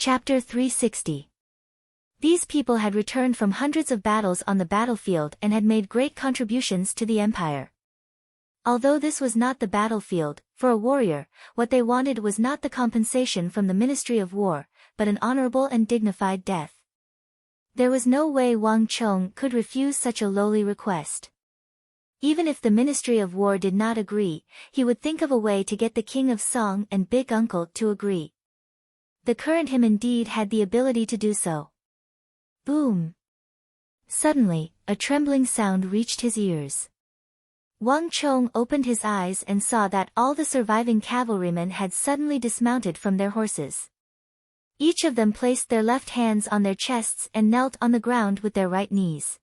Chapter 360. These people had returned from hundreds of battles on the battlefield and had made great contributions to the empire. Although this was not the battlefield, for a warrior, what they wanted was not the compensation from the Ministry of War, but an honorable and dignified death. There was no way Wang Chong could refuse such a lowly request. Even if the Ministry of War did not agree, he would think of a way to get the King of Song and Big Uncle to agree. The current him indeed had the ability to do so. Boom! Suddenly, a trembling sound reached his ears. Wang Chong opened his eyes and saw that all the surviving cavalrymen had suddenly dismounted from their horses. Each of them placed their left hands on their chests and knelt on the ground with their right knees.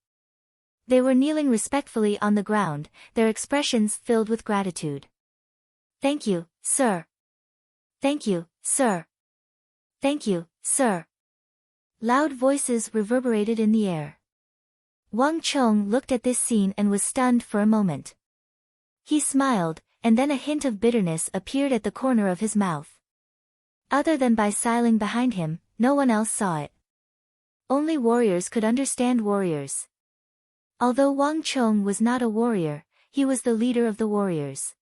They were kneeling respectfully on the ground, their expressions filled with gratitude. "Thank you, sir. Thank you, sir. Thank you, sir." Loud voices reverberated in the air. Wang Chong looked at this scene and was stunned for a moment. He smiled, and then a hint of bitterness appeared at the corner of his mouth. Other than Bai Siling behind him, no one else saw it. Only warriors could understand warriors. Although Wang Chong was not a warrior, he was the leader of the warriors.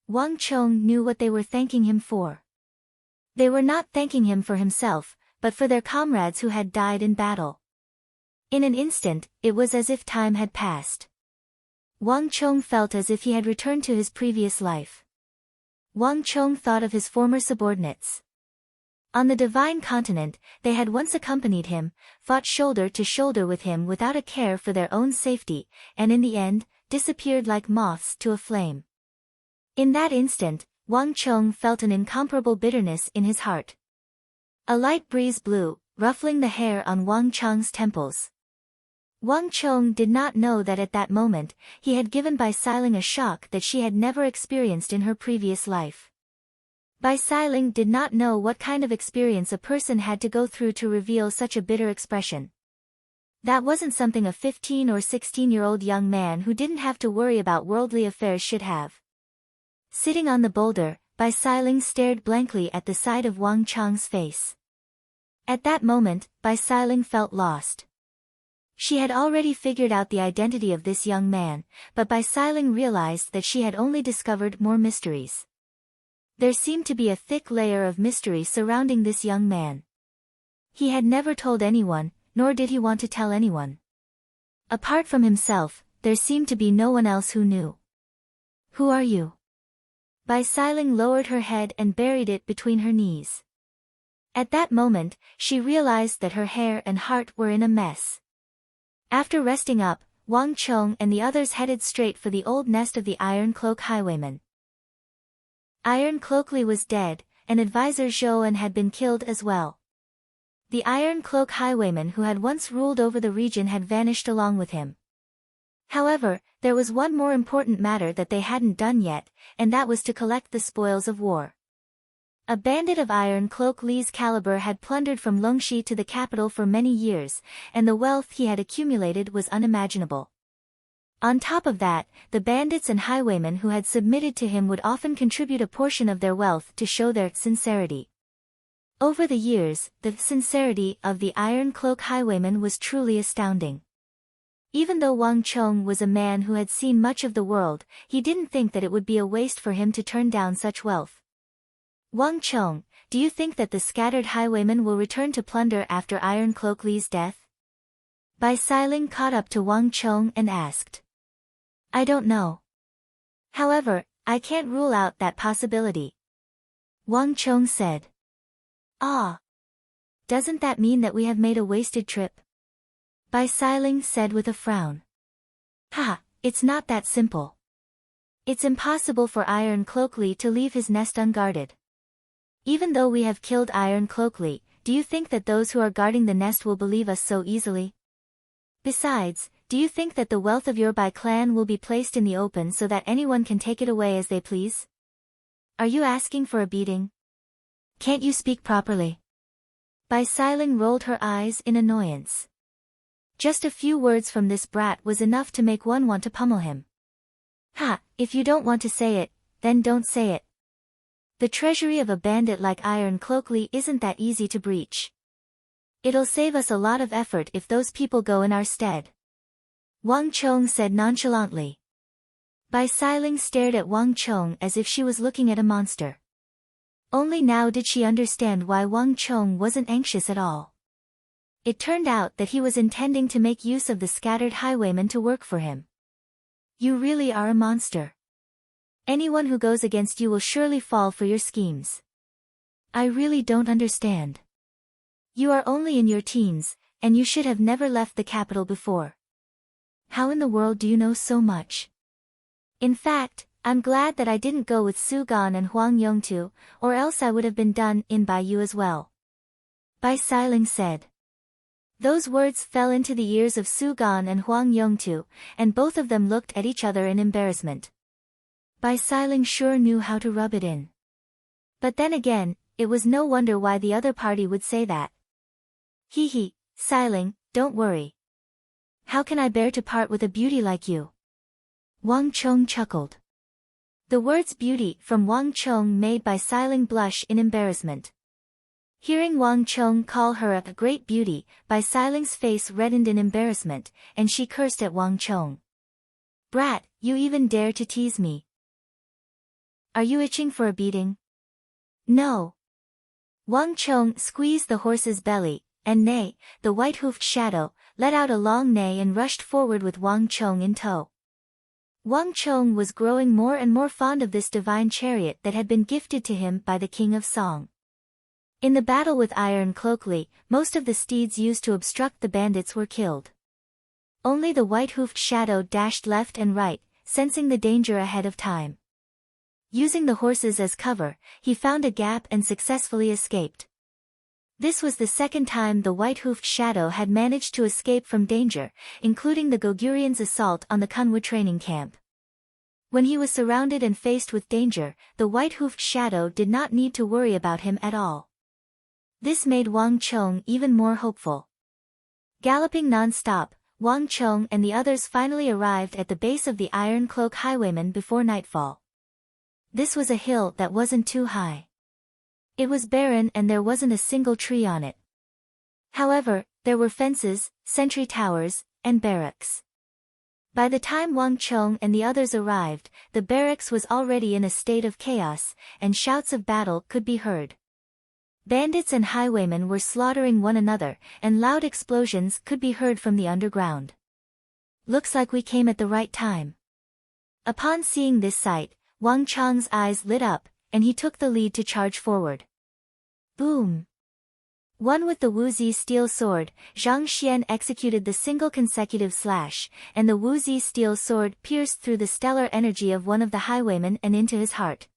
Wang Chong knew what they were thanking him for. They were not thanking him for himself, but for their comrades who had died in battle. In an instant, it was as if time had passed. Wang Chong felt as if he had returned to his previous life. Wang Chong thought of his former subordinates. On the Divine Continent, they had once accompanied him, fought shoulder to shoulder with him without a care for their own safety, and in the end, disappeared like moths to a flame. In that instant, Wang Chong felt an incomparable bitterness in his heart. A light breeze blew, ruffling the hair on Wang Chong's temples. Wang Chong did not know that at that moment, he had given Bai Siling a shock that she had never experienced in her previous life. Bai Siling did not know what kind of experience a person had to go through to reveal such a bitter expression. That wasn't something a 15 or 16-year-old young man who didn't have to worry about worldly affairs should have. Sitting on the boulder, Bai Siling stared blankly at the side of Wang Chong's face. At that moment, Bai Siling felt lost. She had already figured out the identity of this young man, but Bai Siling realized that she had only discovered more mysteries. There seemed to be a thick layer of mystery surrounding this young man. He had never told anyone, nor did he want to tell anyone. Apart from himself, there seemed to be no one else who knew. "Who are you?" Bai Siling lowered her head and buried it between her knees. At that moment, she realized that her hair and heart were in a mess. After resting up, Wang Chong and the others headed straight for the old nest of the Iron Cloak Highwaymen. Iron Cloak Li was dead, and advisor Zhou had been killed as well. The Iron Cloak Highwaymen who had once ruled over the region had vanished along with him. However, there was one more important matter that they hadn't done yet, and that was to collect the spoils of war. A bandit of Iron Cloak Li's caliber had plundered from Longxi to the capital for many years, and the wealth he had accumulated was unimaginable. On top of that, the bandits and highwaymen who had submitted to him would often contribute a portion of their wealth to show their sincerity. Over the years, the sincerity of the Iron Cloak Highwaymen was truly astounding. Even though Wang Chong was a man who had seen much of the world, he didn't think that it would be a waste for him to turn down such wealth. "Wang Chong, do you think that the scattered highwaymen will return to plunder after Iron Cloak Li's death?" Bai Siling caught up to Wang Chong and asked. "I don't know. However, I can't rule out that possibility," Wang Chong said. "Ah. Doesn't that mean that we have made a wasted trip?" Bai Siling said with a frown. "Ha, it's not that simple. It's impossible for Iron Cloak Li to leave his nest unguarded. Even though we have killed Iron Cloak Li, do you think that those who are guarding the nest will believe us so easily? Besides, do you think that the wealth of your Bai clan will be placed in the open so that anyone can take it away as they please? Are you asking for a beating? Can't you speak properly?" Bai Siling rolled her eyes in annoyance. Just a few words from this brat was enough to make one want to pummel him. "Ha, if you don't want to say it, then don't say it." The treasury of a bandit like Iron Cloak Lee isn't that easy to breach. It'll save us a lot of effort if those people go in our stead. Wang Chong said nonchalantly. Bai Xiling stared at Wang Chong as if she was looking at a monster. Only now did she understand why Wang Chong wasn't anxious at all. It turned out that he was intending to make use of the scattered highwaymen to work for him. You really are a monster. Anyone who goes against you will surely fall for your schemes. I really don't understand. You are only in your teens, and you should have never left the capital before. How in the world do you know so much? In fact, I'm glad that I didn't go with Su Gan and Huang Yongtu, or else I would have been done in by you as well. Bai Xiling said. Those words fell into the ears of Su Gan and Huang Yongtu, and both of them looked at each other in embarrassment. Bai Xiling sure knew how to rub it in. But then again, it was no wonder why the other party would say that. Hee, Xiling, don't worry. How can I bear to part with a beauty like you? Wang Chong chuckled. The words beauty from Wang Chong made Bai Xiling blush in embarrassment. Hearing Wang Chong call her a great beauty, Bai Xiling's face reddened in embarrassment, and she cursed at Wang Chong. Brat, you even dare to tease me. Are you itching for a beating? No. Wang Chong squeezed the horse's belly, and Neigh, the white-hoofed shadow, let out a long neigh and rushed forward with Wang Chong in tow. Wang Chong was growing more and more fond of this divine chariot that had been gifted to him by the King of Song. In the battle with Iron Cloak Lee, most of the steeds used to obstruct the bandits were killed. Only the white-hoofed shadow dashed left and right, sensing the danger ahead of time. Using the horses as cover, he found a gap and successfully escaped. This was the second time the white-hoofed shadow had managed to escape from danger, including the Gogurian's assault on the Kunwa training camp. When he was surrounded and faced with danger, the white-hoofed shadow did not need to worry about him at all. This made Wang Chong even more hopeful. Galloping non-stop, Wang Chong and the others finally arrived at the base of the Iron Cloak Highwayman before nightfall. This was a hill that wasn't too high. It was barren and there wasn't a single tree on it. However, there were fences, sentry towers, and barracks. By the time Wang Chong and the others arrived, the barracks was already in a state of chaos, and shouts of battle could be heard. Bandits and highwaymen were slaughtering one another, and loud explosions could be heard from the underground. Looks like we came at the right time. Upon seeing this sight, Wang Chong's eyes lit up, and he took the lead to charge forward. Boom! One with the Wuzi steel sword, Zhang Xian executed the single consecutive slash, and the Wuzi steel sword pierced through the stellar energy of one of the highwaymen and into his heart.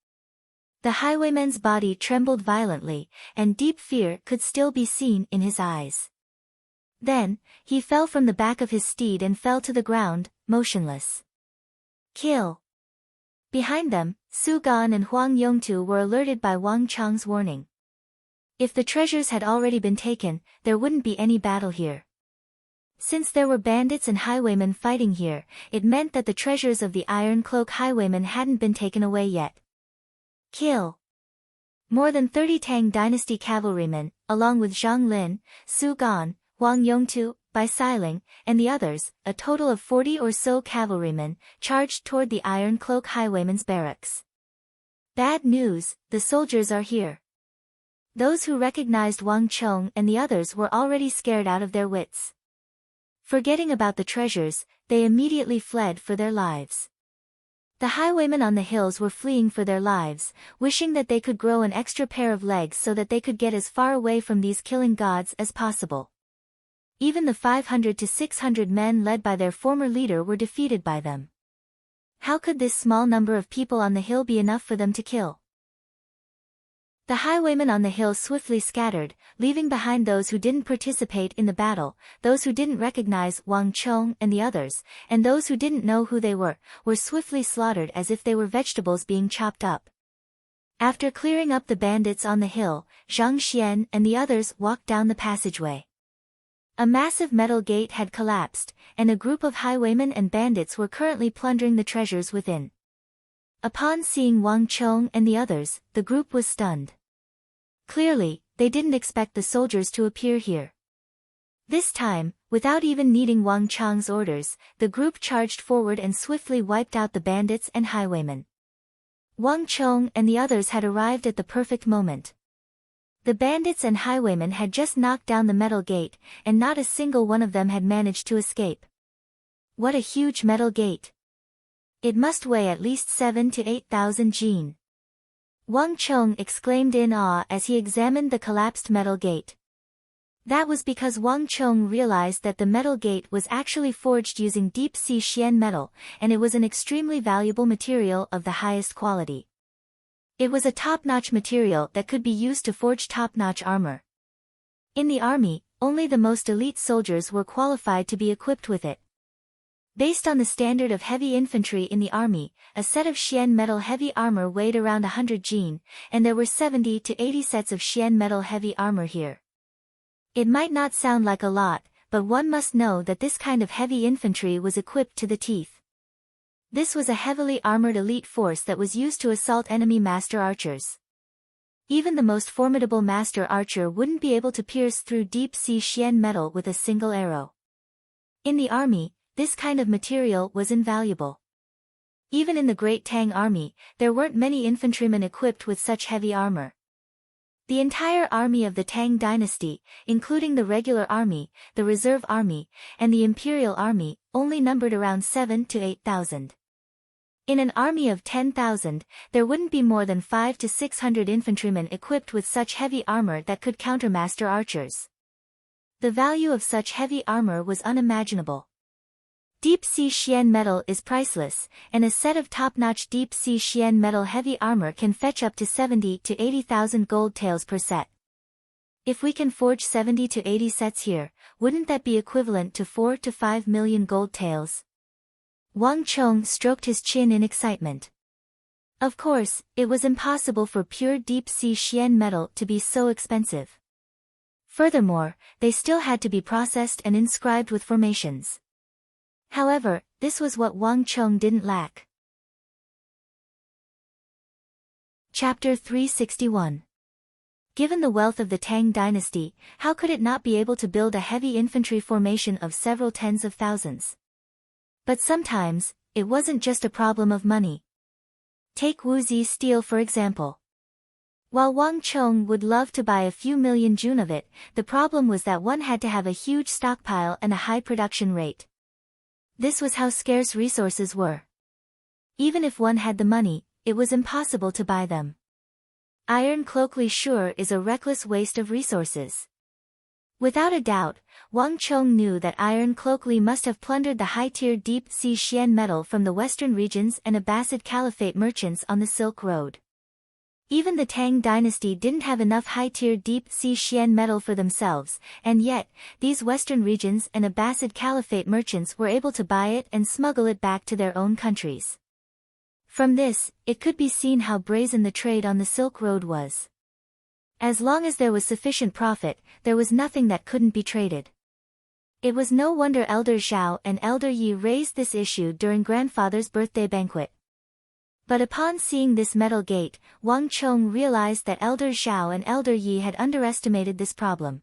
The highwayman's body trembled violently, and deep fear could still be seen in his eyes. Then, he fell from the back of his steed and fell to the ground, motionless. Kill! Behind them, Su Gan and Huang Yongtu were alerted by Wang Chong's warning. If the treasures had already been taken, there wouldn't be any battle here. Since there were bandits and highwaymen fighting here, it meant that the treasures of the Iron Cloak Highwaymen hadn't been taken away yet. Kill! More than 30 Tang Dynasty cavalrymen, along with Zhang Lin, Su Gan, Huang Yongtu, Bai Xiling, and the others, a total of 40 or so cavalrymen, charged toward the Iron Cloak Highwaymen's barracks. Bad news, the soldiers are here. Those who recognized Wang Chong and the others were already scared out of their wits. Forgetting about the treasures, they immediately fled for their lives. The highwaymen on the hills were fleeing for their lives, wishing that they could grow an extra pair of legs so that they could get as far away from these killing gods as possible. Even the 500 to 600 men led by their former leader were defeated by them. How could this small number of people on the hill be enough for them to kill? The highwaymen on the hill swiftly scattered, leaving behind those who didn't participate in the battle, those who didn't recognize Wang Chong and the others, and those who didn't know who they were swiftly slaughtered as if they were vegetables being chopped up. After clearing up the bandits on the hill, Zhang Xian and the others walked down the passageway. A massive metal gate had collapsed, and a group of highwaymen and bandits were currently plundering the treasures within. Upon seeing Wang Chong and the others, the group was stunned. Clearly, they didn't expect the soldiers to appear here. This time, without even needing Wang Chong's orders, the group charged forward and swiftly wiped out the bandits and highwaymen. Wang Chong and the others had arrived at the perfect moment. The bandits and highwaymen had just knocked down the metal gate, and not a single one of them had managed to escape. What a huge metal gate! It must weigh at least 7,000 to 8,000 jin. Wang Chong exclaimed in awe as he examined the collapsed metal gate. That was because Wang Chong realized that the metal gate was actually forged using deep-sea Xian metal, and it was an extremely valuable material of the highest quality. It was a top-notch material that could be used to forge top-notch armor. In the army, only the most elite soldiers were qualified to be equipped with it. Based on the standard of heavy infantry in the army, a set of Xian metal heavy armor weighed around 100 jin, and there were 70 to 80 sets of Xian metal heavy armor here. It might not sound like a lot, but one must know that this kind of heavy infantry was equipped to the teeth. This was a heavily armored elite force that was used to assault enemy master archers. Even the most formidable master archer wouldn't be able to pierce through deep-sea Xian metal with a single arrow. In the army, this kind of material was invaluable. Even in the Great Tang army, there weren't many infantrymen equipped with such heavy armor. The entire army of the Tang dynasty, including the regular army, the reserve army, and the imperial army, only numbered around 7,000 to 8,000. In an army of 10,000, there wouldn't be more than 500 to 600 infantrymen equipped with such heavy armor that could counter master archers. The value of such heavy armor was unimaginable. Deep-sea Xian metal is priceless, and a set of top-notch deep-sea Xian metal heavy armor can fetch up to 70,000 to 80,000 gold taels per set. If we can forge 70 to 80 sets here, wouldn't that be equivalent to 4 to 5 million gold taels? Wang Chong stroked his chin in excitement. Of course, it was impossible for pure deep-sea Xian metal to be so expensive. Furthermore, they still had to be processed and inscribed with formations. However, this was what Wang Chong didn't lack. Chapter 361. Given the wealth of the Tang dynasty, how could it not be able to build a heavy infantry formation of several tens of thousands? But sometimes, it wasn't just a problem of money. Take Wuzi steel for example. While Wang Chong would love to buy a few million jun of it, the problem was that one had to have a huge stockpile and a high production rate. This was how scarce resources were. Even if one had the money, it was impossible to buy them. Iron cloak Li Sure is a reckless waste of resources. Without a doubt, Wang Chong knew that Iron Cloak Li must have plundered the high-tier deep-sea Xian metal from the western regions and Abbasid Caliphate merchants on the Silk Road. Even the Tang dynasty didn't have enough high-tier deep-sea Xian metal for themselves, and yet, these western regions and Abbasid Caliphate merchants were able to buy it and smuggle it back to their own countries. From this, it could be seen how brazen the trade on the Silk Road was. As long as there was sufficient profit, there was nothing that couldn't be traded. It was no wonder Elder Zhao and Elder Yi raised this issue during grandfather's birthday banquet. But upon seeing this metal gate, Wang Chong realized that Elder Zhao and Elder Yi had underestimated this problem.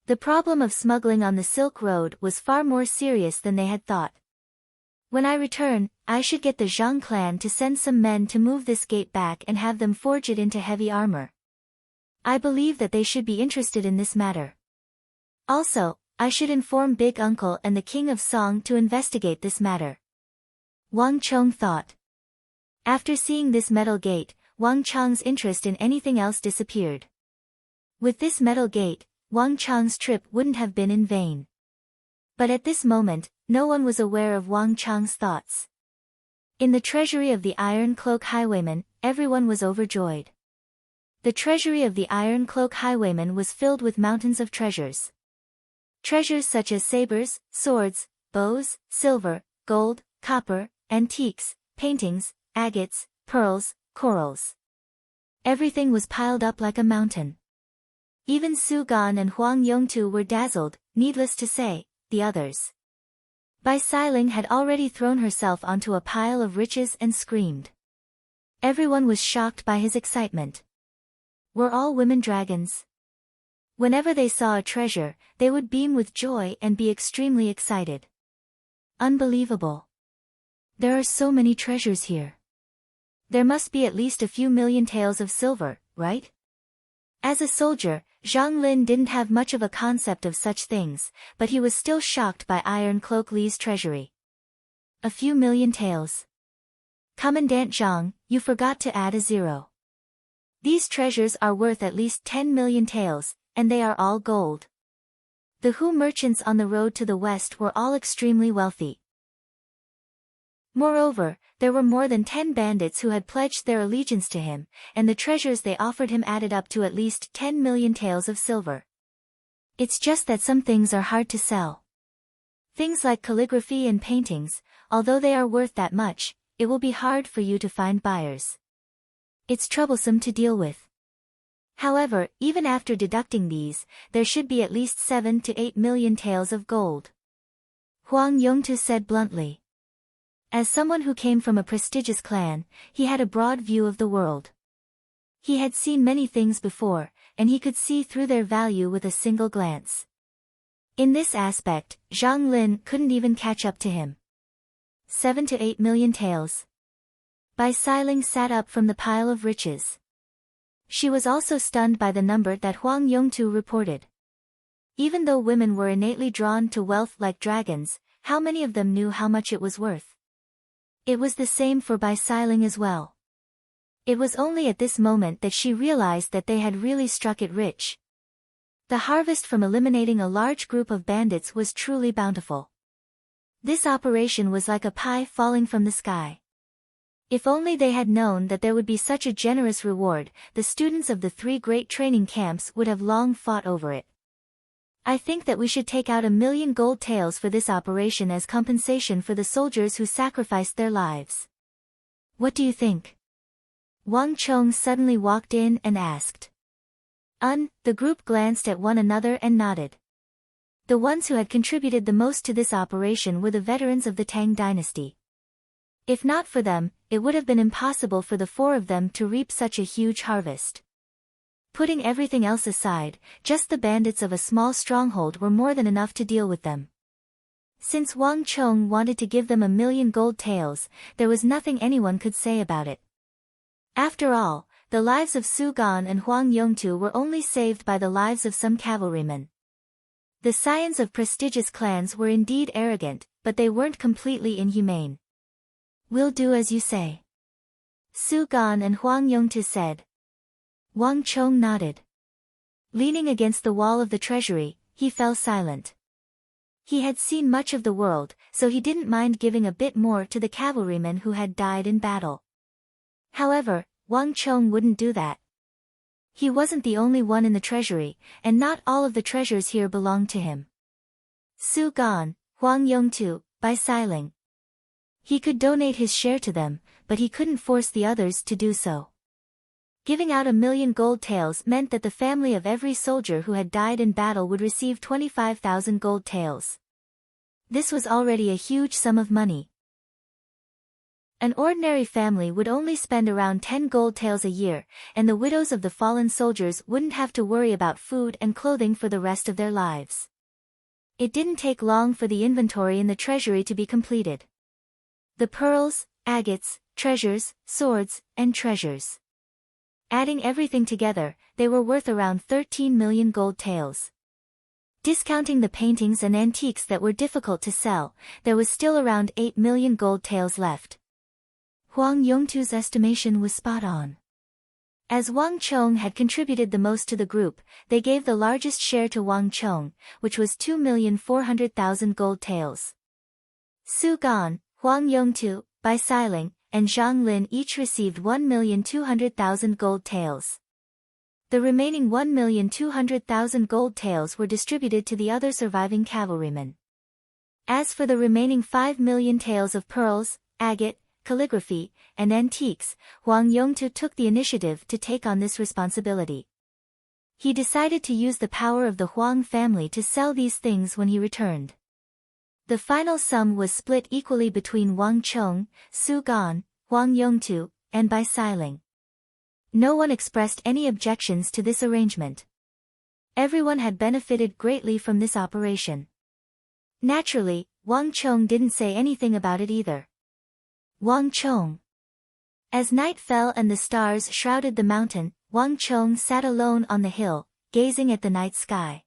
The problem of smuggling on the Silk Road was far more serious than they had thought. When I return, I should get the Zhang clan to send some men to move this gate back and have them forge it into heavy armor. I believe that they should be interested in this matter. Also, I should inform Big Uncle and the King of Song to investigate this matter. Wang Chong thought. After seeing this metal gate, Wang Chong's interest in anything else disappeared. With this metal gate, Wang Chong's trip wouldn't have been in vain. But at this moment, no one was aware of Wang Chong's thoughts. In the treasury of the Iron Cloak Highwayman, everyone was overjoyed. The treasury of the Iron Cloak Highwayman was filled with mountains of treasures. Treasures such as sabers, swords, bows, silver, gold, copper, antiques, paintings, agates, pearls, corals. Everything was piled up like a mountain. Even Su Gan and Huang Yongtu were dazzled, needless to say, the others. Bai Siling had already thrown herself onto a pile of riches and screamed. Everyone was shocked by his excitement. Were all women dragons? Whenever they saw a treasure, they would beam with joy and be extremely excited. Unbelievable. There are so many treasures here. There must be at least a few million taels of silver, right? As a soldier, Zhang Lin didn't have much of a concept of such things, but he was still shocked by Iron Cloak Li's treasury. A few million taels. Commandant Zhang, you forgot to add a zero. These treasures are worth at least 10 million taels, and they are all gold. The Hu merchants on the road to the west were all extremely wealthy. Moreover, there were more than 10 bandits who had pledged their allegiance to him, and the treasures they offered him added up to at least 10 million taels of silver. It's just that some things are hard to sell. Things like calligraphy and paintings, although they are worth that much, it will be hard for you to find buyers. It's troublesome to deal with. However, even after deducting these, there should be at least 7 to 8 million taels of gold. Huang Yongtu said bluntly. As someone who came from a prestigious clan, he had a broad view of the world. He had seen many things before, and he could see through their value with a single glance. In this aspect, Zhang Lin couldn't even catch up to him. 7 to 8 million taels. Bai Xiling sat up from the pile of riches. She was also stunned by the number that Huang Yongtu reported. Even though women were innately drawn to wealth like dragons, how many of them knew how much it was worth? It was the same for Bai Xiling as well. It was only at this moment that she realized that they had really struck it rich. The harvest from eliminating a large group of bandits was truly bountiful. This operation was like a pie falling from the sky. If only they had known that there would be such a generous reward, the students of the 3 great training camps would have long fought over it. I think that we should take out 1 million gold taels for this operation as compensation for the soldiers who sacrificed their lives. What do you think? Wang Chong suddenly walked in and asked. The group glanced at one another and nodded. The ones who had contributed the most to this operation were the veterans of the Tang dynasty. If not for them, it would have been impossible for the 4 of them to reap such a huge harvest. Putting everything else aside, just the bandits of a small stronghold were more than enough to deal with them. Since Wang Chong wanted to give them 1 million gold taels, there was nothing anyone could say about it. After all, the lives of Su Gan and Huang Yongtu were only saved by the lives of some cavalrymen. The scions of prestigious clans were indeed arrogant, but they weren't completely inhumane. We'll do as you say. Su Gan and Huang Yongtu said. Wang Chong nodded. Leaning against the wall of the treasury, he fell silent. He had seen much of the world, so he didn't mind giving a bit more to the cavalrymen who had died in battle. However, Wang Chong wouldn't do that. He wasn't the only one in the treasury, and not all of the treasures here belonged to him. Su Gan, Huang Yongtu, Bai Xiling. He could donate his share to them, but he couldn't force the others to do so. Giving out 1 million gold taels meant that the family of every soldier who had died in battle would receive 25,000 gold taels. This was already a huge sum of money. An ordinary family would only spend around 10 gold taels a year, and the widows of the fallen soldiers wouldn't have to worry about food and clothing for the rest of their lives. It didn't take long for the inventory in the treasury to be completed. The pearls, agates, treasures, swords, and treasures. Adding everything together, they were worth around 13 million gold taels. Discounting the paintings and antiques that were difficult to sell, there was still around 8 million gold taels left. Huang Yongtu's estimation was spot on. As Wang Chong had contributed the most to the group, they gave the largest share to Wang Chong, which was 2,400,000 gold taels. Su Gan, Huang Yongtu, Bai Xiling, and Zhang Lin each received 1,200,000 gold taels. The remaining 1,200,000 gold taels were distributed to the other surviving cavalrymen. As for the remaining 5 million taels of pearls, agate, calligraphy, and antiques, Huang Yongtu took the initiative to take on this responsibility. He decided to use the power of the Huang family to sell these things when he returned. The final sum was split equally between Wang Chong, Su Gan, Huang Yongtu, and Bai Siling. No one expressed any objections to this arrangement. Everyone had benefited greatly from this operation. Naturally, Wang Chong didn't say anything about it either. Wang Chong. As night fell and the stars shrouded the mountain, Wang Chong sat alone on the hill, gazing at the night sky.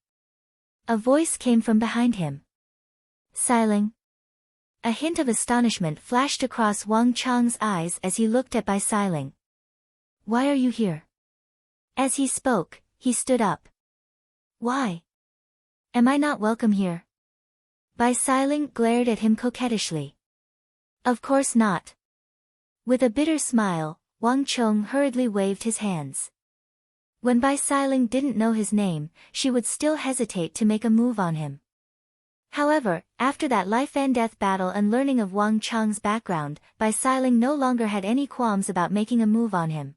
A voice came from behind him. Siling. A hint of astonishment flashed across Wang Chong's eyes as he looked at Bai Siling. Why are you here? As he spoke, he stood up. Why? Am I not welcome here? Bai Siling glared at him coquettishly. Of course not. With a bitter smile, Wang Chong hurriedly waved his hands. When Bai Siling didn't know his name, she would still hesitate to make a move on him. However, after that life-and-death battle and learning of Wang Chong's background, Bai Siling no longer had any qualms about making a move on him.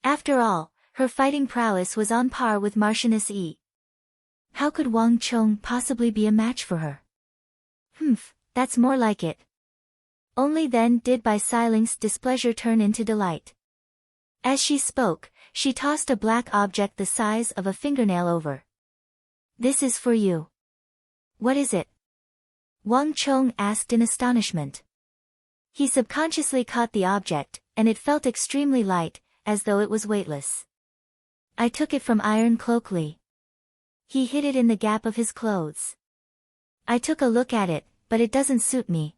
After all, her fighting prowess was on par with Marchioness Yi. How could Wang Chong possibly be a match for her? That's more like it. Only then did Bai Siling's displeasure turn into delight. As she spoke, she tossed a black object the size of a fingernail over. This is for you. What is it? Wang Chong asked in astonishment. He subconsciously caught the object, and it felt extremely light, as though it was weightless. I took it from Iron Cloak Li. He hid it in the gap of his clothes. I took a look at it, but it doesn't suit me.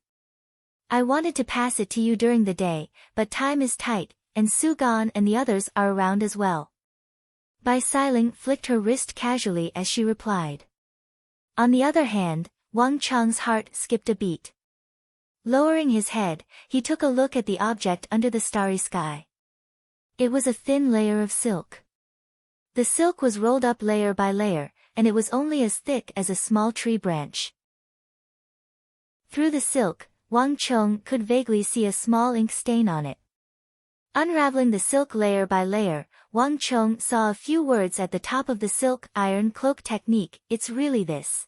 I wanted to pass it to you during the day, but time is tight, and Su Gan and the others are around as well. Bai Siling flicked her wrist casually as she replied. On the other hand, Wang Chong's heart skipped a beat. Lowering his head, he took a look at the object under the starry sky. It was a thin layer of silk. The silk was rolled up layer by layer, and it was only as thick as a small tree branch. Through the silk, Wang Chong could vaguely see a small ink stain on it. Unraveling the silk layer by layer, Wang Chong saw a few words at the top of the silk iron cloak technique. It's really this.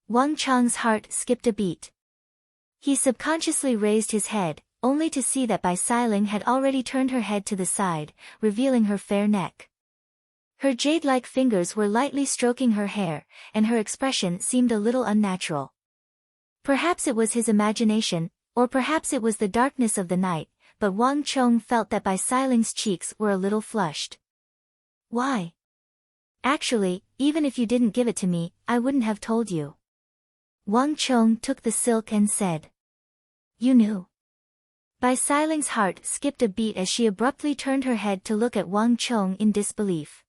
Wang Chong's heart skipped a beat. He subconsciously raised his head, only to see that Bai Siling had already turned her head to the side, revealing her fair neck. Her jade-like fingers were lightly stroking her hair, and her expression seemed a little unnatural. Perhaps it was his imagination, or perhaps it was the darkness of the night, but Wang Chong felt that Bai Siling's cheeks were a little flushed. Why? Actually, even if you didn't give it to me, I wouldn't have told you. Wang Chong took the silk and said. You knew. Bai Siling's heart skipped a beat as she abruptly turned her head to look at Wang Chong in disbelief.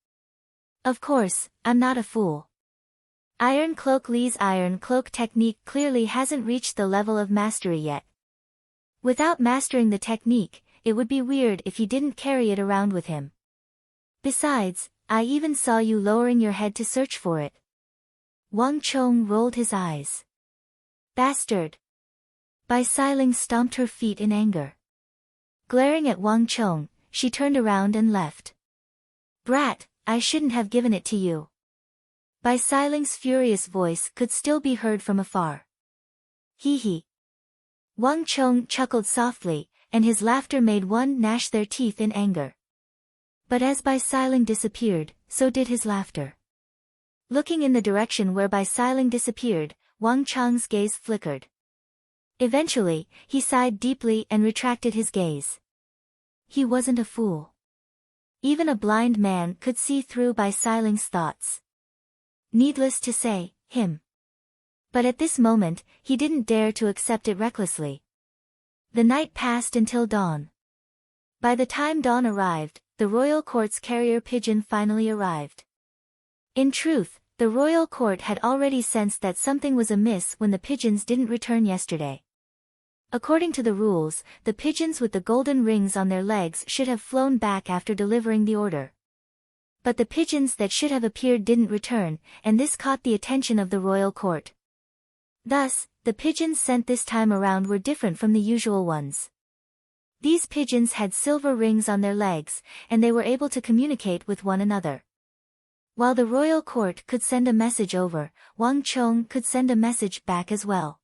Of course, I'm not a fool. Iron Cloak Li's iron cloak technique clearly hasn't reached the level of mastery yet. Without mastering the technique, it would be weird if he didn't carry it around with him. Besides, I even saw you lowering your head to search for it. Wang Chong rolled his eyes. Bastard! Bai Siling stomped her feet in anger. Glaring at Wang Chong, she turned around and left. Brat, I shouldn't have given it to you. Bai Siling's furious voice could still be heard from afar. Hee hee. Wang Chong chuckled softly, and his laughter made one gnash their teeth in anger. But as Bai Siling disappeared, so did his laughter. Looking in the direction where Bai Siling disappeared, Wang Chong's gaze flickered. Eventually, he sighed deeply and retracted his gaze. He wasn't a fool. Even a blind man could see through Bai Siling's thoughts. Needless to say, him. But at this moment, he didn't dare to accept it recklessly. The night passed until dawn. By the time dawn arrived, the royal court's carrier pigeon finally arrived. In truth, the royal court had already sensed that something was amiss when the pigeons didn't return yesterday. According to the rules, the pigeons with the golden rings on their legs should have flown back after delivering the order. But the pigeons that should have appeared didn't return, and this caught the attention of the royal court. Thus, the pigeons sent this time around were different from the usual ones. These pigeons had silver rings on their legs, and they were able to communicate with one another. While the royal court could send a message over, Wang Chong could send a message back as well.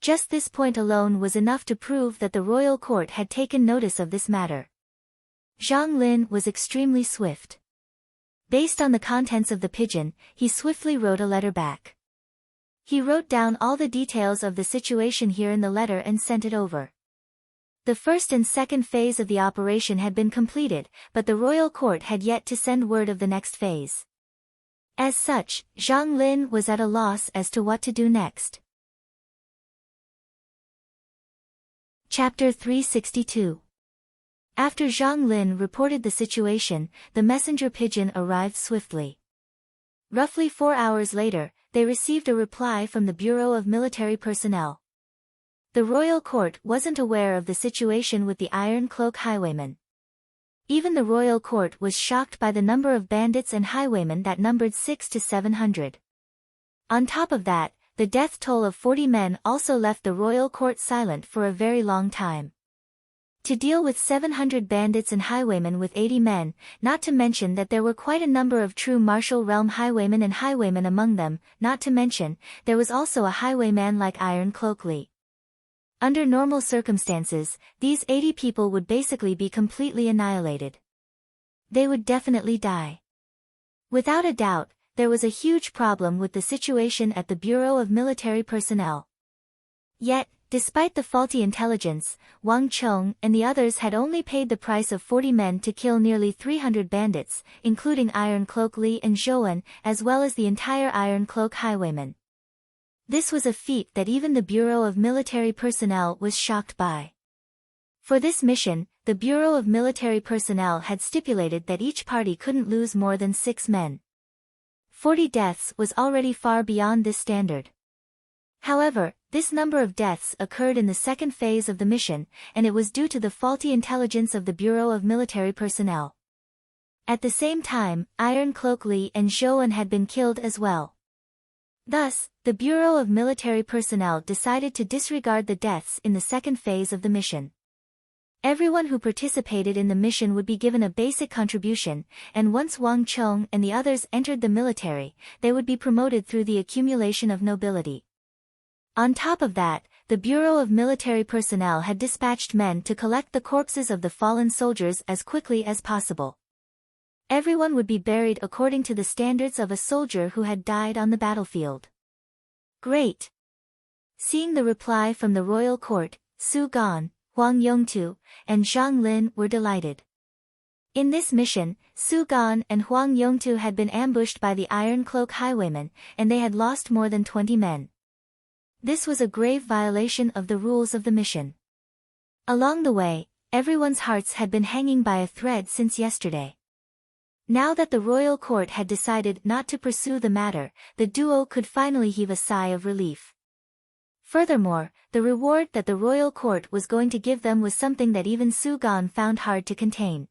Just this point alone was enough to prove that the royal court had taken notice of this matter. Zhang Lin was extremely swift. Based on the contents of the pigeon, he swiftly wrote a letter back. He wrote down all the details of the situation here in the letter and sent it over. The first and second phase of the operation had been completed, but the royal court had yet to send word of the next phase. As such, Zhang Lin was at a loss as to what to do next. Chapter 362. After Zhang Lin reported the situation, the messenger pigeon arrived swiftly. Roughly 4 hours later, they received a reply from the Bureau of Military Personnel. The royal court wasn't aware of the situation with the Iron Cloak highwaymen. Even the royal court was shocked by the number of bandits and highwaymen that numbered 600 to 700. On top of that, the death toll of 40 men also left the royal court silent for a very long time. To deal with 700 bandits and highwaymen with 80 men, not to mention that there were quite a number of true martial realm highwaymen and highwaymen among them, not to mention, there was also a highwayman like Iron Cloak Li. Under normal circumstances, these 80 people would basically be completely annihilated. They would definitely die. Without a doubt, there was a huge problem with the situation at the Bureau of Military Personnel. Yet, despite the faulty intelligence, Wang Chong and the others had only paid the price of 40 men to kill nearly 300 bandits, including Iron Cloak Li and Zhouan, as well as the entire Iron Cloak highwaymen. This was a feat that even the Bureau of Military Personnel was shocked by. For this mission, the Bureau of Military Personnel had stipulated that each party couldn't lose more than 6 men. 40 deaths was already far beyond this standard. However, this number of deaths occurred in the second phase of the mission, and it was due to the faulty intelligence of the Bureau of Military Personnel. At the same time, Iron Cloak Li and Zhouan had been killed as well. Thus, the Bureau of Military Personnel decided to disregard the deaths in the second phase of the mission. Everyone who participated in the mission would be given a basic contribution, and once Wang Chong and the others entered the military, they would be promoted through the accumulation of nobility. On top of that, the Bureau of Military Personnel had dispatched men to collect the corpses of the fallen soldiers as quickly as possible. Everyone would be buried according to the standards of a soldier who had died on the battlefield. Great! Seeing the reply from the royal court, Su Gan, Huang Yongtu, and Zhang Lin were delighted. In this mission, Su Gan and Huang Yongtu had been ambushed by the Iron Cloak highwaymen, and they had lost more than 20 men. This was a grave violation of the rules of the mission. Along the way, everyone's hearts had been hanging by a thread since yesterday. Now that the royal court had decided not to pursue the matter, the duo could finally heave a sigh of relief. Furthermore, the reward that the royal court was going to give them was something that even Su Gan found hard to contain.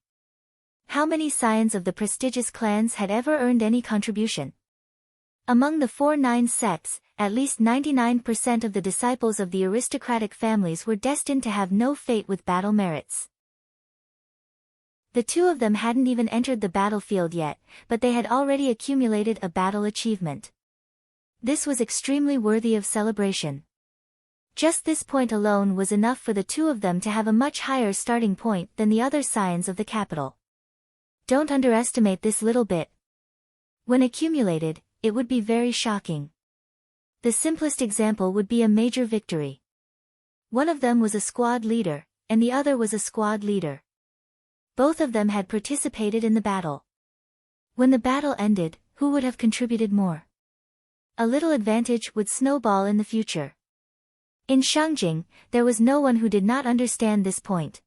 How many scions of the prestigious clans had ever earned any contribution? Among the 4 sects, at least 99% of the disciples of the aristocratic families were destined to have no fate with battle merits. The two of them hadn't even entered the battlefield yet, but they had already accumulated a battle achievement. This was extremely worthy of celebration. Just this point alone was enough for the two of them to have a much higher starting point than the other scions of the capital. Don't underestimate this little bit. When accumulated, it would be very shocking. The simplest example would be a major victory. One of them was a squad leader, and the other was a squad leader. Both of them had participated in the battle. When the battle ended, who would have contributed more? A little advantage would snowball in the future. In Shangjing, there was no one who did not understand this point.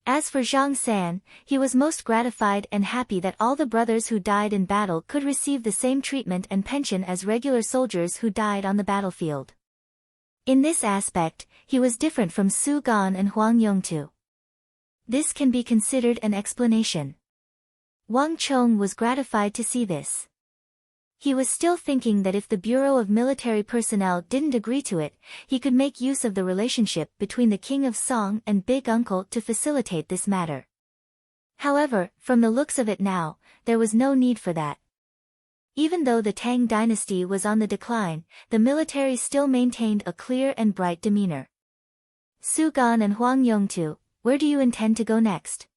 As for Zhang San, he was most gratified and happy that all the brothers who died in battle could receive the same treatment and pension as regular soldiers who died on the battlefield. In this aspect, he was different from Su Gan and Huang Yongtu. This can be considered an explanation. Wang Chong was gratified to see this. He was still thinking that if the Bureau of Military Personnel didn't agree to it, he could make use of the relationship between the King of Song and Big Uncle to facilitate this matter. However, from the looks of it now, there was no need for that. Even though the Tang dynasty was on the decline, the military still maintained a clear and bright demeanor. Su Gan and Huang Yongtu, where do you intend to go next?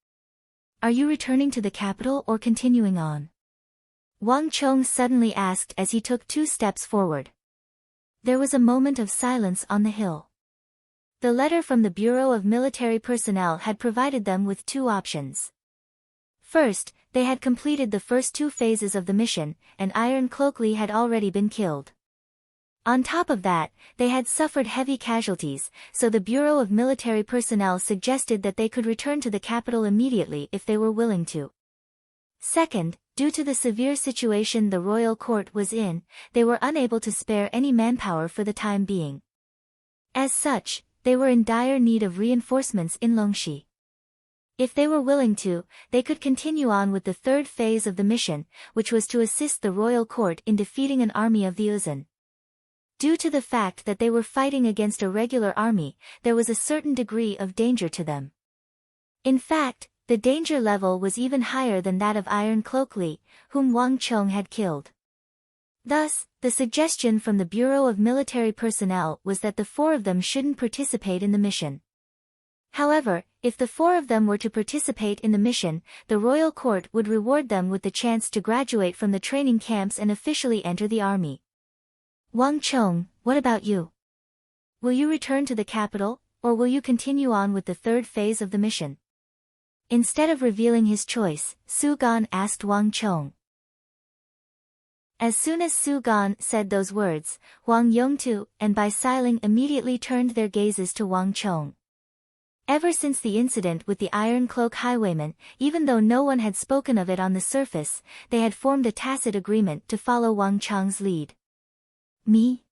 Are you returning to the capital or continuing on? Wang Chong suddenly asked as he took 2 steps forward. There was a moment of silence on the hill. The letter from the Bureau of Military Personnel had provided them with 2 options. First, they had completed the first 2 phases of the mission, and Iron Cloak Li had already been killed. On top of that, they had suffered heavy casualties, so the Bureau of Military Personnel suggested that they could return to the capital immediately if they were willing to. Second, due to the severe situation the royal court was in, they were unable to spare any manpower for the time being. As such, they were in dire need of reinforcements in Longxi. If they were willing to, they could continue on with the 3rd phase of the mission, which was to assist the royal court in defeating an army of the Uzun. Due to the fact that they were fighting against a regular army, there was a certain degree of danger to them. In fact, the danger level was even higher than that of Iron Cloak Li, whom Wang Chong had killed. Thus, the suggestion from the Bureau of Military Personnel was that the 4 of them shouldn't participate in the mission. However, if the 4 of them were to participate in the mission, the royal court would reward them with the chance to graduate from the training camps and officially enter the army. Wang Chong, what about you? Will you return to the capital, or will you continue on with the 3rd phase of the mission? Instead of revealing his choice, Su Gan asked Wang Chong. As soon as Su Gan said those words, Huang Yongtu and Bai Siling immediately turned their gazes to Wang Chong. Ever since the incident with the Iron Cloak highwayman, even though no one had spoken of it on the surface, they had formed a tacit agreement to follow Wang Chong's lead. Me?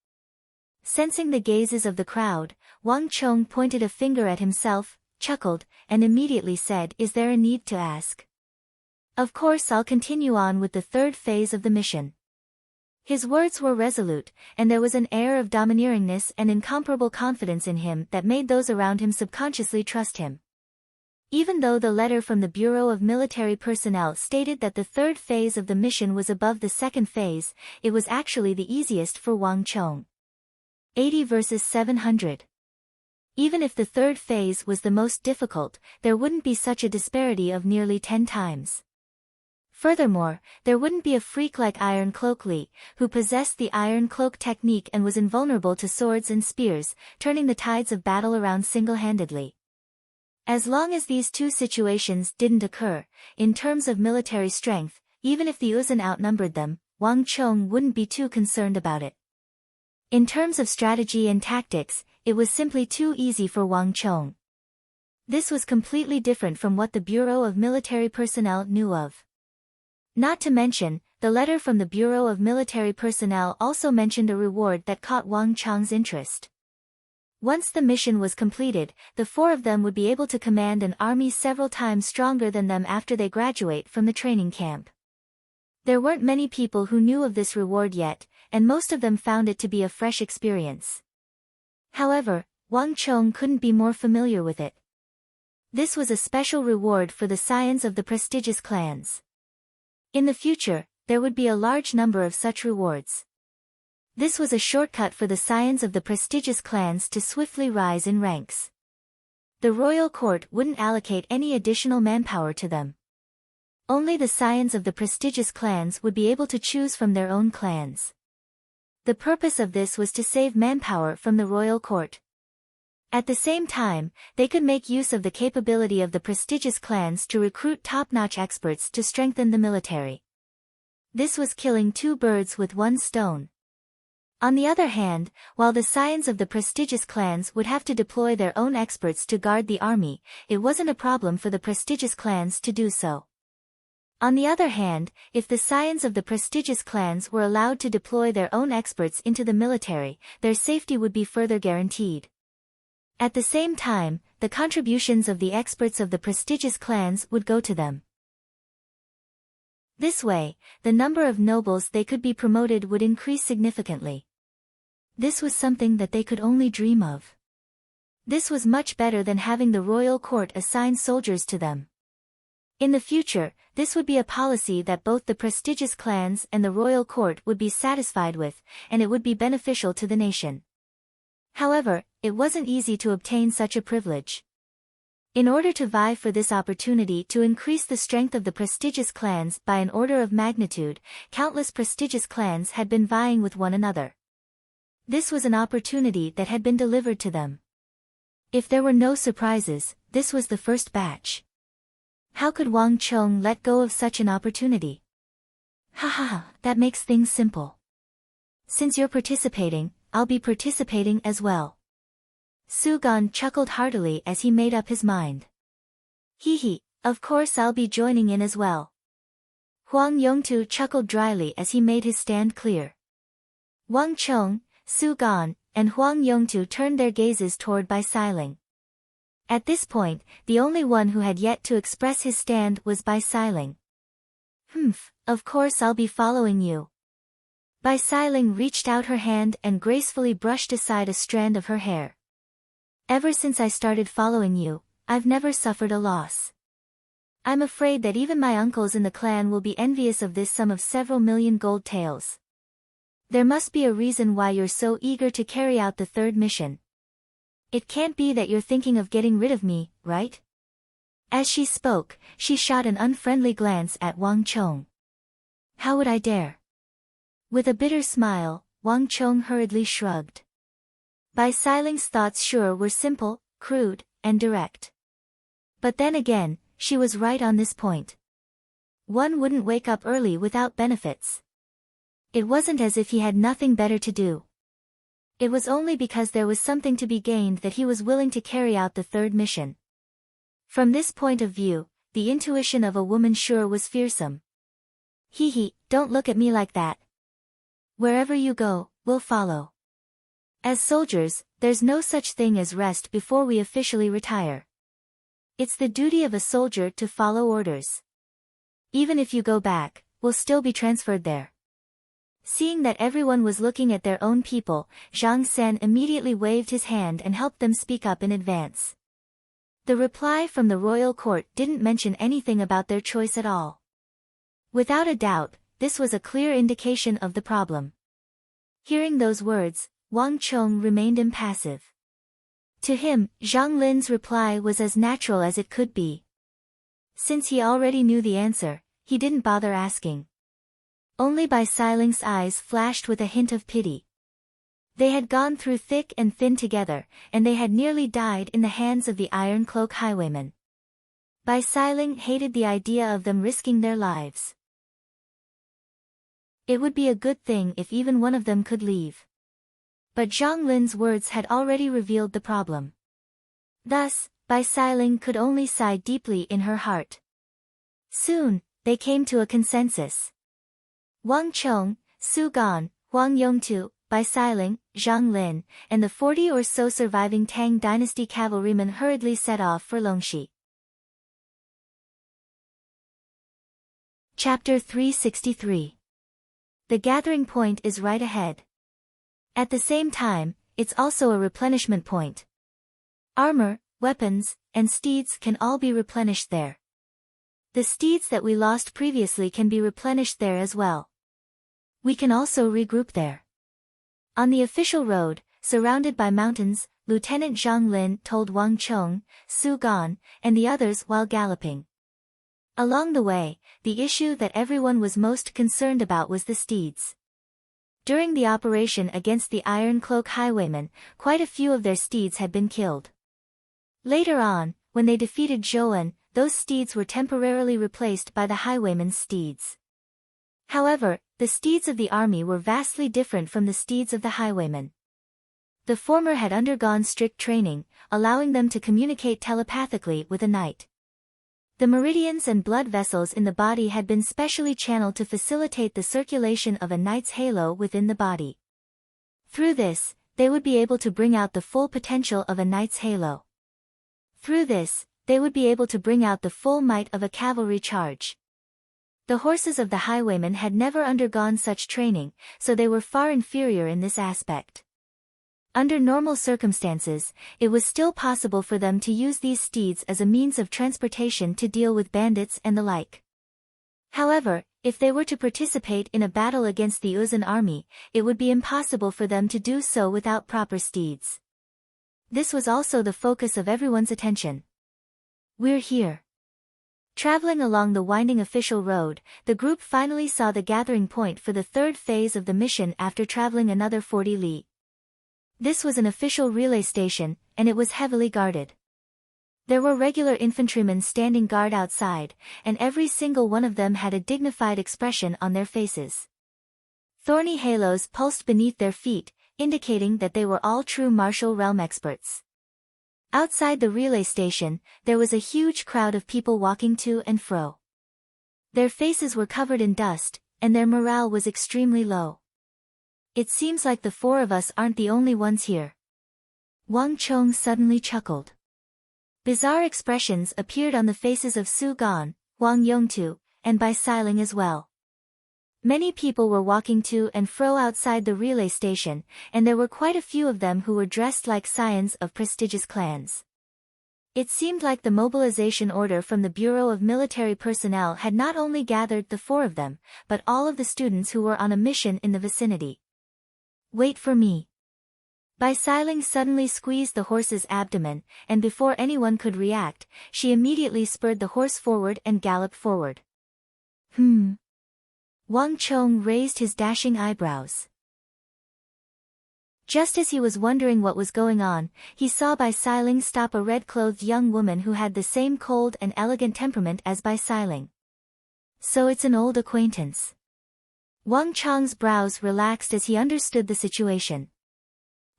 Sensing the gazes of the crowd, Wang Chong pointed a finger at himself, chuckled, and immediately said, "Is there a need to ask? Of course I'll continue on with the 3rd phase of the mission." His words were resolute, and there was an air of domineeringness and incomparable confidence in him that made those around him subconsciously trust him. Even though the letter from the Bureau of Military Personnel stated that the 3rd phase of the mission was above the 2nd phase, it was actually the easiest for Wang Chong. 80 versus 700. Even if the 3rd phase was the most difficult, there wouldn't be such a disparity of nearly 10 times. Furthermore, there wouldn't be a freak like Iron Cloak Li, who possessed the Iron Cloak technique and was invulnerable to swords and spears, turning the tides of battle around single-handedly. As long as these 2 situations didn't occur, in terms of military strength, even if the Uzun outnumbered them, Wang Chong wouldn't be too concerned about it. In terms of strategy and tactics, it was simply too easy for Wang Chong. This was completely different from what the Bureau of Military Personnel knew of. Not to mention, the letter from the Bureau of Military Personnel also mentioned a reward that caught Wang Chong's interest. Once the mission was completed, the 4 of them would be able to command an army several times stronger than them after they graduate from the training camp. There weren't many people who knew of this reward yet, and most of them found it to be a fresh experience. However, Wang Chong couldn't be more familiar with it. This was a special reward for the scions of the prestigious clans. In the future, there would be a large number of such rewards. This was a shortcut for the scions of the prestigious clans to swiftly rise in ranks. The royal court wouldn't allocate any additional manpower to them. Only the scions of the prestigious clans would be able to choose from their own clans. The purpose of this was to save manpower from the royal court. At the same time, they could make use of the capability of the prestigious clans to recruit top-notch experts to strengthen the military. This was killing 2 birds with 1 stone. On the other hand, while the scions of the prestigious clans would have to deploy their own experts to guard the army, it wasn't a problem for the prestigious clans to do so. On the other hand, if the scions of the prestigious clans were allowed to deploy their own experts into the military, their safety would be further guaranteed. At the same time, the contributions of the experts of the prestigious clans would go to them. This way, the number of nobles they could be promoted would increase significantly. This was something that they could only dream of. This was much better than having the royal court assign soldiers to them. In the future, this would be a policy that both the prestigious clans and the royal court would be satisfied with, and it would be beneficial to the nation. However, it wasn't easy to obtain such a privilege. In order to vie for this opportunity to increase the strength of the prestigious clans by an order of magnitude, countless prestigious clans had been vying with one another. This was an opportunity that had been delivered to them. If there were no surprises, this was the first batch. How could Wang Chong let go of such an opportunity? That makes things simple. Since you're participating, I'll be participating as well. Su Gan chuckled heartily as he made up his mind. Of course I'll be joining in as well. Huang Yongtu chuckled dryly as he made his stand clear. Wang Chong, Su Gan, and Huang Yongtu turned their gazes toward Bai Siling. At this point, the only one who had yet to express his stand was Bai Siling. Of course I'll be following you. Bai Siling reached out her hand and gracefully brushed aside a strand of her hair. Ever since I started following you, I've never suffered a loss. I'm afraid that even my uncles in the clan will be envious of this sum of several million gold taels. There must be a reason why you're so eager to carry out the third mission. It can't be that you're thinking of getting rid of me, right? As she spoke, she shot an unfriendly glance at Wang Chong. How would I dare? With a bitter smile, Wang Chong hurriedly shrugged. Bai Siling's thoughts sure were simple, crude, and direct. But then again, she was right on this point. One wouldn't wake up early without benefits. It wasn't as if he had nothing better to do. It was only because there was something to be gained that he was willing to carry out the third mission. From this point of view, the intuition of a woman sure was fearsome. Don't look at me like that. Wherever you go, we'll follow. As soldiers, there's no such thing as rest before we officially retire. It's the duty of a soldier to follow orders. Even if you go back, we'll still be transferred there. Seeing that everyone was looking at their own people, Zhang Sen immediately waved his hand and helped them speak up in advance. The reply from the royal court didn't mention anything about their choice at all. Without a doubt, this was a clear indication of the problem. Hearing those words, Wang Chong remained impassive. To him, Zhang Lin's reply was as natural as it could be. Since he already knew the answer, he didn't bother asking. Only Bai Siling's eyes flashed with a hint of pity. They had gone through thick and thin together, and they had nearly died in the hands of the Iron Cloak highwaymen. Bai Siling hated the idea of them risking their lives. It would be a good thing if even one of them could leave. But Zhang Lin's words had already revealed the problem. Thus, Bai Siling could only sigh deeply in her heart. Soon, they came to a consensus. Wang Chong, Su Gan, Huang Yongtu, Bai Siling, Zhang Lin, and the 40 or so surviving Tang dynasty cavalrymen hurriedly set off for Longxi. Chapter 363. The gathering point is right ahead. At the same time, it's also a replenishment point. Armor, weapons, and steeds can all be replenished there. The steeds that we lost previously can be replenished there as well. We can also regroup there. On the official road, surrounded by mountains, Lieutenant Zhang Lin told Wang Chong, Su Gan, and the others while galloping. Along the way, the issue that everyone was most concerned about was the steeds. During the operation against the Iron Cloak highwaymen, quite a few of their steeds had been killed. Later on, when they defeated Zhouan, those steeds were temporarily replaced by the highwaymen's steeds. However, the steeds of the army were vastly different from the steeds of the highwaymen. The former had undergone strict training, allowing them to communicate telepathically with a knight. The meridians and blood vessels in the body had been specially channeled to facilitate the circulation of a knight's halo within the body. Through this, they would be able to bring out the full potential of a knight's halo. Through this, they would be able to bring out the full might of a cavalry charge. The horses of the highwaymen had never undergone such training, so they were far inferior in this aspect. Under normal circumstances, it was still possible for them to use these steeds as a means of transportation to deal with bandits and the like. However, if they were to participate in a battle against the Uzan army, it would be impossible for them to do so without proper steeds. This was also the focus of everyone's attention. We're here. Traveling along the winding official road, the group finally saw the gathering point for the third phase of the mission after traveling another 40 li. This was an official relay station, and it was heavily guarded. There were regular infantrymen standing guard outside, and every single one of them had a dignified expression on their faces. Thorny halos pulsed beneath their feet, indicating that they were all true martial realm experts. Outside the relay station, there was a huge crowd of people walking to and fro. Their faces were covered in dust, and their morale was extremely low. It seems like the four of us aren't the only ones here. Wang Chong suddenly chuckled. Bizarre expressions appeared on the faces of Su Gan, Wang Yongtu, and Bai Siling as well. Many people were walking to and fro outside the relay station, and there were quite a few of them who were dressed like scions of prestigious clans. It seemed like the mobilization order from the Bureau of Military Personnel had not only gathered the four of them, but all of the students who were on a mission in the vicinity. Wait for me. Bai Siling suddenly squeezed the horse's abdomen, and before anyone could react, she immediately spurred the horse forward and galloped forward. Wang Chong raised his dashing eyebrows. Just as he was wondering what was going on, he saw Bai Siling stop a red-clothed young woman who had the same cold and elegant temperament as Bai Siling. So it's an old acquaintance. Wang Chong's brows relaxed as he understood the situation.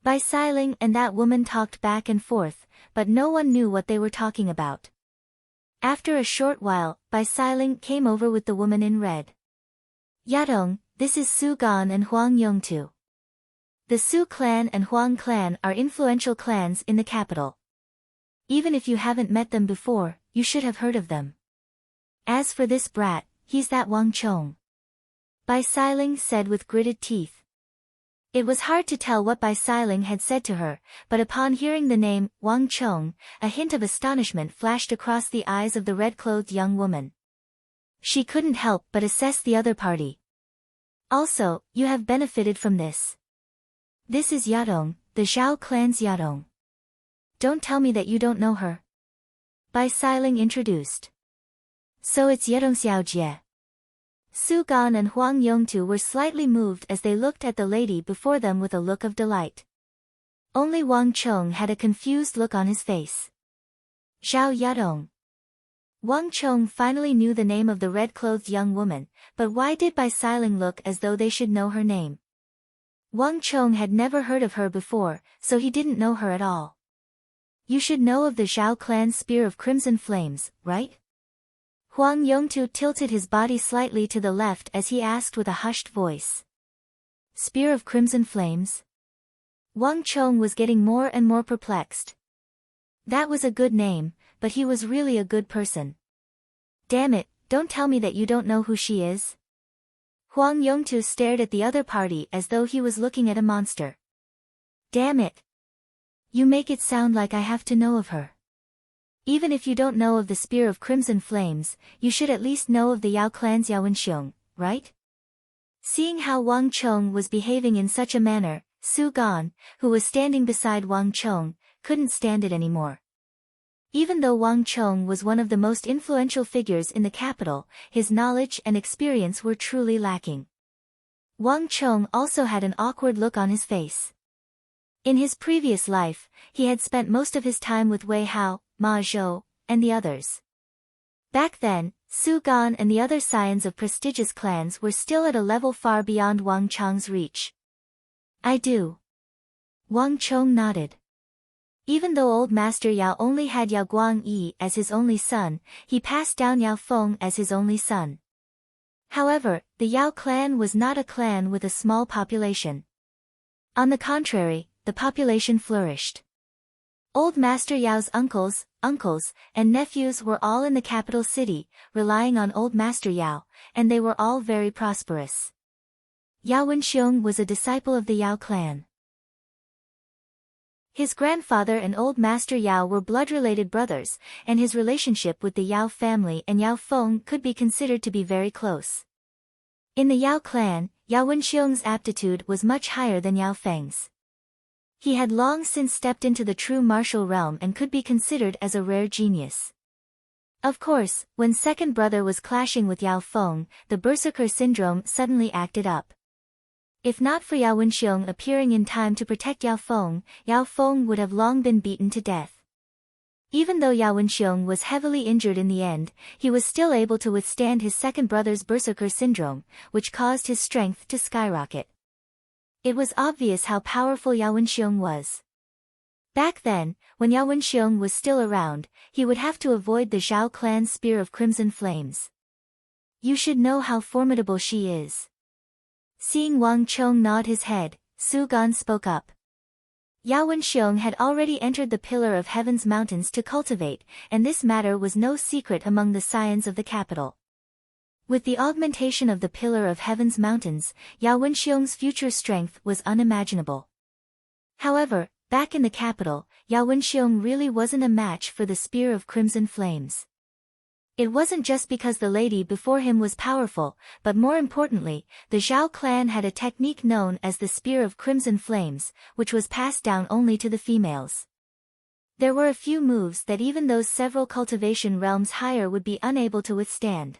Bai Siling and that woman talked back and forth, but no one knew what they were talking about. After a short while, Bai Siling came over with the woman in red. Yadong, this is Su Gan and Huang Yongtu. The Su clan and Huang clan are influential clans in the capital. Even if you haven't met them before, you should have heard of them. As for this brat, he's that Wang Chong. Bai Siling said with gritted teeth. It was hard to tell what Bai Siling had said to her, but upon hearing the name, Wang Chong, a hint of astonishment flashed across the eyes of the red-clothed young woman. She couldn't help but assess the other party. Also, you have benefited from this. This is Yadong, the Zhao clan's Yadong. Don't tell me that you don't know her. Bai Siling introduced. So it's Yadong Xiaojie. Su Gan and Huang Yongtu were slightly moved as they looked at the lady before them with a look of delight. Only Wang Chong had a confused look on his face. Zhao Yadong. Wang Chong finally knew the name of the red-clothed young woman, but why did Bai Siling look as though they should know her name? Wang Chong had never heard of her before, so he didn't know her at all. You should know of the Zhao clan's Spear of Crimson Flames, right? Huang Yongtu tilted his body slightly to the left as he asked with a hushed voice. Spear of Crimson Flames? Wang Chong was getting more and more perplexed. That was a good name, but he was really a good person. Damn it, don't tell me that you don't know who she is. Huang Yongtu stared at the other party as though he was looking at a monster. Damn it. You make it sound like I have to know of her. Even if you don't know of the Spear of Crimson Flames, you should at least know of the Yao clan's Yao Wenxiong, right? Seeing how Wang Chong was behaving in such a manner, Su Gan, who was standing beside Wang Chong, couldn't stand it anymore. Even though Wang Chong was one of the most influential figures in the capital, his knowledge and experience were truly lacking. Wang Chong also had an awkward look on his face. In his previous life, he had spent most of his time with Wei Hao, Ma Zhou, and the others. Back then, Su Gan and the other scions of prestigious clans were still at a level far beyond Wang Chong's reach. I do. Wang Chong nodded. Even though old Master Yao only had Yao Guangyi as his only son, he passed down Yao Feng as his only son. However, the Yao clan was not a clan with a small population. On the contrary, the population flourished. Old Master Yao's uncles, and nephews were all in the capital city, relying on Old Master Yao, and they were all very prosperous. Yao Wenxiong was a disciple of the Yao clan. His grandfather and old master Yao were blood-related brothers, and his relationship with the Yao family and Yao Feng could be considered to be very close. In the Yao clan, Yao Wenxiong's aptitude was much higher than Yao Feng's. He had long since stepped into the true martial realm and could be considered as a rare genius. Of course, when second brother was clashing with Yao Feng, the berserker syndrome suddenly acted up. If not for Yao Wenxiong appearing in time to protect Yao Feng would have long been beaten to death. Even though Yao Wenxiong was heavily injured in the end, he was still able to withstand his second brother's berserker syndrome, which caused his strength to skyrocket. It was obvious how powerful Yao Wenxiong was. Back then, when Yao Wenxiong was still around, he would have to avoid the Zhao clan's spear of crimson flames. You should know how formidable she is. Seeing Wang Chong nod his head, Su Gan spoke up. Yao Wenxiong had already entered the Pillar of Heaven's mountains to cultivate, and this matter was no secret among the scions of the capital. With the augmentation of the Pillar of Heaven's mountains, Yao Wenxiong's future strength was unimaginable. However, back in the capital, Yao Wenxiong really wasn't a match for the Spear of Crimson Flames. It wasn't just because the lady before him was powerful, but more importantly, the Zhao clan had a technique known as the Spear of Crimson Flames, which was passed down only to the females. There were a few moves that even those several cultivation realms higher would be unable to withstand.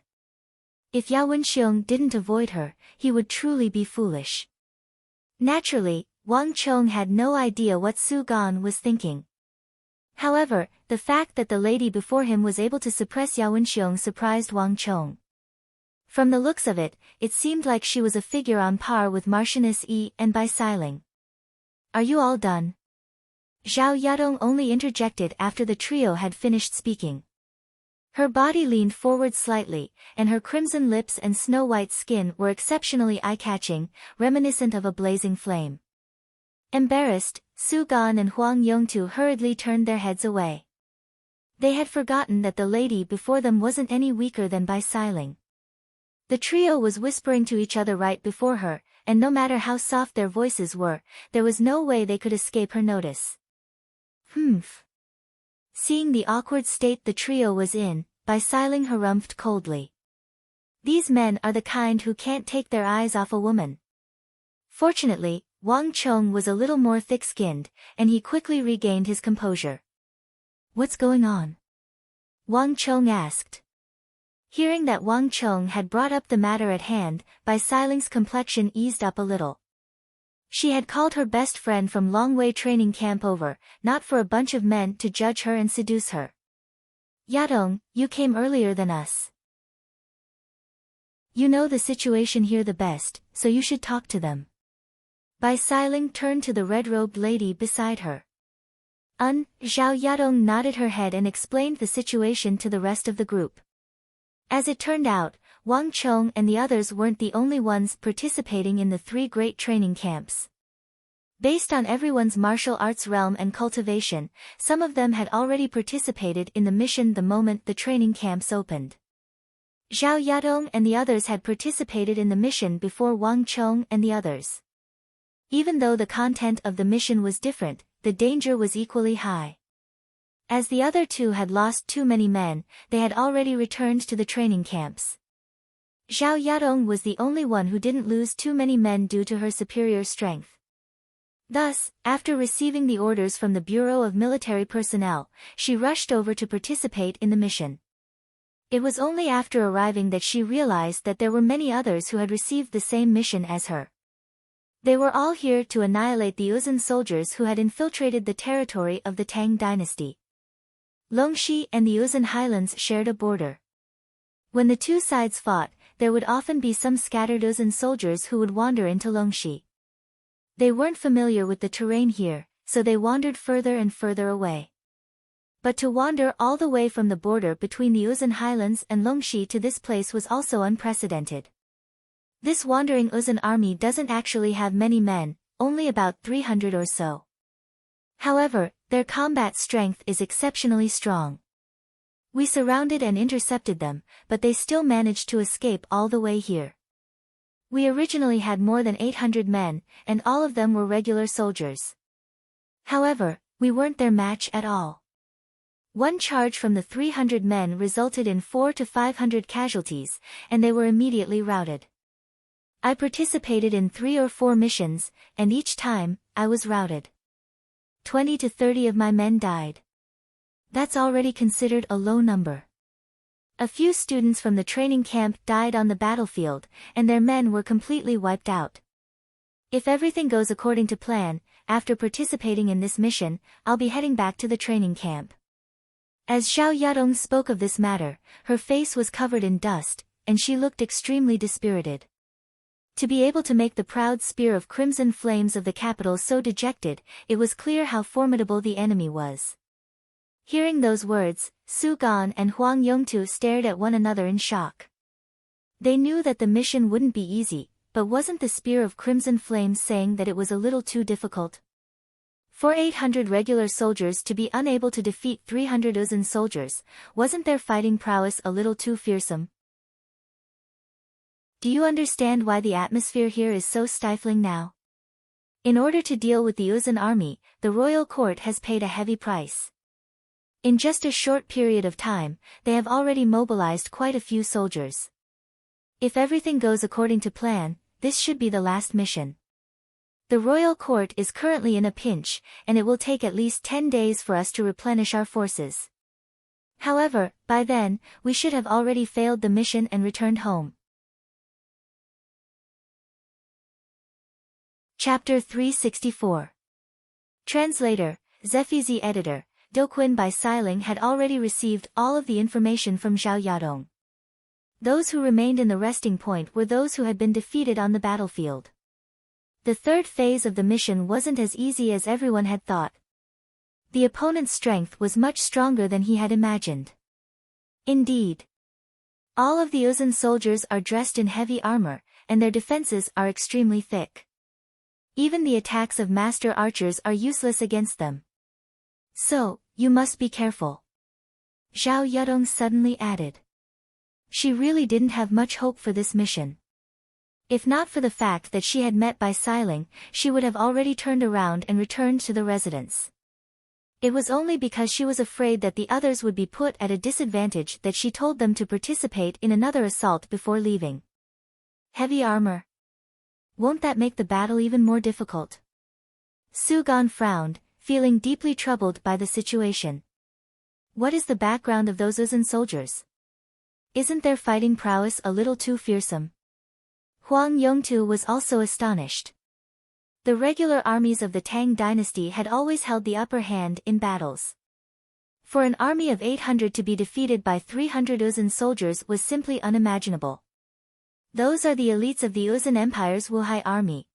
If Yao Wenxiong didn't avoid her, he would truly be foolish. Naturally, Wang Chong had no idea what Su Gan was thinking. However, the fact that the lady before him was able to suppress Yao Wenxiong surprised Wang Chong. From the looks of it, it seemed like she was a figure on par with Marchioness Yi and Bai Siling. Are you all done? Zhao Yadong only interjected after the trio had finished speaking. Her body leaned forward slightly, and her crimson lips and snow-white skin were exceptionally eye-catching, reminiscent of a blazing flame. Embarrassed, Su Gan and Huang Yongtu hurriedly turned their heads away. They had forgotten that the lady before them wasn't any weaker than Bai Siling. The trio was whispering to each other right before her, and no matter how soft their voices were, there was no way they could escape her notice. Humph. Seeing the awkward state the trio was in, Bai Siling harumphed coldly. These men are the kind who can't take their eyes off a woman. Fortunately, Wang Chong was a little more thick-skinned, and he quickly regained his composure. What's going on? Wang Chong asked. Hearing that Wang Chong had brought up the matter at hand, Bai Siling's complexion eased up a little. She had called her best friend from Longwei training camp over, not for a bunch of men to judge her and seduce her. Yadong, you came earlier than us. You know the situation here the best, so you should talk to them. Bai Siling turned to the red-robed lady beside her. Zhao Yadong nodded her head and explained the situation to the rest of the group. As it turned out, Wang Chong and the others weren't the only ones participating in the 3 great training camps. Based on everyone's martial arts realm and cultivation, some of them had already participated in the mission the moment the training camps opened. Zhao Yadong and the others had participated in the mission before Wang Chong and the others. Even though the content of the mission was different, the danger was equally high. As the other 2 had lost too many men, they had already returned to the training camps. Zhao Yadong was the only one who didn't lose too many men due to her superior strength. Thus, after receiving the orders from the Bureau of Military Personnel, she rushed over to participate in the mission. It was only after arriving that she realized that there were many others who had received the same mission as her. They were all here to annihilate the Uzun soldiers who had infiltrated the territory of the Tang dynasty. Longxi and the Uzun highlands shared a border. When the 2 sides fought, there would often be some scattered Uzun soldiers who would wander into Longxi. They weren't familiar with the terrain here, so they wandered further and further away. But to wander all the way from the border between the Uzun highlands and Longxi to this place was also unprecedented. This wandering Uzun army doesn't actually have many men, only about 300 or so. However, their combat strength is exceptionally strong. We surrounded and intercepted them, but they still managed to escape all the way here. We originally had more than 800 men, and all of them were regular soldiers. However, We weren't their match at all. One charge from the 300 men resulted in 400 to 500 casualties, and they were immediately routed. I participated in 3 or 4 missions, and each time, I was routed. 20 to 30 of my men died. That's already considered a low number. A few students from the training camp died on the battlefield, and their men were completely wiped out. If everything goes according to plan, after participating in this mission, I'll be heading back to the training camp. As Xiao Yadong spoke of this matter, her face was covered in dust, and she looked extremely dispirited. To be able to make the proud spear of crimson flames of the capital so dejected, it was clear how formidable the enemy was. Hearing those words, Su Gan and Huang Yongtu stared at one another in shock. They knew that the mission wouldn't be easy, but wasn't the spear of crimson flames saying that it was a little too difficult? For 800 regular soldiers to be unable to defeat 300 Uzun soldiers, wasn't their fighting prowess a little too fearsome? Do you understand why the atmosphere here is so stifling now? In order to deal with the Uzun army, the royal court has paid a heavy price. In just a short period of time, they have already mobilized quite a few soldiers. If everything goes according to plan, this should be the last mission. The royal court is currently in a pinch, and it will take at least 10 days for us to replenish our forces. However, by then, we should have already failed the mission and returned home. Chapter 364. Translator, Zefizi Editor, Doquin by Siling had already received all of the information from Xiao Yadong. Those who remained in the resting point were those who had been defeated on the battlefield. The third phase of the mission wasn't as easy as everyone had thought. The opponent's strength was much stronger than he had imagined. Indeed, all of the Uzun soldiers are dressed in heavy armor, and their defenses are extremely thick. Even the attacks of master archers are useless against them. So, you must be careful. Xiao Yadong suddenly added. She really didn't have much hope for this mission. If not for the fact that she had met Bai Siling, she would have already turned around and returned to the residence. It was only because she was afraid that the others would be put at a disadvantage that she told them to participate in another assault before leaving. Heavy armor. Won't that make the battle even more difficult? Su Gan frowned, feeling deeply troubled by the situation. What is the background of those Uzun soldiers? Isn't their fighting prowess a little too fearsome? Huang Yongtu was also astonished. The regular armies of the Tang dynasty had always held the upper hand in battles. For an army of 800 to be defeated by 300 Uzun soldiers was simply unimaginable. Those are the elites of the Uzun Empire's Wuhai army.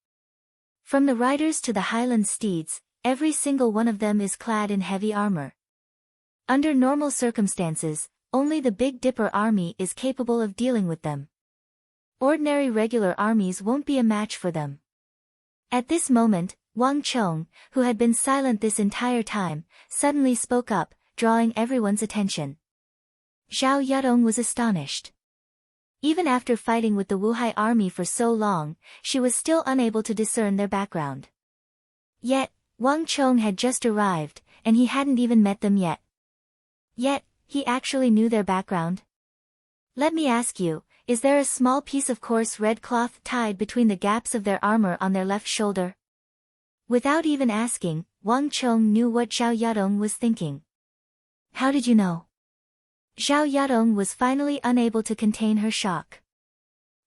From the riders to the highland steeds, every single one of them is clad in heavy armor. Under normal circumstances, only the Big Dipper army is capable of dealing with them. Ordinary regular armies won't be a match for them. At this moment, Wang Chong, who had been silent this entire time, suddenly spoke up, drawing everyone's attention. Xiao Yadong was astonished. Even after fighting with the Wuhai army for so long, she was still unable to discern their background. Yet, Wang Chong had just arrived, and he hadn't even met them yet. Yet, he actually knew their background. Let me ask you, is there a small piece of coarse red cloth tied between the gaps of their armor on their left shoulder? Without even asking, Wang Chong knew what Xiao Yadong was thinking. How did you know? Xiao Yadong was finally unable to contain her shock.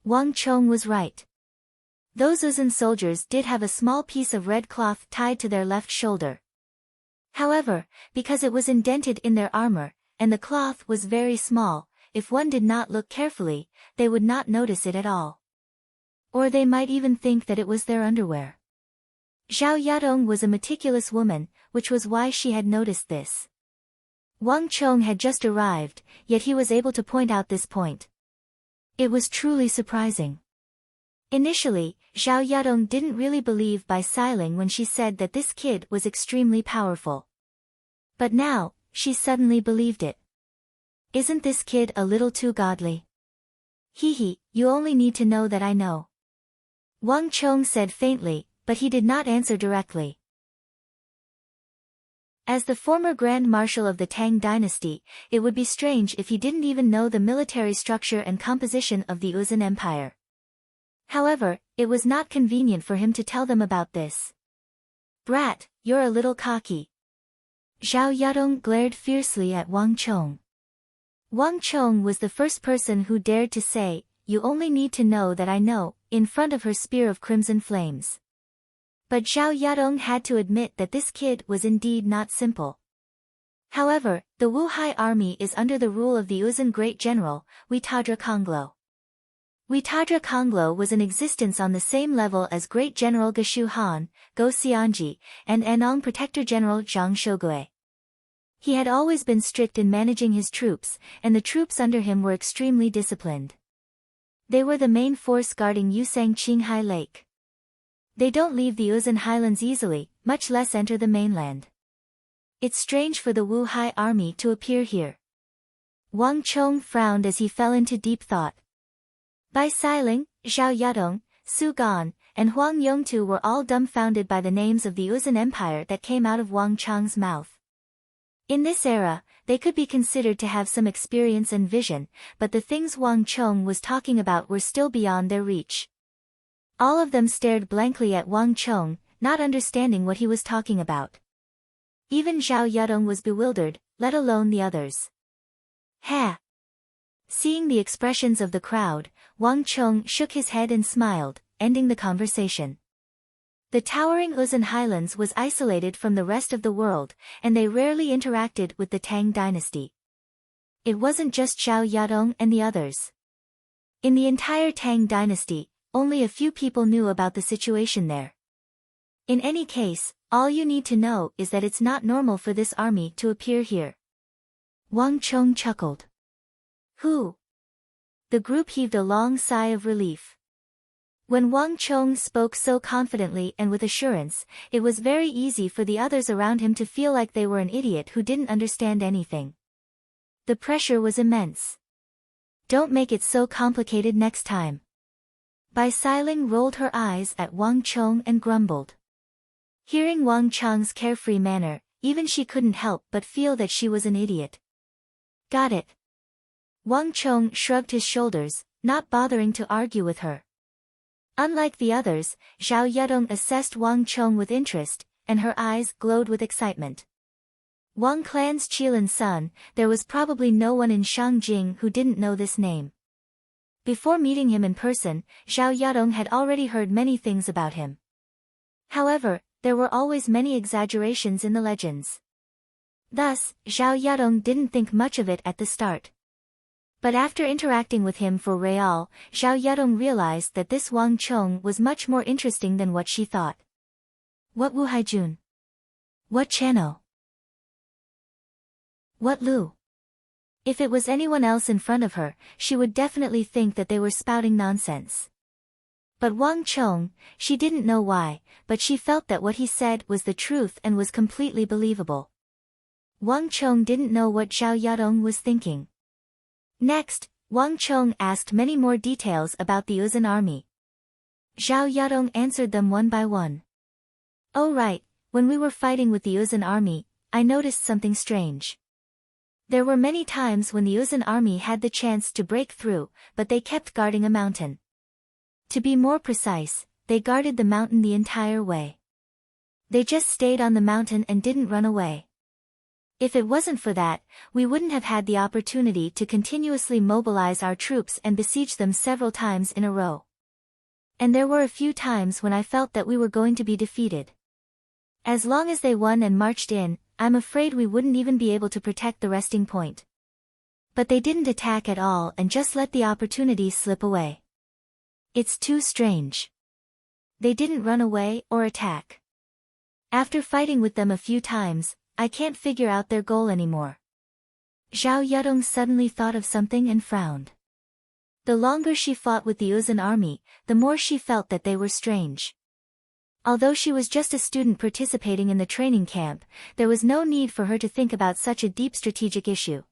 Wang Chong was right. Those Uzun soldiers did have a small piece of red cloth tied to their left shoulder. However, because it was indented in their armor, and the cloth was very small, if one did not look carefully, they would not notice it at all. Or they might even think that it was their underwear. Xiao Yadong was a meticulous woman, which was why she had noticed this. Wang Chong had just arrived, yet he was able to point out this point. It was truly surprising. Initially, Xiao Yadong didn't really believe Bai Siling when she said that this kid was extremely powerful. But now, she suddenly believed it. Isn't this kid a little too godly? Hee, you only need to know that I know. Wang Chong said faintly, but he did not answer directly. As the former Grand Marshal of the Tang dynasty, it would be strange if he didn't even know the military structure and composition of the Uzun Empire. However, it was not convenient for him to tell them about this. "Brat, you're a little cocky." Zhao Yadong glared fiercely at Wang Chong. Wang Chong was the first person who dared to say, "You only need to know that I know," in front of her spear of crimson flames. But Zhao Yadong had to admit that this kid was indeed not simple. However, the Wuhai army is under the rule of the Uzun Great General, Huitadra Konglo. Huitadra Konglo was in existence on the same level as Great General Geshu Han, Go Xianji, and Anong Protector General Zhang Shogui. He had always been strict in managing his troops, and the troops under him were extremely disciplined. They were the main force guarding Yusang Qinghai Lake. They don't leave the Uzun highlands easily, much less enter the mainland. It's strange for the Wuhai army to appear here. Wang Chong frowned as he fell into deep thought. Bai Xiling, Zhao Yadong, Su Gan, and Huang Yongtu were all dumbfounded by the names of the Uzun Empire that came out of Wang Chong's mouth. In this era, they could be considered to have some experience and vision, but the things Wang Chong was talking about were still beyond their reach. All of them stared blankly at Wang Chong, not understanding what he was talking about. Even Zhao Yadong was bewildered, let alone the others. Ha! Seeing the expressions of the crowd, Wang Chong shook his head and smiled, ending the conversation. The towering Uzun Highlands was isolated from the rest of the world, and they rarely interacted with the Tang dynasty. It wasn't just Zhao Yadong and the others. In the entire Tang dynasty, only a few people knew about the situation there. In any case, all you need to know is that it's not normal for this army to appear here. Wang Chong chuckled. Who? The group heaved a long sigh of relief. When Wang Chong spoke so confidently and with assurance, it was very easy for the others around him to feel like they were an idiot who didn't understand anything. The pressure was immense. Don't make it so complicated next time. Bai Xiling rolled her eyes at Wang Chong and grumbled. Hearing Wang Chong's carefree manner, even she couldn't help but feel that she was an idiot. Got it. Wang Chong shrugged his shoulders, not bothering to argue with her. Unlike the others, Zhao Yadong assessed Wang Chong with interest, and her eyes glowed with excitement. Wang Clan's Qilin son, there was probably no one in Shangjing who didn't know this name. Before meeting him in person, Zhao Yadong had already heard many things about him. However, there were always many exaggerations in the legends. Thus, Zhao Yadong didn't think much of it at the start. But after interacting with him for Real, Zhao Yadong realized that this Wang Chong was much more interesting than what she thought. What Wu Haijun? What Chano? What Lu? If it was anyone else in front of her, she would definitely think that they were spouting nonsense. But Wang Chong, she didn't know why, but she felt that what he said was the truth and was completely believable. Wang Chong didn't know what Zhao Yadong was thinking. Next, Wang Chong asked many more details about the Uzun army. Zhao Yadong answered them one by one. Oh right, when we were fighting with the Uzun army, I noticed something strange. There were many times when the Uzun army had the chance to break through, but they kept guarding a mountain. To be more precise, they guarded the mountain the entire way. They just stayed on the mountain and didn't run away. If it wasn't for that, we wouldn't have had the opportunity to continuously mobilize our troops and besiege them several times in a row. And there were a few times when I felt that we were going to be defeated. As long as they won and marched in, I'm afraid we wouldn't even be able to protect the resting point. But they didn't attack at all and just let the opportunity slip away. It's too strange. They didn't run away or attack. After fighting with them a few times, I can't figure out their goal anymore. Zhao Yadong suddenly thought of something and frowned. The longer she fought with the Uzun army, the more she felt that they were strange. Although she was just a student participating in the training camp, there was no need for her to think about such a deep strategic issue.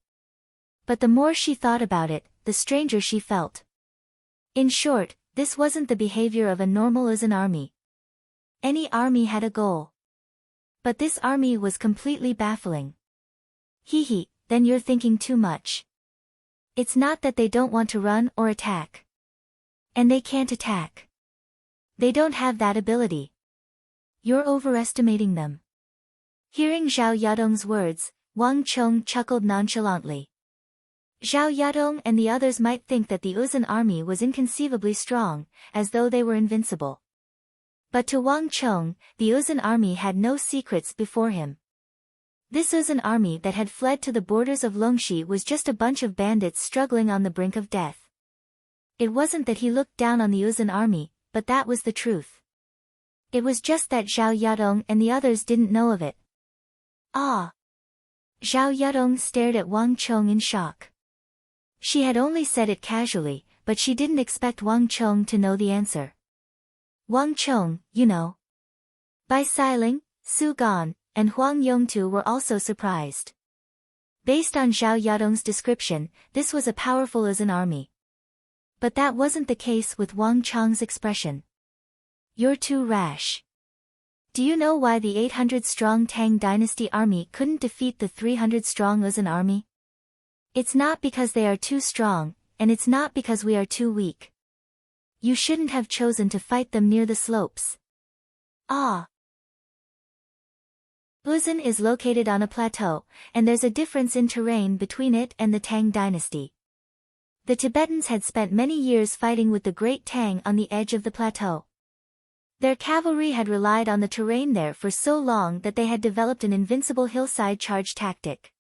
But the more she thought about it, the stranger she felt. In short, this wasn't the behavior of a normal Uzun army. Any army had a goal. But this army was completely baffling. Hee, then you're thinking too much. It's not that they don't want to run or attack. And they can't attack. They don't have that ability. You're overestimating them. Hearing Zhao Yadong's words, Wang Chong chuckled nonchalantly. Zhao Yadong and the others might think that the Uzun army was inconceivably strong, as though they were invincible. But to Wang Chong, the Uzun army had no secrets before him. This Uzun army that had fled to the borders of Longxi was just a bunch of bandits struggling on the brink of death. It wasn't that he looked down on the Uzun army, but that was the truth. It was just that Zhao Yadong and the others didn't know of it. Ah! Zhao Yadong stared at Wang Chong in shock. She had only said it casually, but she didn't expect Wang Chong to know the answer. Wang Chong, you know. Bai Siling, Su Gan, and Huang Yongtu were also surprised. Based on Zhao Yadong's description, this was a powerful Uzun army. But that wasn't the case with Wang Chong's expression. You're too rash. Do you know why the 800-strong Tang dynasty army couldn't defeat the 300-strong Uzun army? It's not because they are too strong, and it's not because we are too weak. You shouldn't have chosen to fight them near the slopes. Ah! Uzun is located on a plateau, and there's a difference in terrain between it and the Tang dynasty. The Tibetans had spent many years fighting with the Great Tang on the edge of the plateau. Their cavalry had relied on the terrain there for so long that they had developed an invincible hillside charge tactic.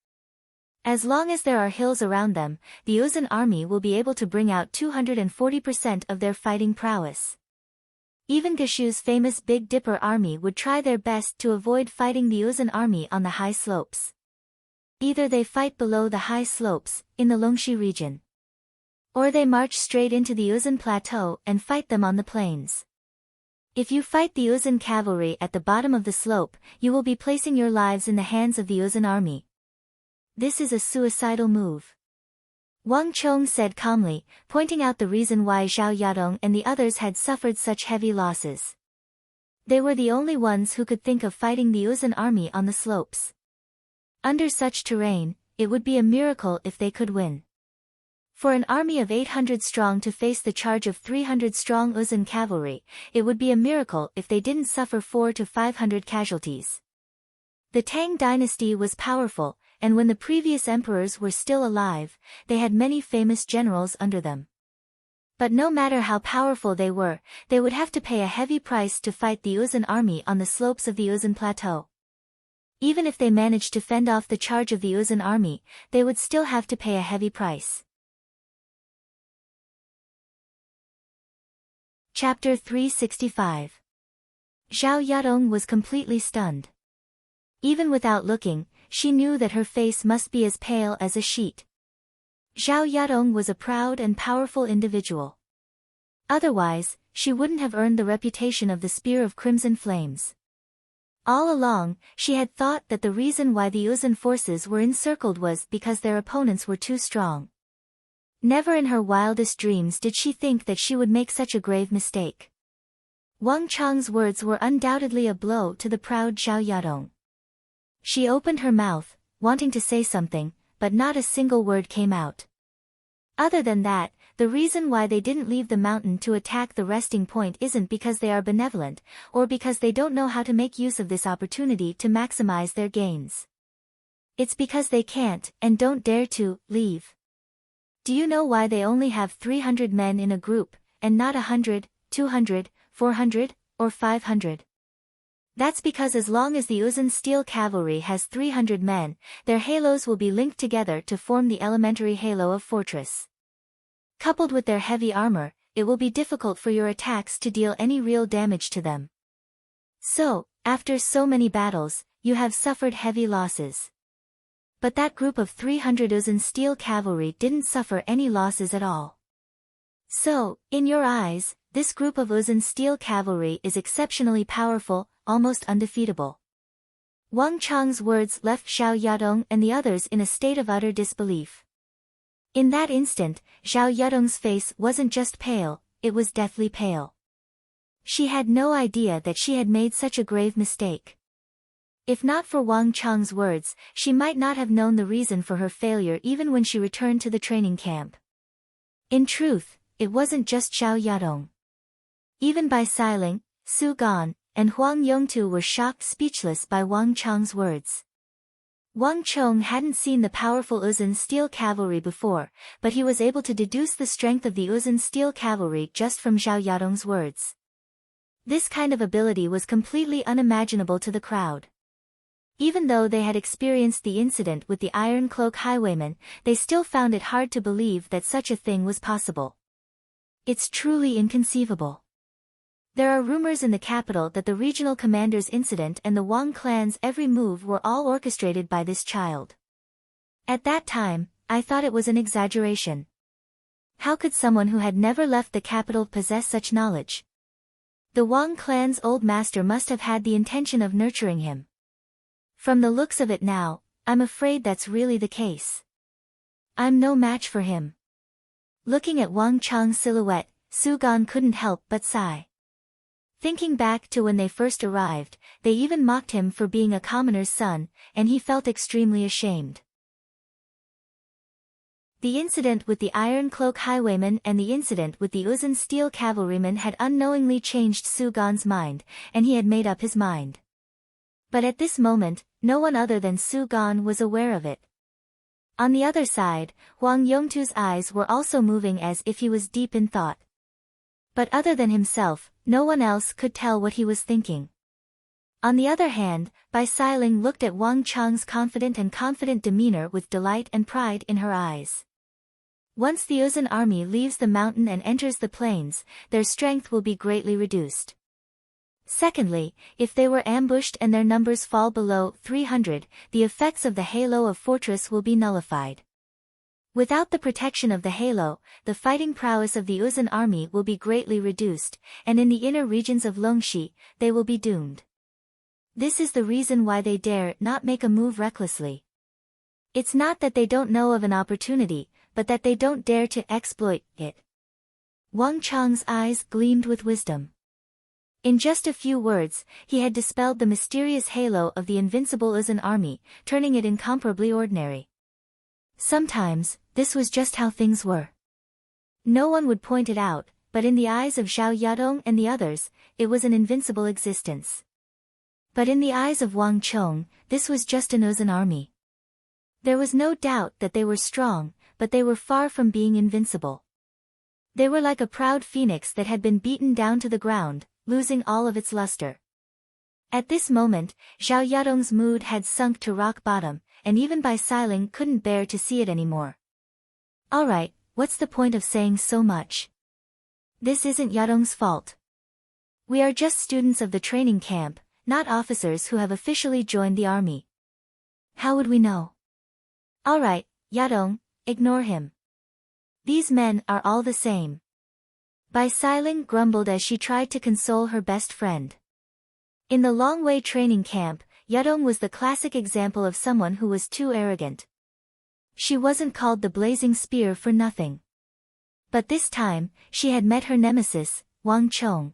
As long as there are hills around them, the Uzun army will be able to bring out 240% of their fighting prowess. Even Geshu's famous Big Dipper army would try their best to avoid fighting the Uzun army on the high slopes. Either they fight below the high slopes, in the Longxi region, or they march straight into the Uzun plateau and fight them on the plains. If you fight the Uzun cavalry at the bottom of the slope, you will be placing your lives in the hands of the Uzun army. This is a suicidal move. Wang Chong said calmly, pointing out the reason why Zhao Yadong and the others had suffered such heavy losses. They were the only ones who could think of fighting the Uzun army on the slopes. Under such terrain, it would be a miracle if they could win. For an army of 800 strong to face the charge of 300 strong Uzun cavalry, it would be a miracle if they didn't suffer 400 to 500 casualties. The Tang dynasty was powerful, and when the previous emperors were still alive, they had many famous generals under them. But no matter how powerful they would have to pay a heavy price to fight the Uzun army on the slopes of the Uzun plateau. Even if they managed to fend off the charge of the Uzun army, they would still have to pay a heavy price. Chapter 365. Zhao Yadong was completely stunned. Even without looking, she knew that her face must be as pale as a sheet. Zhao Yadong was a proud and powerful individual. Otherwise, she wouldn't have earned the reputation of the Spear of Crimson Flames. All along, she had thought that the reason why the Uzun forces were encircled was because their opponents were too strong. Never in her wildest dreams did she think that she would make such a grave mistake. Wang Chong's words were undoubtedly a blow to the proud Zhao Yadong. She opened her mouth, wanting to say something, but not a single word came out. Other than that, the reason why they didn't leave the mountain to attack the resting point isn't because they are benevolent, or because they don't know how to make use of this opportunity to maximize their gains. It's because they can't, and don't dare to, leave. Do you know why they only have 300 men in a group, and not 100, 200, 400, or 500? That's because as long as the Uzun steel cavalry has 300 men, their halos will be linked together to form the elementary halo of fortress. Coupled with their heavy armor, it will be difficult for your attacks to deal any real damage to them. So, after so many battles, you have suffered heavy losses. But that group of 300 Uzun steel cavalry didn't suffer any losses at all. So, in your eyes, this group of Uzun steel cavalry is exceptionally powerful, almost undefeatable. Wang Chong's words left Zhao Yadong and the others in a state of utter disbelief. In that instant, Zhao Yadong's face wasn't just pale, it was deathly pale. She had no idea that she had made such a grave mistake. If not for Wang Chang's words, she might not have known the reason for her failure even when she returned to the training camp. In truth, it wasn't just Xiao Yadong. Even Bai Xiling, Su Gan, and Huang Yongtu were shocked speechless by Wang Chang's words. Wang Chong hadn't seen the powerful Uzun steel cavalry before, but he was able to deduce the strength of the Uzun steel cavalry just from Xiao Yadong's words. This kind of ability was completely unimaginable to the crowd. Even though they had experienced the incident with the Iron Cloak highwayman, they still found it hard to believe that such a thing was possible. It's truly inconceivable. There are rumors in the capital that the regional commander's incident and the Wang clan's every move were all orchestrated by this child. At that time, I thought it was an exaggeration. How could someone who had never left the capital possess such knowledge? The Wang clan's old master must have had the intention of nurturing him. From the looks of it now, I'm afraid that's really the case. I'm no match for him. Looking at Wang Chang's silhouette, Su Gan couldn't help but sigh. Thinking back to when they first arrived, they even mocked him for being a commoner's son, and he felt extremely ashamed. The incident with the Iron Cloak highwayman and the incident with the Uzun steel cavalryman had unknowingly changed Su Gan's mind, and he had made up his mind. But at this moment, no one other than Su Gan was aware of it. On the other side, Huang Yongtu's eyes were also moving as if he was deep in thought. But other than himself, no one else could tell what he was thinking. On the other hand, Bai Xiling looked at Wang Chang's confident demeanor with delight and pride in her eyes. Once the Uzun army leaves the mountain and enters the plains, their strength will be greatly reduced. Secondly, if they were ambushed and their numbers fall below 300, the effects of the halo of fortress will be nullified. Without the protection of the halo, the fighting prowess of the Uzun army will be greatly reduced, and in the inner regions of Longxi, they will be doomed. This is the reason why they dare not make a move recklessly. It's not that they don't know of an opportunity, but that they don't dare to exploit it. Wang Chang's eyes gleamed with wisdom. In just a few words, he had dispelled the mysterious halo of the invincible Uzun army, turning it incomparably ordinary. Sometimes, this was just how things were. No one would point it out, but in the eyes of Xiao Yadong and the others, it was an invincible existence. But in the eyes of Wang Chong, this was just an Uzun army. There was no doubt that they were strong, but they were far from being invincible. They were like a proud phoenix that had been beaten down to the ground, losing all of its luster. At this moment, Xiao Yadong's mood had sunk to rock bottom, and even Bai Xiling couldn't bear to see it anymore. Alright, what's the point of saying so much? This isn't Yadong's fault. We are just students of the training camp, not officers who have officially joined the army. How would we know? Alright, Yadong, ignore him. These men are all the same. Bai Xiling grumbled as she tried to console her best friend. In the Longwei training camp, Yadong was the classic example of someone who was too arrogant. She wasn't called the Blazing Spear for nothing. But this time, she had met her nemesis, Wang Chong.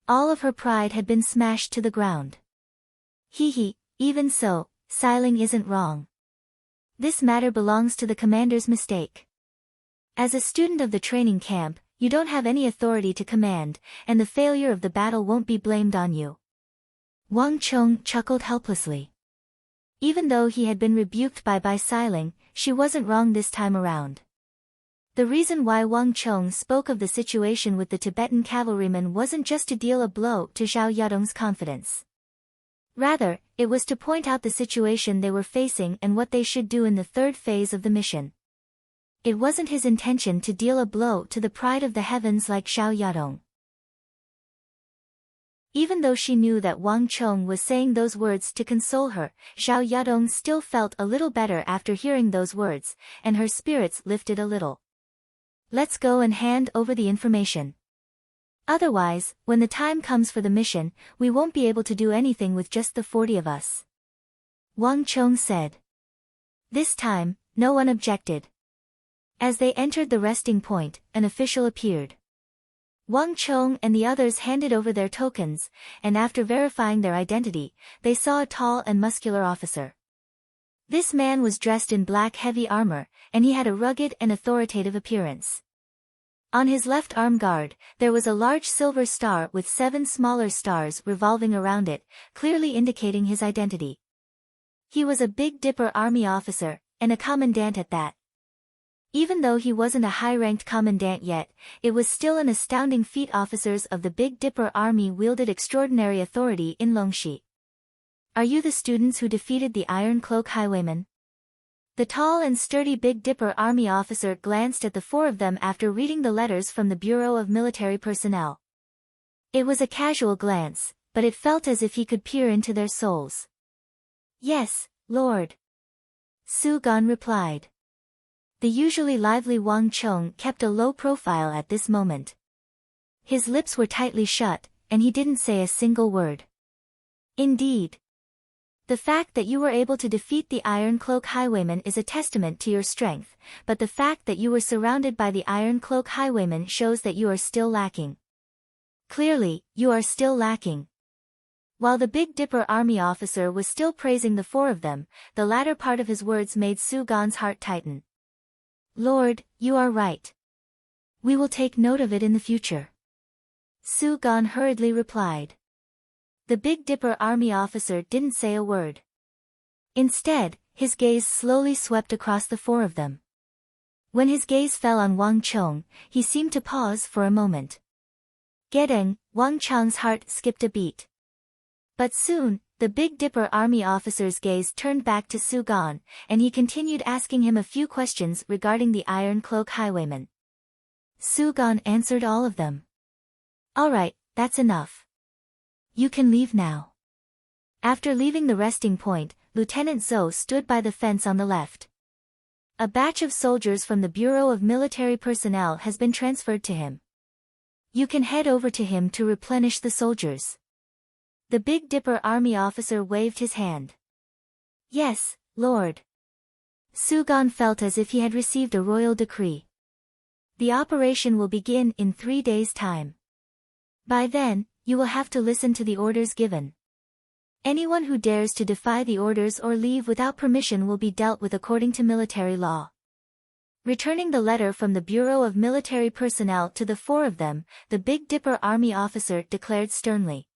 All of her pride had been smashed to the ground. Even so, Xiling isn't wrong. This matter belongs to the commander's mistake. As a student of the training camp, you don't have any authority to command, and the failure of the battle won't be blamed on you. Wang Chong chuckled helplessly. Even though he had been rebuked by Bai Xiling, she wasn't wrong this time around. The reason why Wang Chong spoke of the situation with the Tibetan cavalryman wasn't just to deal a blow to Xiao Yadong's confidence. Rather, it was to point out the situation they were facing and what they should do in the third phase of the mission. It wasn't his intention to deal a blow to the pride of the heavens like Xiao Yadong. Even though she knew that Wang Chong was saying those words to console her, Xiao Yadong still felt a little better after hearing those words, and her spirits lifted a little. Let's go and hand over the information. Otherwise, when the time comes for the mission, we won't be able to do anything with just the 40 of us. Wang Chong said. This time, no one objected. As they entered the resting point, an official appeared. Wang Chong and the others handed over their tokens, and after verifying their identity, they saw a tall and muscular officer. This man was dressed in black heavy armor, and he had a rugged and authoritative appearance. On his left arm guard, there was a large silver star with 7 smaller stars revolving around it, clearly indicating his identity. He was a Big Dipper army officer, and a commandant at that. Even though he wasn't a high-ranked commandant yet, it was still an astounding feat. Officers of the Big Dipper army wielded extraordinary authority in Longxi. Are you the students who defeated the Iron Cloak Highwaymen? The tall and sturdy Big Dipper army officer glanced at the 4 of them after reading the letters from the Bureau of Military Personnel. It was a casual glance, but it felt as if he could peer into their souls. Yes, Lord. Su Gan replied. The usually lively Wang Chong kept a low profile at this moment. His lips were tightly shut, and he didn't say a single word. Indeed. The fact that you were able to defeat the Iron Cloak Highwaymen is a testament to your strength, but the fact that you were surrounded by the Iron Cloak Highwaymen shows that you are still lacking. Clearly, you are still lacking. While the Big Dipper army officer was still praising the 4 of them, the latter part of his words made Su Gan's heart tighten. Lord, you are right. We will take note of it in the future. Su Gan hurriedly replied. The Big Dipper army officer didn't say a word. Instead, his gaze slowly swept across the 4 of them. When his gaze fell on Wang Chong, he seemed to pause for a moment. Getting, Wang Chong's heart skipped a beat. But soon, the Big Dipper army officer's gaze turned back to Su Gan, and he continued asking him a few questions regarding the Iron Cloak Highwaymen. Su Gan answered all of them. All right, that's enough. You can leave now. After leaving the resting point, Lieutenant Zhou stood by the fence on the left. A batch of soldiers from the Bureau of Military Personnel has been transferred to him. You can head over to him to replenish the soldiers. The Big Dipper army officer waved his hand. Yes, Lord. Su Gan felt as if he had received a royal decree. The operation will begin in 3 days' time. By then, you will have to listen to the orders given. Anyone who dares to defy the orders or leave without permission will be dealt with according to military law. Returning the letter from the Bureau of Military Personnel to the 4 of them, the Big Dipper army officer declared sternly.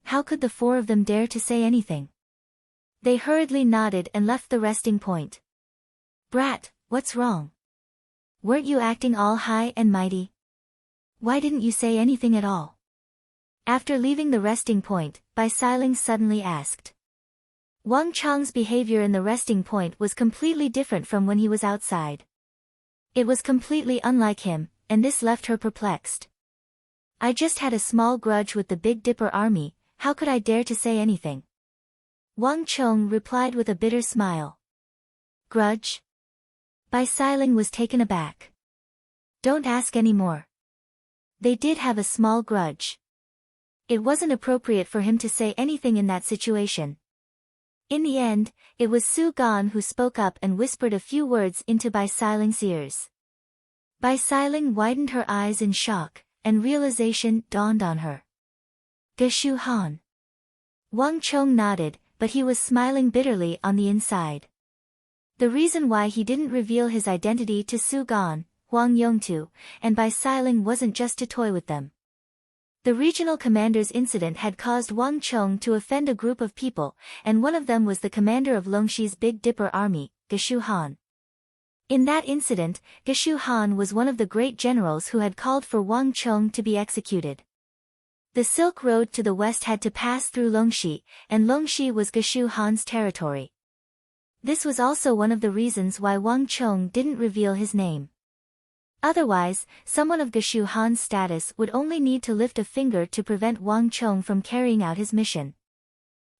How could the 4 of them dare to say anything? They hurriedly nodded and left the resting point. Brat, what's wrong? Weren't you acting all high and mighty? Why didn't you say anything at all? After leaving the resting point, Bai Siling suddenly asked. Wang Chong's behavior in the resting point was completely different from when he was outside. It was completely unlike him, and this left her perplexed. I just had a small grudge with the Big Dipper army, how could I dare to say anything? Wang Chong replied with a bitter smile. Grudge? Bai Siling was taken aback. Don't ask any more. They did have a small grudge. It wasn't appropriate for him to say anything in that situation. In the end, it was Su Gan who spoke up and whispered a few words into Bai Siling's ears. Bai Siling widened her eyes in shock, and realization dawned on her. Geshu Han. Wang Chong nodded, but he was smiling bitterly on the inside. The reason why he didn't reveal his identity to Su Gan, Huang Yongtu, and Bai Siling wasn't just to toy with them. The regional commander's incident had caused Wang Chong to offend a group of people, and one of them was the commander of Longxi's Big Dipper army, Geshu Han. In that incident, Geshu Han was one of the great generals who had called for Wang Chong to be executed. The Silk Road to the west had to pass through Longxi, and Longxi was Geshu Han's territory. This was also one of the reasons why Wang Chong didn't reveal his name. Otherwise, someone of Geshu Han's status would only need to lift a finger to prevent Wang Chong from carrying out his mission.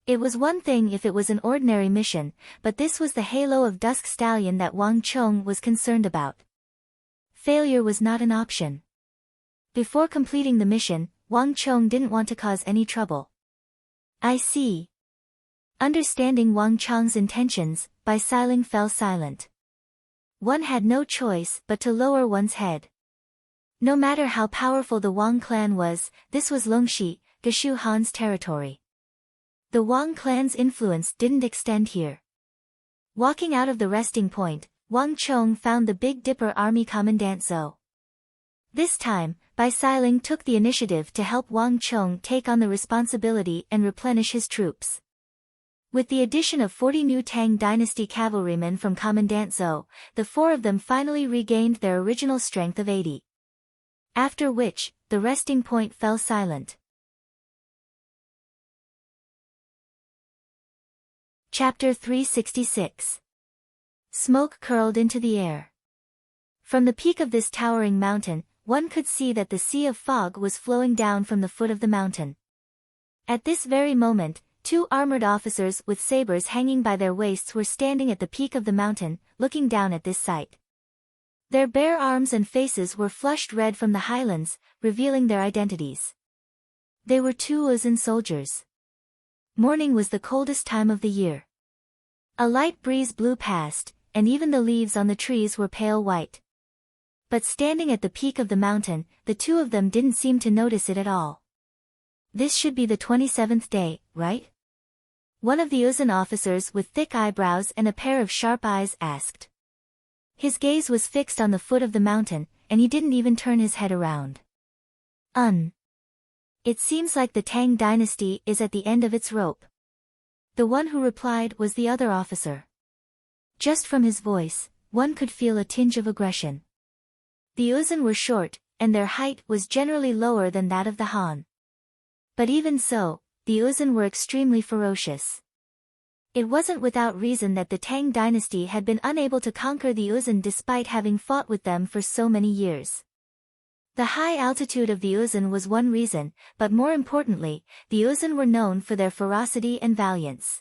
It was one thing if it was an ordinary mission, but this was the halo of Dusk Stallion that Wang Chong was concerned about. Failure was not an option. Before completing the mission, Wang Chong didn't want to cause any trouble. I see. Understanding Wang Chong's intentions, Bai Siling fell silent. One had no choice but to lower one's head. No matter how powerful the Wang clan was, this was Longxi, Geshu Han's territory. The Wang clan's influence didn't extend here. Walking out of the resting point, Wang Chong found the Big Dipper Army Commandant Zhou. This time, Bai Sailing took the initiative to help Wang Chong take on the responsibility and replenish his troops. With the addition of 40 new Tang dynasty cavalrymen from Commandant Zhou, the four of them finally regained their original strength of 80. After which, the resting point fell silent. Chapter 366. Smoke curled into the air. From the peak of this towering mountain, one could see that the sea of fog was flowing down from the foot of the mountain. At this very moment, two armored officers with sabers hanging by their waists were standing at the peak of the mountain, looking down at this sight. Their bare arms and faces were flushed red from the highlands, revealing their identities. They were two Uzun soldiers. Morning was the coldest time of the year. A light breeze blew past, and even the leaves on the trees were pale white. But standing at the peak of the mountain, the two of them didn't seem to notice it at all. This should be the 27th day, right? One of the Uzun officers with thick eyebrows and a pair of sharp eyes asked. His gaze was fixed on the foot of the mountain, and he didn't even turn his head around. It seems like the Tang dynasty is at the end of its rope. The one who replied was the other officer. Just from his voice, one could feel a tinge of aggression. The Uzun were short, and their height was generally lower than that of the Han. But even so, the Uzun were extremely ferocious. It wasn't without reason that the Tang dynasty had been unable to conquer the Uzun despite having fought with them for so many years. The high altitude of the Uzun was one reason, but more importantly, the Uzun were known for their ferocity and valiance.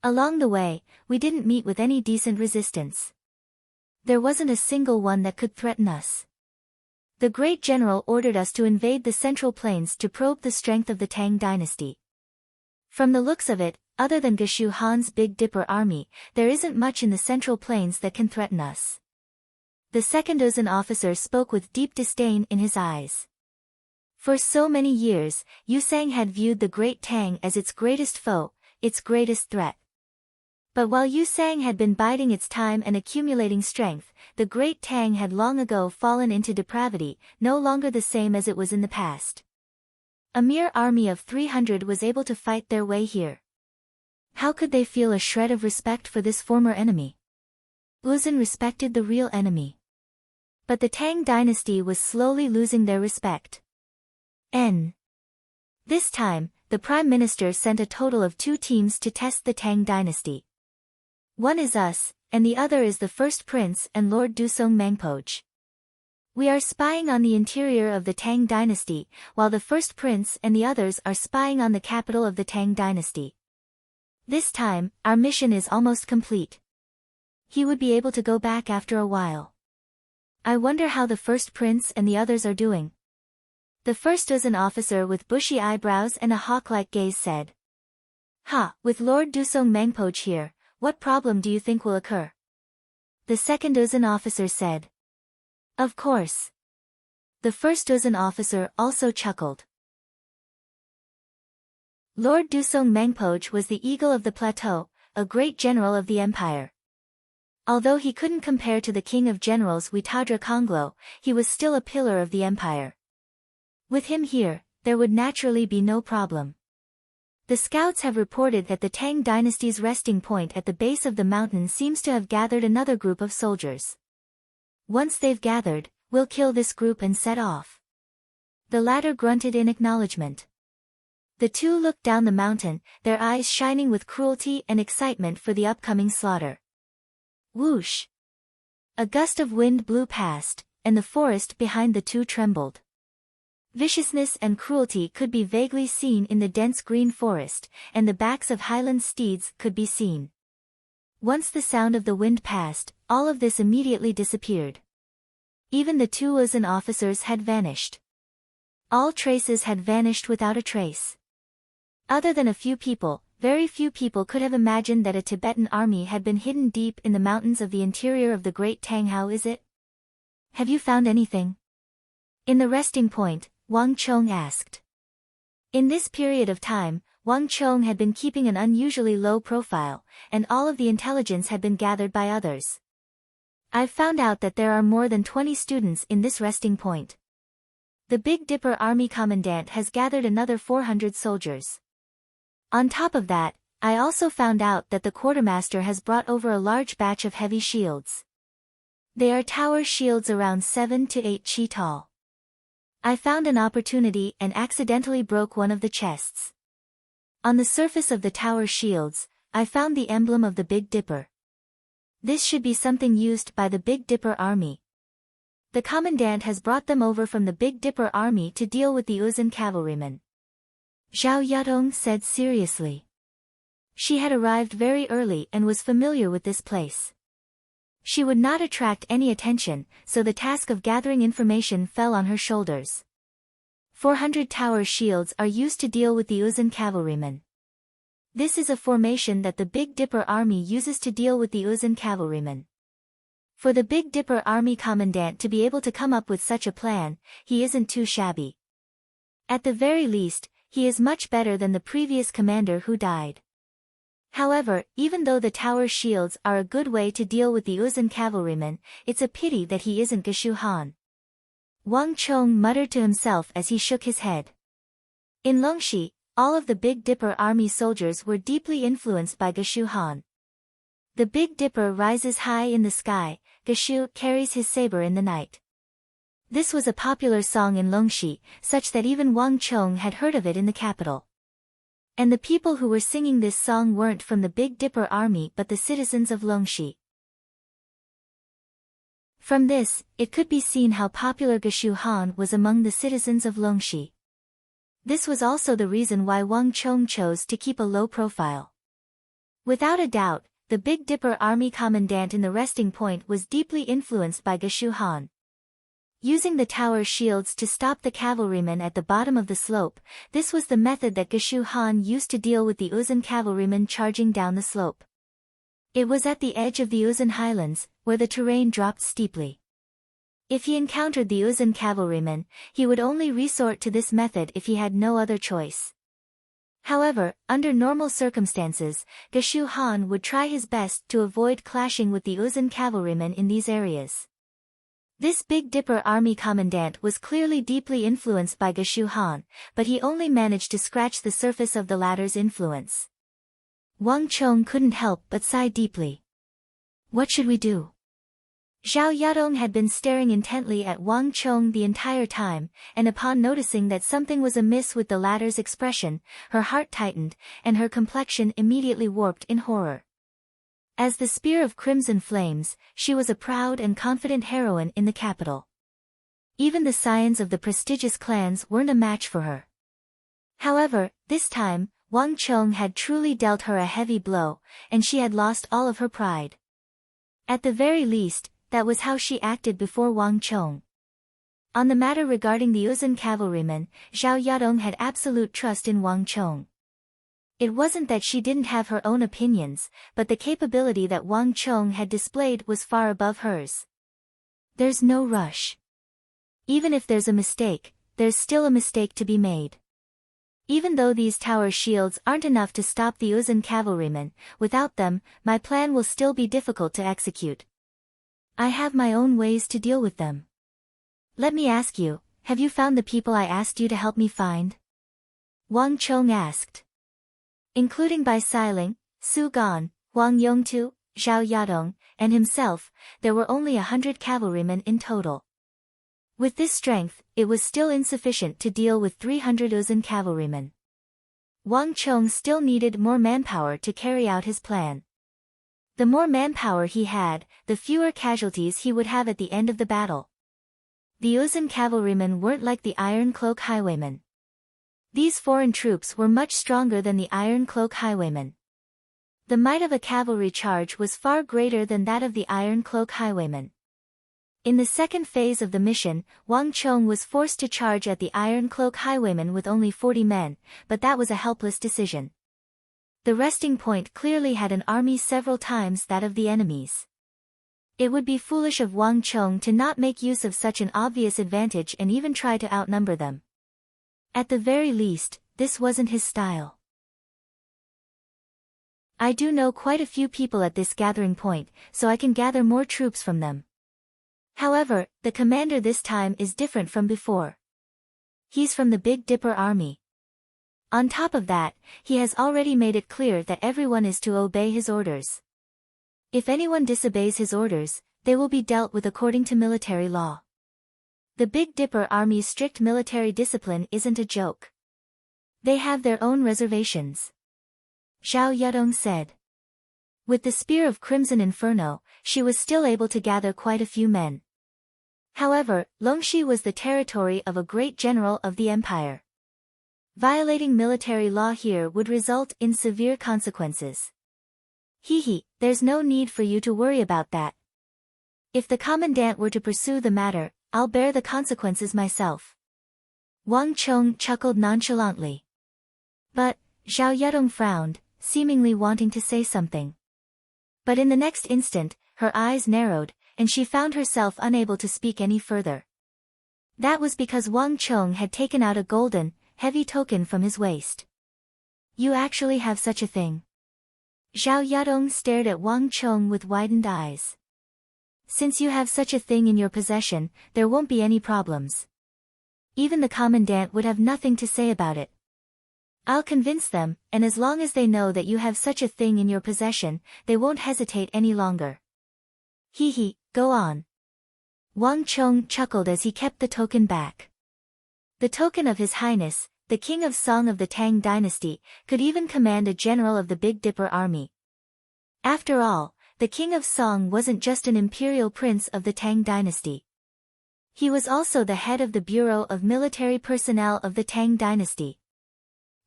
Along the way, we didn't meet with any decent resistance. There wasn't a single one that could threaten us. The great general ordered us to invade the Central Plains to probe the strength of the Tang dynasty. From the looks of it, other than Geshu Han's Big Dipper army, there isn't much in the Central Plains that can threaten us. The second Uzun officer spoke with deep disdain in his eyes. For so many years, Yusang had viewed the Great Tang as its greatest foe, its greatest threat. But while Yusang had been biding its time and accumulating strength, the Great Tang had long ago fallen into depravity, no longer the same as it was in the past. A mere army of 300 was able to fight their way here. How could they feel a shred of respect for this former enemy? Uzun respected the real enemy. But the Tang dynasty was slowly losing their respect. This time, the Prime Minister sent a total of 2 teams to test the Tang dynasty. One is us, and the other is the First Prince and Lord Dusong Mangpoj. We are spying on the interior of the Tang dynasty, while the First Prince and the others are spying on the capital of the Tang dynasty. This time, our mission is almost complete. He would be able to go back after a while. I wonder how the First Prince and the others are doing. The first Uzun officer with bushy eyebrows and a hawk-like gaze said. With Lord Dusong Mangpoj here, what problem do you think will occur? The second Uzun officer said. Of course. The first Uzun officer also chuckled. Lord Dusong Mangpoj was the eagle of the plateau, a great general of the empire. Although he couldn't compare to the king of generals Witadra Konglo, he was still a pillar of the empire. With him here, there would naturally be no problem. The scouts have reported that the Tang dynasty's resting point at the base of the mountain seems to have gathered another group of soldiers. Once they've gathered, we'll kill this group and set off. The latter grunted in acknowledgement. The two looked down the mountain, their eyes shining with cruelty and excitement for the upcoming slaughter. Whoosh! A gust of wind blew past, and the forest behind the two trembled. Viciousness and cruelty could be vaguely seen in the dense green forest, and the backs of highland steeds could be seen. Once the sound of the wind passed, all of this immediately disappeared. Even the two Uzun officers had vanished. All traces had vanished without a trace. Other than a few people, very few people could have imagined that a Tibetan army had been hidden deep in the mountains of the interior of the Great Tang. How is it? Have you found anything? In the resting point, Wang Chong asked. In this period of time, Wang Chong had been keeping an unusually low profile, and all of the intelligence had been gathered by others. I've found out that there are more than 20 students in this resting point. The Big Dipper Army Commandant has gathered another 400 soldiers. On top of that, I also found out that the quartermaster has brought over a large batch of heavy shields. They are tower shields around 7 to 8 chi tall. I found an opportunity and accidentally broke one of the chests. On the surface of the tower shields, I found the emblem of the Big Dipper. This should be something used by the Big Dipper Army. The commandant has brought them over from the Big Dipper Army to deal with the Uzun cavalrymen. Zhao Yadong said seriously. She had arrived very early and was familiar with this place. She would not attract any attention, so the task of gathering information fell on her shoulders. 400 tower shields are used to deal with the Uzun cavalrymen. This is a formation that the Big Dipper Army uses to deal with the Uzun cavalrymen. For the Big Dipper Army Commandant to be able to come up with such a plan, he isn't too shabby. At the very least, he is much better than the previous commander who died. However, even though the tower shields are a good way to deal with the Uzun cavalrymen, it's a pity that he isn't Geshu Han. Wang Chong muttered to himself as he shook his head. In Longxi, all of the Big Dipper Army soldiers were deeply influenced by Geshu Han. The Big Dipper rises high in the sky, Geshu carries his saber in the night. This was a popular song in Longxi, such that even Wang Chong had heard of it in the capital. And the people who were singing this song weren't from the Big Dipper Army but the citizens of Longxi. From this, it could be seen how popular Geshu Han was among the citizens of Longxi. This was also the reason why Wang Chong chose to keep a low profile. Without a doubt, the Big Dipper Army Commandant in the resting point was deeply influenced by Geshu Han. Using the tower shields to stop the cavalrymen at the bottom of the slope, this was the method that Geshu Han used to deal with the Uzun cavalrymen charging down the slope. It was at the edge of the Uzun highlands, where the terrain dropped steeply. If he encountered the Uzun cavalrymen, he would only resort to this method if he had no other choice. However, under normal circumstances, Geshu Han would try his best to avoid clashing with the Uzun cavalrymen in these areas. This Big Dipper Army Commandant was clearly deeply influenced by Geshu Han, but he only managed to scratch the surface of the latter's influence. Wang Chong couldn't help but sigh deeply. What should we do? Zhao Yadong had been staring intently at Wang Chong the entire time, and upon noticing that something was amiss with the latter's expression, her heart tightened, and her complexion immediately warped in horror. As the spear of crimson flames, she was a proud and confident heroine in the capital. Even the scions of the prestigious clans weren't a match for her. However, this time, Wang Chong had truly dealt her a heavy blow, and she had lost all of her pride. At the very least, that was how she acted before Wang Chong. On the matter regarding the Uzun cavalrymen, Zhao Yadong had absolute trust in Wang Chong. It wasn't that she didn't have her own opinions, but the capability that Wang Chong had displayed was far above hers. There's no rush. Even if there's a mistake, there's still a mistake to be made. Even though these tower shields aren't enough to stop the Uzun cavalrymen, without them, my plan will still be difficult to execute. I have my own ways to deal with them. Let me ask you, have you found the people I asked you to help me find? Wang Chong asked. Including Bai Siling, Su Gan, Wang Yongtu, Zhao Yadong, and himself, there were only 100 cavalrymen in total. With this strength, it was still insufficient to deal with 300 Uzun cavalrymen. Wang Chong still needed more manpower to carry out his plan. The more manpower he had, the fewer casualties he would have at the end of the battle. The Uzun cavalrymen weren't like the Iron Cloak highwaymen. These foreign troops were much stronger than the Iron Cloak highwaymen. The might of a cavalry charge was far greater than that of the Iron Cloak highwaymen. In the second phase of the mission, Wang Chong was forced to charge at the Iron Cloak highwaymen with only 40 men, but that was a helpless decision. The resting point clearly had an army several times that of the enemies. It would be foolish of Wang Chong to not make use of such an obvious advantage and even try to outnumber them. At the very least, this wasn't his style. I do know quite a few people at this gathering point, so I can gather more troops from them. However, the commander this time is different from before. He's from the Big Dipper army. On top of that, he has already made it clear that everyone is to obey his orders. If anyone disobeys his orders, they will be dealt with according to military law. The Big Dipper army's strict military discipline isn't a joke. They have their own reservations. Zhao Yudong said. With the Spear of Crimson Inferno, she was still able to gather quite a few men. However, Longxi was the territory of a great general of the empire. Violating military law here would result in severe consequences. There's no need for you to worry about that. If the commandant were to pursue the matter, I'll bear the consequences myself. Wang Chong chuckled nonchalantly. But, Zhao Yudong frowned, seemingly wanting to say something. But in the next instant, her eyes narrowed, and she found herself unable to speak any further. That was because Wang Chong had taken out a golden, heavy token from his waist. You actually have such a thing? Zhao Yudong stared at Wang Chong with widened eyes. Since you have such a thing in your possession, there won't be any problems. Even the commandant would have nothing to say about it. I'll convince them, and as long as they know that you have such a thing in your possession, they won't hesitate any longer. Go on. Wang Chong chuckled as he kept the token back. The token of His Highness, the King of Song of the Tang Dynasty, could even command a general of the Big Dipper army. After all, the King of Song wasn't just an imperial prince of the Tang Dynasty. He was also the head of the Bureau of Military Personnel of the Tang Dynasty.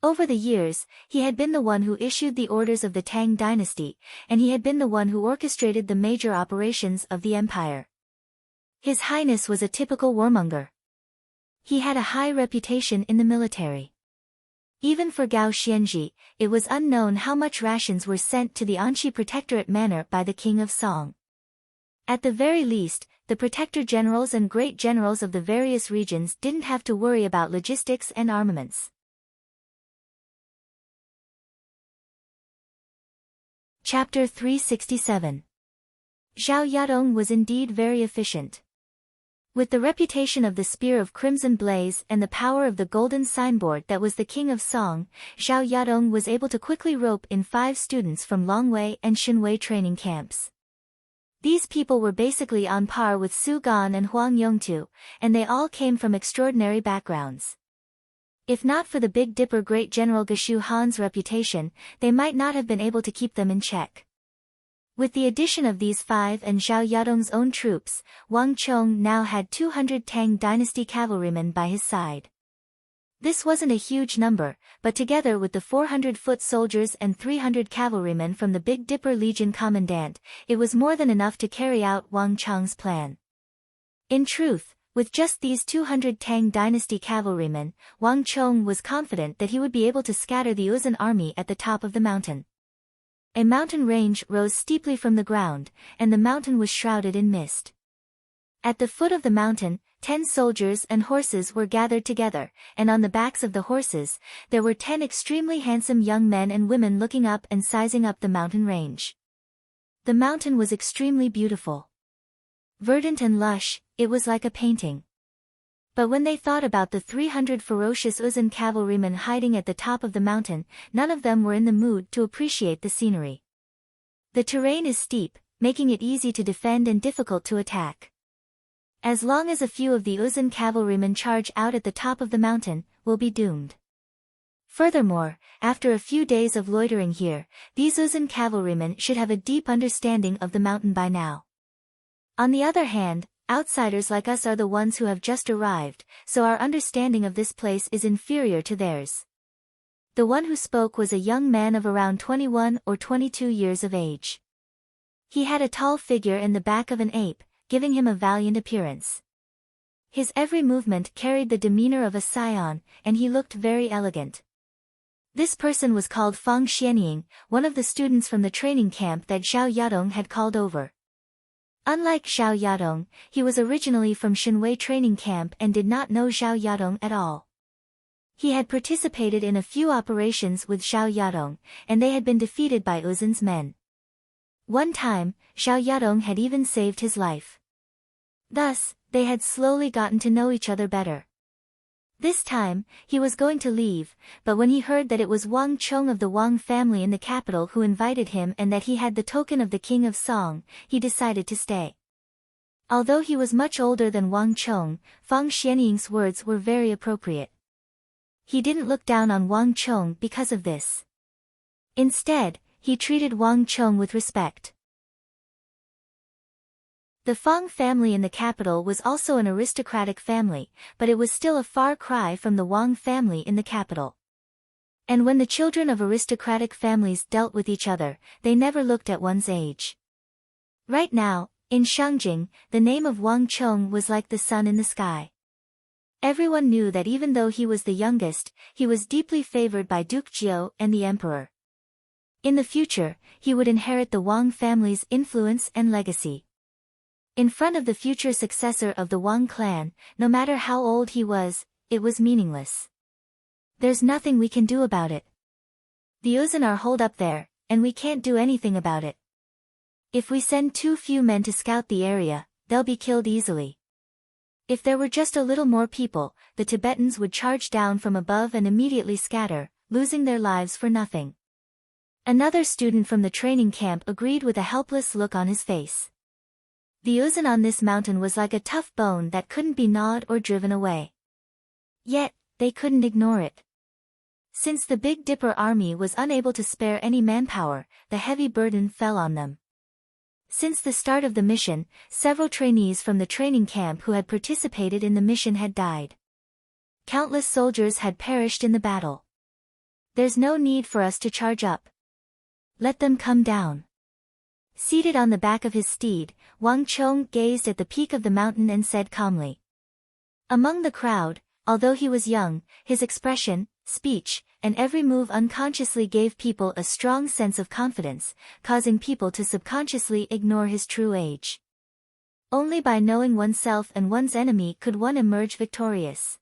Over the years, he had been the one who issued the orders of the Tang Dynasty, and he had been the one who orchestrated the major operations of the empire. His Highness was a typical warmonger. He had a high reputation in the military. Even for Gao Xianji, it was unknown how much rations were sent to the Anxi Protectorate Manor by the King of Song. At the very least, the Protector Generals and Great Generals of the various regions didn't have to worry about logistics and armaments. Chapter 367. Zhao Yudong was indeed very efficient. With the reputation of the Spear of Crimson Blaze and the power of the golden signboard that was the King of Song, Zhao Yudong was able to quickly rope in 5 students from Longwei and Xinwei training camps. These people were basically on par with Su Gan and Huang Yongtu, and they all came from extraordinary backgrounds. If not for the Big Dipper Great General Geshu Han's reputation, they might not have been able to keep them in check. With the addition of these 5 and Zhao Yudong's own troops, Wang Chong now had 200 Tang Dynasty cavalrymen by his side. This wasn't a huge number, but together with the 400 foot soldiers and 300 cavalrymen from the Big Dipper Legion commandant, it was more than enough to carry out Wang Chong's plan. In truth, with just these 200 Tang Dynasty cavalrymen, Wang Chong was confident that he would be able to scatter the Uzun army at the top of the mountain. A mountain range rose steeply from the ground, and the mountain was shrouded in mist. At the foot of the mountain, 10 soldiers and horses were gathered together, and on the backs of the horses, there were 10 extremely handsome young men and women looking up and sizing up the mountain range. The mountain was extremely beautiful. Verdant and lush, it was like a painting. But when they thought about the 300 ferocious Uzun cavalrymen hiding at the top of the mountain, none of them were in the mood to appreciate the scenery. The terrain is steep, making it easy to defend and difficult to attack. As long as a few of the Uzun cavalrymen charge out at the top of the mountain, we'll be doomed. Furthermore, after a few days of loitering here, these Uzun cavalrymen should have a deep understanding of the mountain by now. On the other hand, outsiders like us are the ones who have just arrived, so our understanding of this place is inferior to theirs. The one who spoke was a young man of around 21 or 22 years of age. He had a tall figure in the back of an ape, giving him a valiant appearance. His every movement carried the demeanor of a scion, and he looked very elegant. This person was called Fang Xianying, one of the students from the training camp that Zhao Yudong had called over. Unlike Xiao Yadong, he was originally from Shenwei training camp and did not know Xiao Yadong at all. He had participated in a few operations with Xiao Yadong, and they had been defeated by Uzun's men. One time, Xiao Yadong had even saved his life. Thus, they had slowly gotten to know each other better. This time, he was going to leave, but when he heard that it was Wang Chong of the Wang family in the capital who invited him and that he had the token of the King of Song, he decided to stay. Although he was much older than Wang Chong, Fang Xianying's words were very appropriate. He didn't look down on Wang Chong because of this. Instead, he treated Wang Chong with respect. The Fang family in the capital was also an aristocratic family, but it was still a far cry from the Wang family in the capital. And when the children of aristocratic families dealt with each other, they never looked at one's age. Right now, in Shangjing, the name of Wang Chong was like the sun in the sky. Everyone knew that even though he was the youngest, he was deeply favored by Duke Jiao and the emperor. In the future, he would inherit the Wang family's influence and legacy. In front of the future successor of the Wang clan, no matter how old he was, it was meaningless. There's nothing we can do about it. The Uzun are holed up there, and we can't do anything about it. If we send too few men to scout the area, they'll be killed easily. If there were just a little more people, the Tibetans would charge down from above and immediately scatter, losing their lives for nothing. Another student from the training camp agreed with a helpless look on his face. The Uzun on this mountain was like a tough bone that couldn't be gnawed or driven away. Yet, they couldn't ignore it. Since the Big Dipper army was unable to spare any manpower, the heavy burden fell on them. Since the start of the mission, several trainees from the training camp who had participated in the mission had died. Countless soldiers had perished in the battle. There's no need for us to charge up. Let them come down. Seated on the back of his steed, Wang Chong gazed at the peak of the mountain and said calmly. Among the crowd, although he was young, his expression, speech, and every move unconsciously gave people a strong sense of confidence, causing people to subconsciously ignore his true age. Only by knowing oneself and one's enemy could one emerge victorious.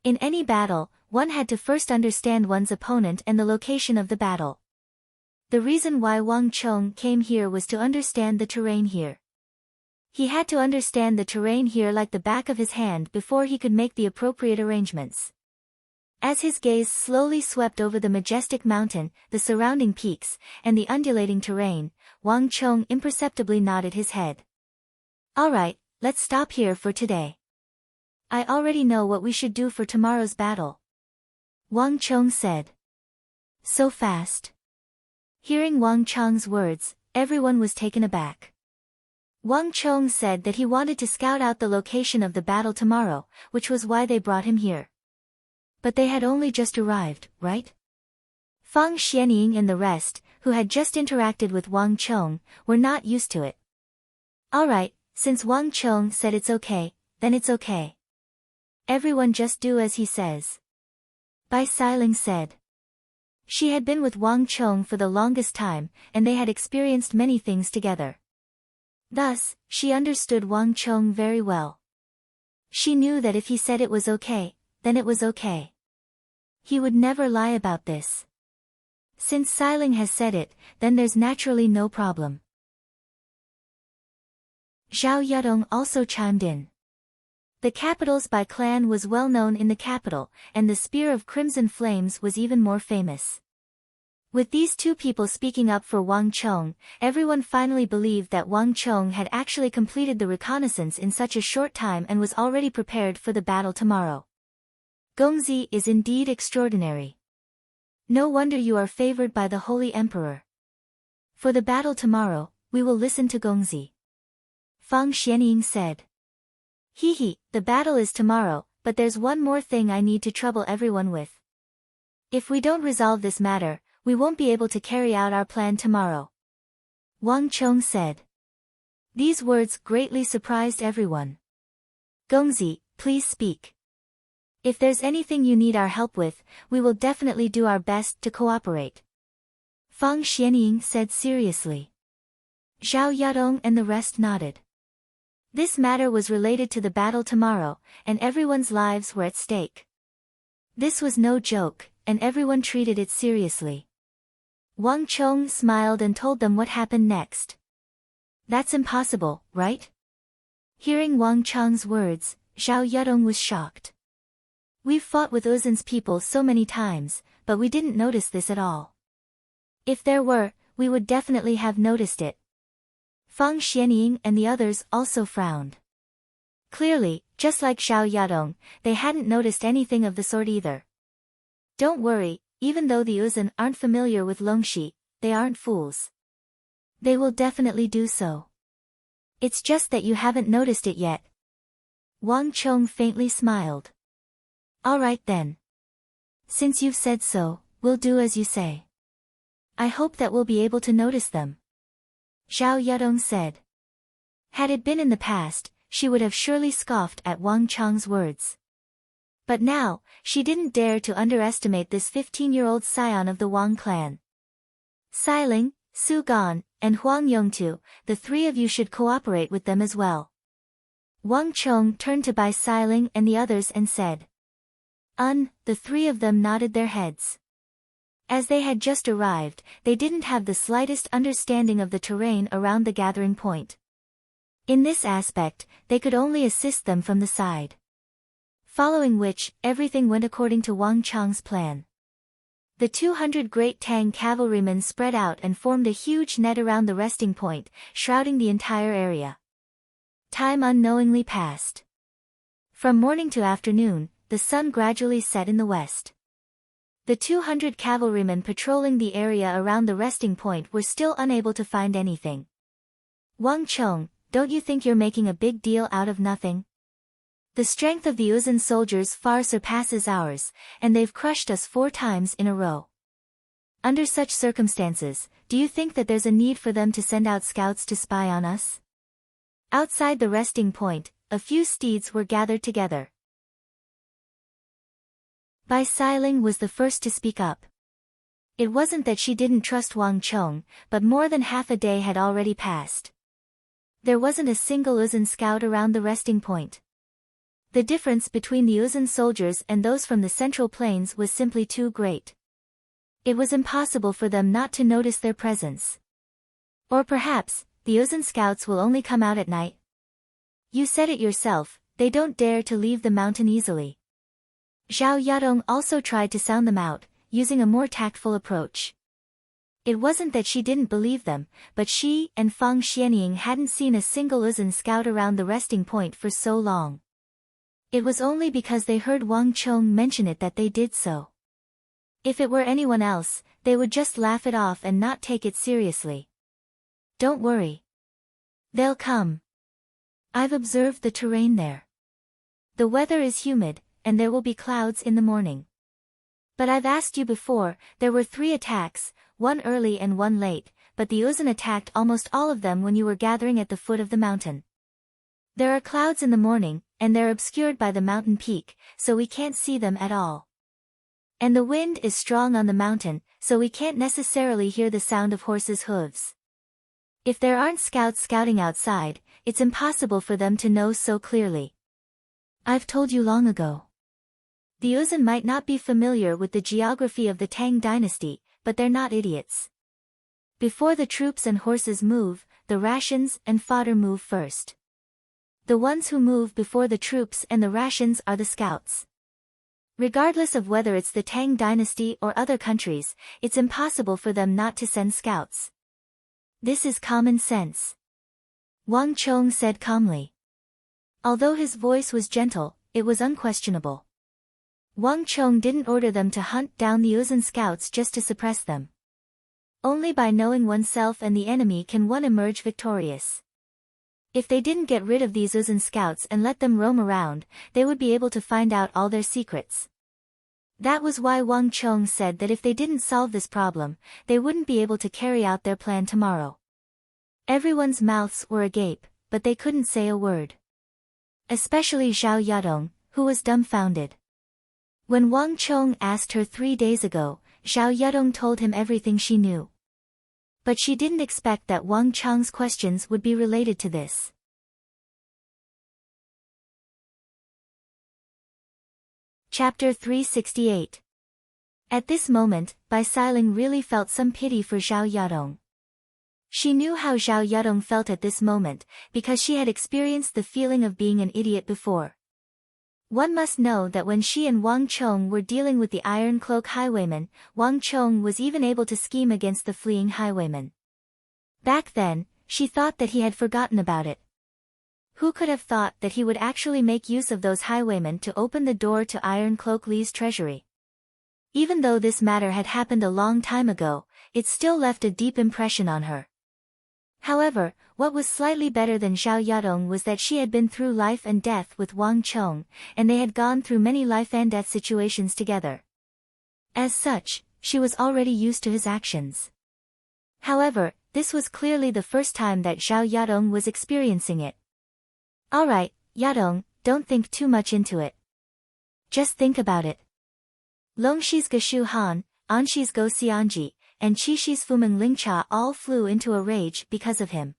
In any battle, one had to first understand one's opponent and the location of the battle. The reason why Wang Chong came here was to understand the terrain here. He had to understand the terrain here like the back of his hand before he could make the appropriate arrangements. As his gaze slowly swept over the majestic mountain, the surrounding peaks, and the undulating terrain, Wang Chong imperceptibly nodded his head. All right, let's stop here for today. I already know what we should do for tomorrow's battle. Wang Chong said. So fast. Hearing Wang Chong's words, everyone was taken aback. Wang Chong said that he wanted to scout out the location of the battle tomorrow, which was why they brought him here. But they had only just arrived, right? Fang Xianying and the rest, who had just interacted with Wang Chong, were not used to it. Alright, since Wang Chong said it's okay, then it's okay. Everyone just do as he says. Bai Xiling said. She had been with Wang Chong for the longest time, and they had experienced many things together. Thus, she understood Wang Chong very well. She knew that if he said it was okay, then it was okay. He would never lie about this. Since Xiling has said it, then there's naturally no problem. Zhao Yadong also chimed in. The capital's Bai clan was well known in the capital, and the Spear of Crimson Flames was even more famous. With these two people speaking up for Wang Chong, everyone finally believed that Wang Chong had actually completed the reconnaissance in such a short time and was already prepared for the battle tomorrow. Gongzi is indeed extraordinary. No wonder you are favored by the Holy Emperor. For the battle tomorrow, we will listen to Gongzi. Fang Xianying said. The battle is tomorrow, but there's one more thing I need to trouble everyone with. If we don't resolve this matter, we won't be able to carry out our plan tomorrow. Wang Chong said. These words greatly surprised everyone. Gongzi, please speak. If there's anything you need our help with, we will definitely do our best to cooperate. Fang Xianying said seriously. Zhao Yadong and the rest nodded. This matter was related to the battle tomorrow, and everyone's lives were at stake. This was no joke, and everyone treated it seriously. Wang Chong smiled and told them what happened next. That's impossible, right? Hearing Wang Chong's words, Zhao Yadong was shocked. We've fought with Uzun's people so many times, but we didn't notice this at all. If there were, we would definitely have noticed it. Fang Xianying and the others also frowned. Clearly, just like Zhao Yadong, they hadn't noticed anything of the sort either. Don't worry, even though the Uzun aren't familiar with Longxi, they aren't fools. They will definitely do so. It's just that you haven't noticed it yet. Wang Chong faintly smiled. All right then. Since you've said so, we'll do as you say. I hope that we'll be able to notice them. Zhao Yadong said. Had it been in the past, she would have surely scoffed at Wang Chong's words. But now, she didn't dare to underestimate this 15-year-old scion of the Wang clan. Xiling, Su Gan, and Huang Yongtu, the three of you should cooperate with them as well. Wang Chong turned to Bai Xiling and the others and said. The three of them nodded their heads. As they had just arrived, they didn't have the slightest understanding of the terrain around the gathering point. In this aspect, they could only assist them from the side. Following which, everything went according to Wang Chong's plan. The 200 Great Tang cavalrymen spread out and formed a huge net around the resting point, shrouding the entire area. Time unknowingly passed. From morning to afternoon, the sun gradually set in the west. The 200 cavalrymen patrolling the area around the resting point were still unable to find anything. Wang Chong, don't you think you're making a big deal out of nothing? The strength of the Uzun soldiers far surpasses ours, and they've crushed us 4 times in a row. Under such circumstances, do you think that there's a need for them to send out scouts to spy on us? Outside the resting point, a few steeds were gathered together. Bai Xiling was the first to speak up. It wasn't that she didn't trust Wang Chong, but more than half a day had already passed. There wasn't a single Uzun scout around the resting point. The difference between the Uzun soldiers and those from the Central Plains was simply too great. It was impossible for them not to notice their presence. Or perhaps, the Uzun scouts will only come out at night. You said it yourself, they don't dare to leave the mountain easily. Zhao Yadong also tried to sound them out, using a more tactful approach. It wasn't that she didn't believe them, but she and Fang Xianying hadn't seen a single Uzun scout around the resting point for so long. It was only because they heard Wang Chong mention it that they did so. If it were anyone else, they would just laugh it off and not take it seriously. Don't worry. They'll come. I've observed the terrain there. The weather is humid, and there will be clouds in the morning. But I've asked you before, there were 3 attacks, one early and one late, but the Uzun attacked almost all of them when you were gathering at the foot of the mountain. There are clouds in the morning, and they're obscured by the mountain peak, so we can't see them at all. And the wind is strong on the mountain, so we can't necessarily hear the sound of horses' hooves. If there aren't scouts scouting outside, it's impossible for them to know so clearly. I've told you long ago. The Uzun might not be familiar with the geography of the Tang dynasty, but they're not idiots. Before the troops and horses move, the rations and fodder move first. The ones who move before the troops and the rations are the scouts. Regardless of whether it's the Tang dynasty or other countries, it's impossible for them not to send scouts. This is common sense. Wang Chong said calmly. Although his voice was gentle, it was unquestionable. Wang Chong didn't order them to hunt down the Uzun scouts just to suppress them. Only by knowing oneself and the enemy can one emerge victorious. If they didn't get rid of these Uzun scouts and let them roam around, they would be able to find out all their secrets. That was why Wang Chong said that if they didn't solve this problem, they wouldn't be able to carry out their plan tomorrow. Everyone's mouths were agape, but they couldn't say a word. Especially Zhao Yadong, who was dumbfounded. When Wang Chong asked her 3 days ago, Zhao Yadong told him everything she knew. But she didn't expect that Wang Chang's questions would be related to this. Chapter 368. At this moment, Bai Xiling really felt some pity for Zhao Yadong. She knew how Zhao Yadong felt at this moment, because she had experienced the feeling of being an idiot before. One must know that when she and Wang Chong were dealing with the Iron Cloak highwayman, Wang Chong was even able to scheme against the fleeing highwayman. Back then, she thought that he had forgotten about it. Who could have thought that he would actually make use of those highwaymen to open the door to Iron Cloak Li's treasury? Even though this matter had happened a long time ago, it still left a deep impression on her. However, what was slightly better than Zhao Yadong was that she had been through life and death with Wang Chong, and they had gone through many life and death situations together. As such, she was already used to his actions. However, this was clearly the first time that Zhao Yadong was experiencing it. Alright, Yadong, don't think too much into it. Just think about it. Longshi's Geshu Han, Anshi's Go Xianji, and Qishi's Fumeng Lingcha all flew into a rage because of him.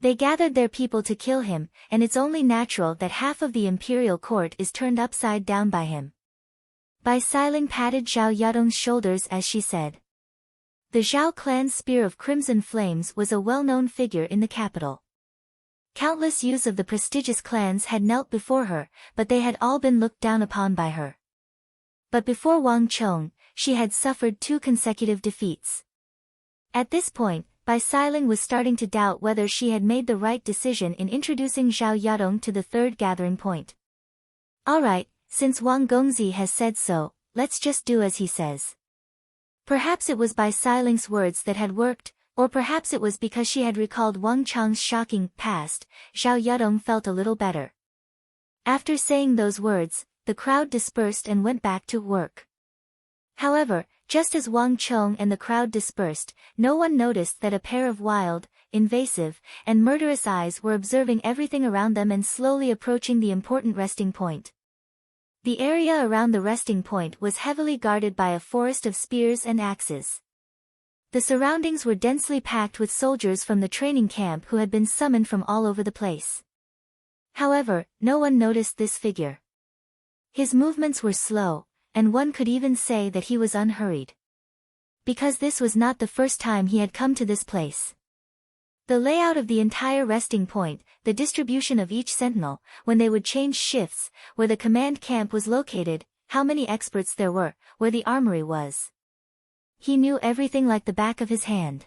They gathered their people to kill him, and it's only natural that half of the imperial court is turned upside down by him. Bai Xiling patted Zhao Yadong's shoulders as she said. The Zhao clan's spear of crimson flames was a well-known figure in the capital. Countless youths of the prestigious clans had knelt before her, but they had all been looked down upon by her. But before Wang Chong, she had suffered 2 consecutive defeats. At this point, Bai Xiling was starting to doubt whether she had made the right decision in introducing Zhao Yadong to the third gathering point. Alright, since Wang Gongzi has said so, let's just do as he says. Perhaps it was Bai Xiling's words that had worked, or perhaps it was because she had recalled Wang Chang's shocking past. Zhao Yadong felt a little better. After saying those words, the crowd dispersed and went back to work. However, just as Wang Chong and the crowd dispersed, no one noticed that a pair of wild, invasive, and murderous eyes were observing everything around them and slowly approaching the important resting point. The area around the resting point was heavily guarded by a forest of spears and axes. The surroundings were densely packed with soldiers from the training camp who had been summoned from all over the place. However, no one noticed this figure. His movements were slow, and one could even say that he was unhurried. Because this was not the first time he had come to this place. The layout of the entire resting point, the distribution of each sentinel, when they would change shifts, where the command camp was located, how many experts there were, where the armory was. He knew everything like the back of his hand.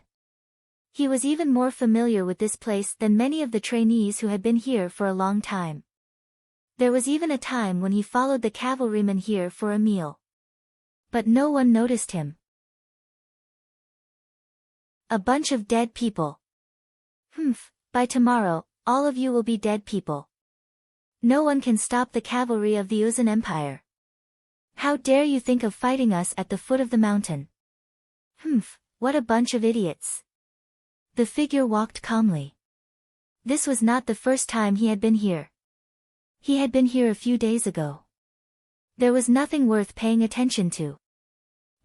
He was even more familiar with this place than many of the trainees who had been here for a long time. There was even a time when he followed the cavalrymen here for a meal. But no one noticed him. A bunch of dead people. By tomorrow, all of you will be dead people. No one can stop the cavalry of the Uzan Empire. How dare you think of fighting us at the foot of the mountain? What a bunch of idiots. The figure walked calmly. This was not the first time he had been here. He had been here a few days ago. There was nothing worth paying attention to.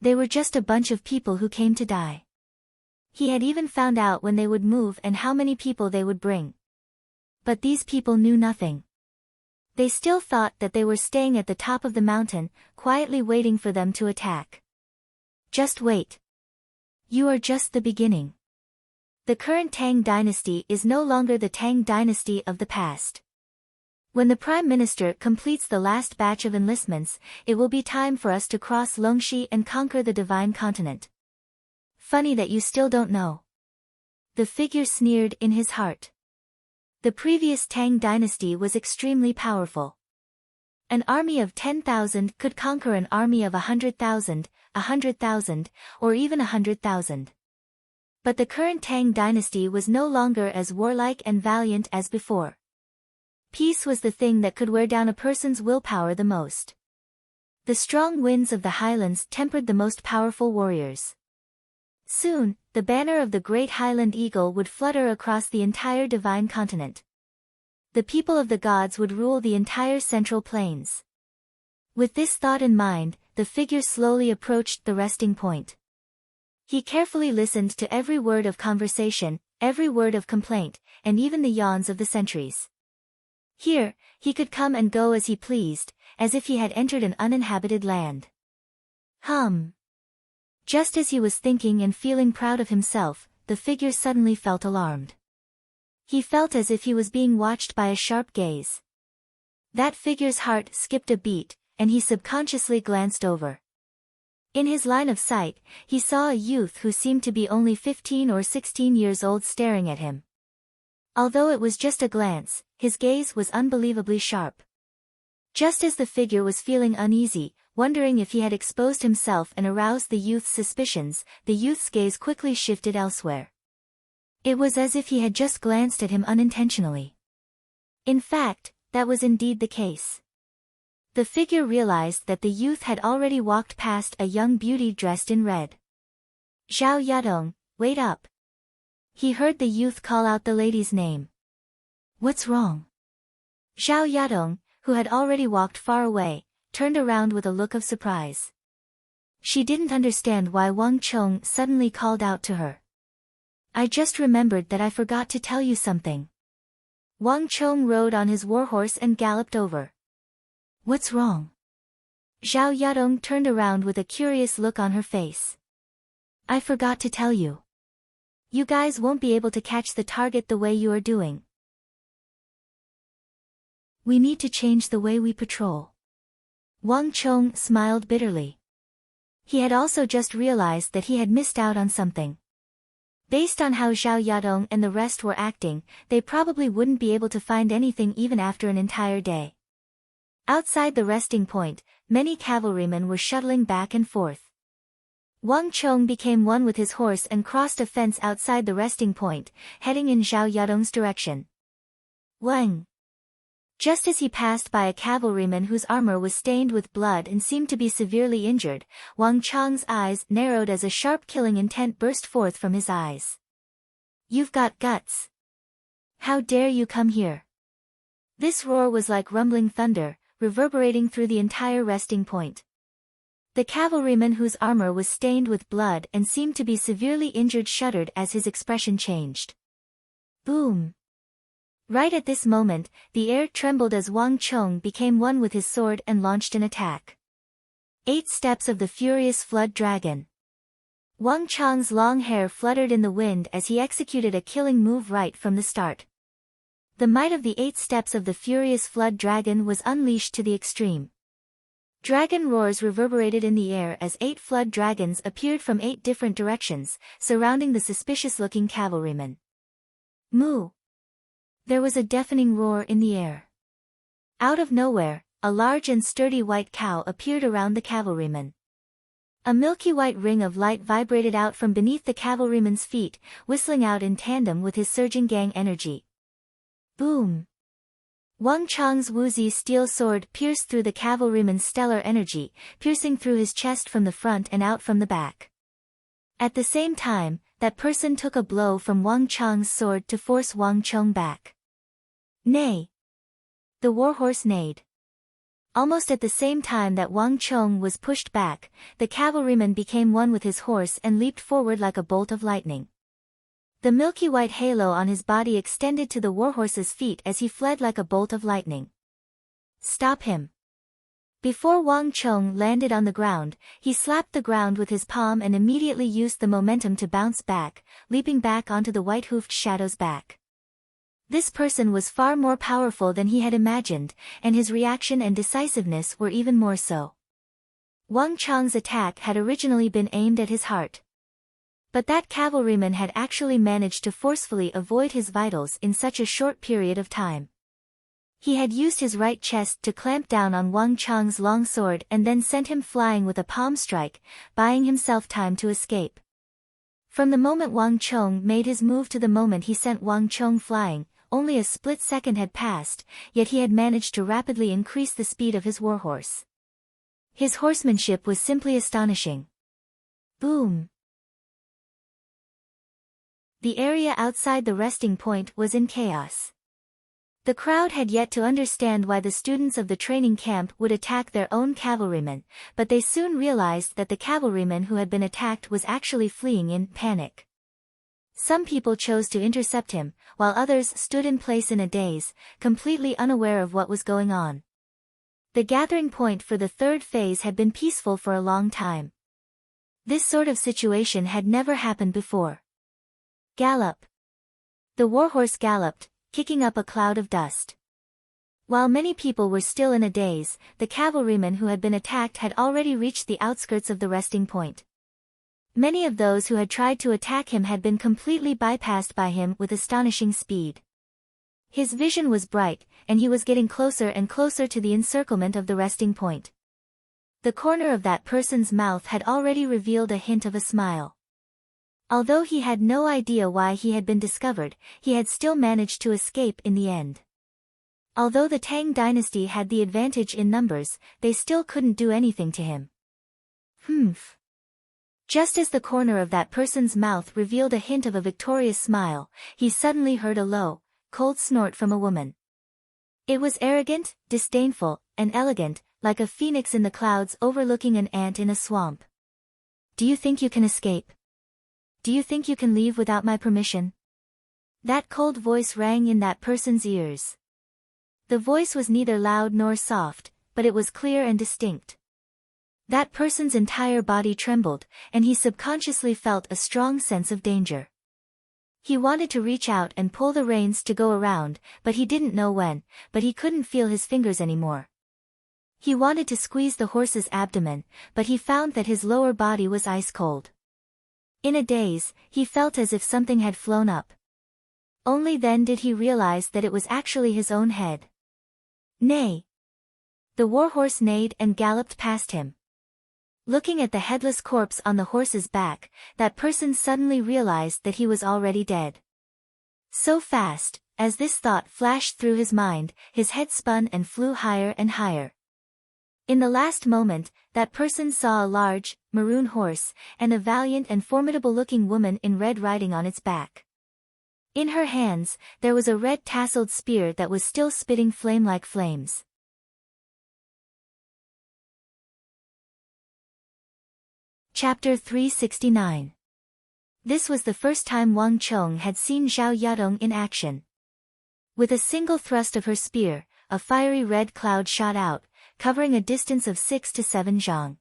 They were just a bunch of people who came to die. He had even found out when they would move and how many people they would bring. But these people knew nothing. They still thought that they were staying at the top of the mountain, quietly waiting for them to attack. Just wait. You are just the beginning. The current Tang dynasty is no longer the Tang dynasty of the past. When the Prime Minister completes the last batch of enlistments, it will be time for us to cross Longxi and conquer the Divine Continent. Funny that you still don't know. The figure sneered in his heart. The previous Tang dynasty was extremely powerful. An army of 10,000 could conquer an army of 100,000, 100,000, or even 100,000. But the current Tang dynasty was no longer as warlike and valiant as before. Peace was the thing that could wear down a person's willpower the most. The strong winds of the highlands tempered the most powerful warriors. Soon, the banner of the great Highland Eagle would flutter across the entire Divine Continent. The people of the gods would rule the entire Central Plains. With this thought in mind, the figure slowly approached the resting point. He carefully listened to every word of conversation, every word of complaint, and even the yawns of the sentries. Here, he could come and go as he pleased, as if he had entered an uninhabited land. Just as he was thinking and feeling proud of himself, the figure suddenly felt alarmed. He felt as if he was being watched by a sharp gaze. That figure's heart skipped a beat, and he subconsciously glanced over. In his line of sight, he saw a youth who seemed to be only 15 or 16 years old staring at him. Although it was just a glance, his gaze was unbelievably sharp. Just as the figure was feeling uneasy, wondering if he had exposed himself and aroused the youth's suspicions, the youth's gaze quickly shifted elsewhere. It was as if he had just glanced at him unintentionally. In fact, that was indeed the case. The figure realized that the youth had already walked past a young beauty dressed in red. "Zhao Yadong, wait up." He heard the youth call out the lady's name. "What's wrong?" Zhao Yadong, who had already walked far away, turned around with a look of surprise. She didn't understand why Wang Chong suddenly called out to her. "I just remembered that I forgot to tell you something." Wang Chong rode on his warhorse and galloped over. "What's wrong?" Zhao Yadong turned around with a curious look on her face. "I forgot to tell you. You guys won't be able to catch the target the way you are doing. We need to change the way we patrol." Wang Chong smiled bitterly. He had also just realized that he had missed out on something. Based on how Zhao Yadong and the rest were acting, they probably wouldn't be able to find anything even after an entire day. Outside the resting point, many cavalrymen were shuttling back and forth. Wang Chong became one with his horse and crossed a fence outside the resting point, heading in Zhao Yadong's direction. Wang! Just as he passed by a cavalryman whose armor was stained with blood and seemed to be severely injured, Wang Chong's eyes narrowed as a sharp killing intent burst forth from his eyes. "You've got guts. How dare you come here?" This roar was like rumbling thunder, reverberating through the entire resting point. The cavalryman whose armor was stained with blood and seemed to be severely injured shuddered as his expression changed. Boom! Right at this moment, the air trembled as Wang Chong became one with his sword and launched an attack. 8 steps of the furious flood dragon. Wang Chong's long hair fluttered in the wind as he executed a killing move right from the start. The might of the 8 steps of the furious flood dragon was unleashed to the extreme. Dragon roars reverberated in the air as 8 flood dragons appeared from 8 different directions, surrounding the suspicious-looking cavalryman. Moo! There was a deafening roar in the air. Out of nowhere, a large and sturdy white cow appeared around the cavalryman. A milky white ring of light vibrated out from beneath the cavalryman's feet, whistling out in tandem with his surging gang energy. Boom! Wang Chong's woozy steel sword pierced through the cavalryman's stellar energy, piercing through his chest from the front and out from the back. At the same time, that person took a blow from Wang Chong's sword to force Wang Chong back. Neigh! The warhorse neighed. Almost at the same time that Wang Chong was pushed back, the cavalryman became one with his horse and leaped forward like a bolt of lightning. The milky white halo on his body extended to the warhorse's feet as he fled like a bolt of lightning. Stop him! Before Wang Chong landed on the ground, he slapped the ground with his palm and immediately used the momentum to bounce back, leaping back onto the white-hoofed shadow's back. This person was far more powerful than he had imagined, and his reaction and decisiveness were even more so. Wang Chong's attack had originally been aimed at his heart. But that cavalryman had actually managed to forcefully avoid his vitals in such a short period of time. He had used his right chest to clamp down on Wang Chong's long sword and then sent him flying with a palm strike, buying himself time to escape. From the moment Wang Chong made his move to the moment he sent Wang Chong flying, only a split second had passed, yet he had managed to rapidly increase the speed of his warhorse. His horsemanship was simply astonishing. Boom! The area outside the resting point was in chaos. The crowd had yet to understand why the students of the training camp would attack their own cavalrymen, but they soon realized that the cavalryman who had been attacked was actually fleeing in panic. Some people chose to intercept him, while others stood in place in a daze, completely unaware of what was going on. The gathering point for the third phase had been peaceful for a long time. This sort of situation had never happened before. Gallop. The warhorse galloped, kicking up a cloud of dust. While many people were still in a daze, the cavalryman who had been attacked had already reached the outskirts of the resting point. Many of those who had tried to attack him had been completely bypassed by him with astonishing speed. His vision was bright, and he was getting closer and closer to the encirclement of the resting point. The corner of that person's mouth had already revealed a hint of a smile. Although he had no idea why he had been discovered, he had still managed to escape in the end. Although the Tang dynasty had the advantage in numbers, they still couldn't do anything to him. Humph. Just as the corner of that person's mouth revealed a hint of a victorious smile, he suddenly heard a low, cold snort from a woman. It was arrogant, disdainful, and elegant, like a phoenix in the clouds overlooking an ant in a swamp. Do you think you can escape? Do you think you can leave without my permission? That cold voice rang in that person's ears. The voice was neither loud nor soft, but it was clear and distinct. That person's entire body trembled, and he subconsciously felt a strong sense of danger. He wanted to reach out and pull the reins to go around, but he didn't know when, but he couldn't feel his fingers anymore. He wanted to squeeze the horse's abdomen, but he found that his lower body was ice cold. In a daze, he felt as if something had flown up. Only then did he realize that it was actually his own head. Neigh! The warhorse neighed and galloped past him. Looking at the headless corpse on the horse's back, that person suddenly realized that he was already dead. So fast, as this thought flashed through his mind, his head spun and flew higher and higher. In the last moment, that person saw a large, maroon horse, and a valiant and formidable-looking woman in red riding on its back. In her hands, there was a red tasseled spear that was still spitting flame like flames. Chapter 369. This was the first time Wang Chong had seen Zhao Yadong in action. With a single thrust of her spear, a fiery red cloud shot out, covering a distance of 6 to 7 zhang.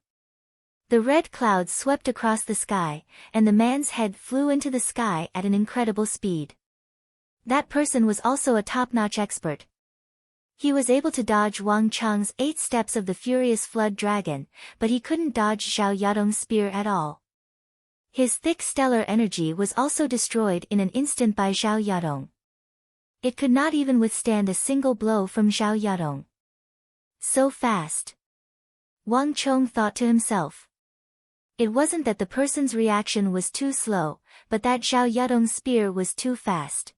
The red cloud swept across the sky, and the man's head flew into the sky at an incredible speed. That person was also a top-notch expert. He was able to dodge Wang Chong's 8 steps of the furious flood dragon, but he couldn't dodge Zhao Yadong's spear at all. His thick stellar energy was also destroyed in an instant by Zhao Yadong. It could not even withstand a single blow from Zhao Yadong. So fast. Wang Chong thought to himself. It wasn't that the person's reaction was too slow, but that Zhao Yadong's spear was too fast.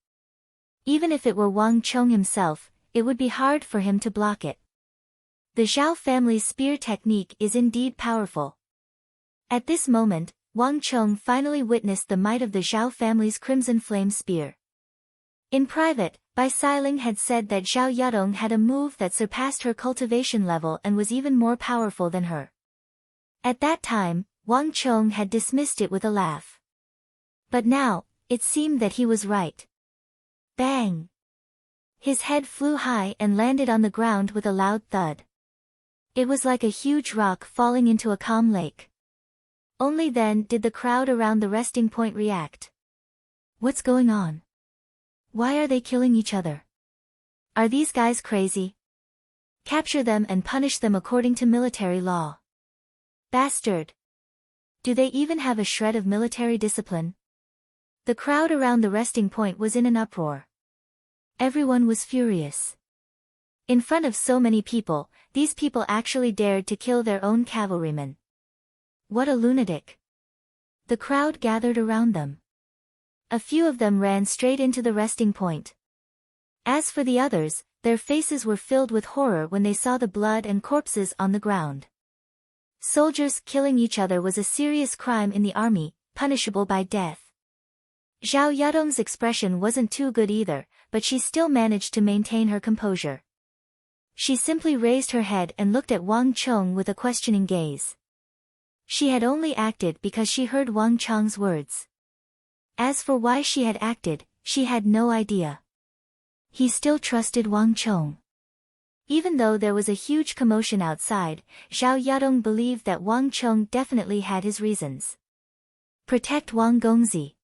Even if it were Wang Chong himself, it would be hard for him to block it. The Zhao family's spear technique is indeed powerful. At this moment, Wang Chong finally witnessed the might of the Zhao family's crimson flame spear. In private, Bai Siling had said that Zhao Yadong had a move that surpassed her cultivation level and was even more powerful than her. At that time, Wang Chong had dismissed it with a laugh. But now, it seemed that he was right. Bang! His head flew high and landed on the ground with a loud thud. It was like a huge rock falling into a calm lake. Only then did the crowd around the resting point react. What's going on? Why are they killing each other? Are these guys crazy? Capture them and punish them according to military law. Bastard! Do they even have a shred of military discipline? The crowd around the resting point was in an uproar. Everyone was furious. In front of so many people, these people actually dared to kill their own cavalrymen. What a lunatic! The crowd gathered around them. A few of them ran straight into the resting point. As for the others, their faces were filled with horror when they saw the blood and corpses on the ground. Soldiers killing each other was a serious crime in the army, punishable by death. Zhao Yadong's expression wasn't too good either, but she still managed to maintain her composure. She simply raised her head and looked at Wang Chong with a questioning gaze. She had only acted because she heard Wang Chong's words. As for why she had acted, she had no idea. He still trusted Wang Chong. Even though there was a huge commotion outside, Zhao Yadong believed that Wang Chong definitely had his reasons. Protect Wang Gongzi.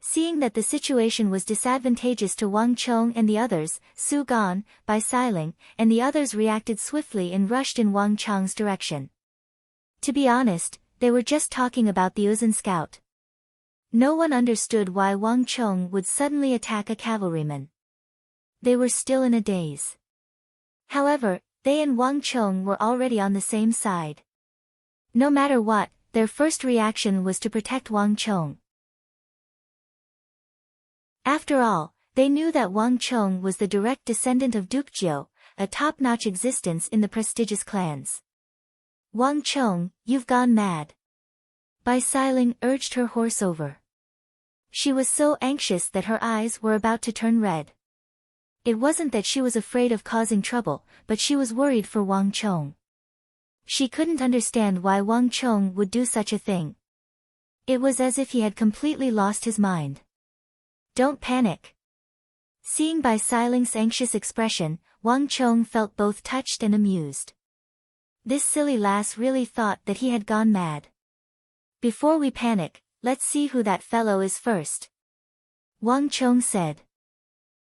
Seeing that the situation was disadvantageous to Wang Chong and the others, Su Gan, Bai Siling, and the others reacted swiftly and rushed in Wang Chong's direction. To be honest, they were just talking about the Uzun scout. No one understood why Wang Chong would suddenly attack a cavalryman. They were still in a daze. However, they and Wang Chong were already on the same side. No matter what, their first reaction was to protect Wang Chong. After all, they knew that Wang Chong was the direct descendant of Duke Jiu, a top-notch existence in the prestigious clans. Wang Chong, you've gone mad. Bai Siling urged her horse over. She was so anxious that her eyes were about to turn red. It wasn't that she was afraid of causing trouble, but she was worried for Wang Chong. She couldn't understand why Wang Chong would do such a thing. It was as if he had completely lost his mind. Don't panic. Seeing Bai Siling's anxious expression, Wang Chong felt both touched and amused. This silly lass really thought that he had gone mad. Before we panic, let's see who that fellow is first. Wang Chong said.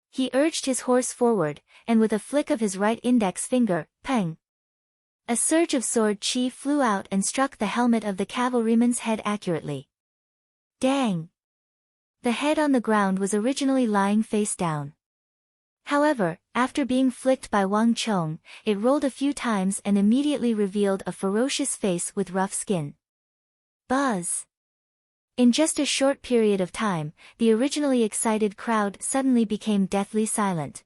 He urged his horse forward, and with a flick of his right index finger, peng! A surge of sword chi flew out and struck the helmet of the cavalryman's head accurately. Dang! The head on the ground was originally lying face down. However, after being flicked by Wang Chong, it rolled a few times and immediately revealed a ferocious face with rough skin. Buzz! In just a short period of time, the originally excited crowd suddenly became deathly silent.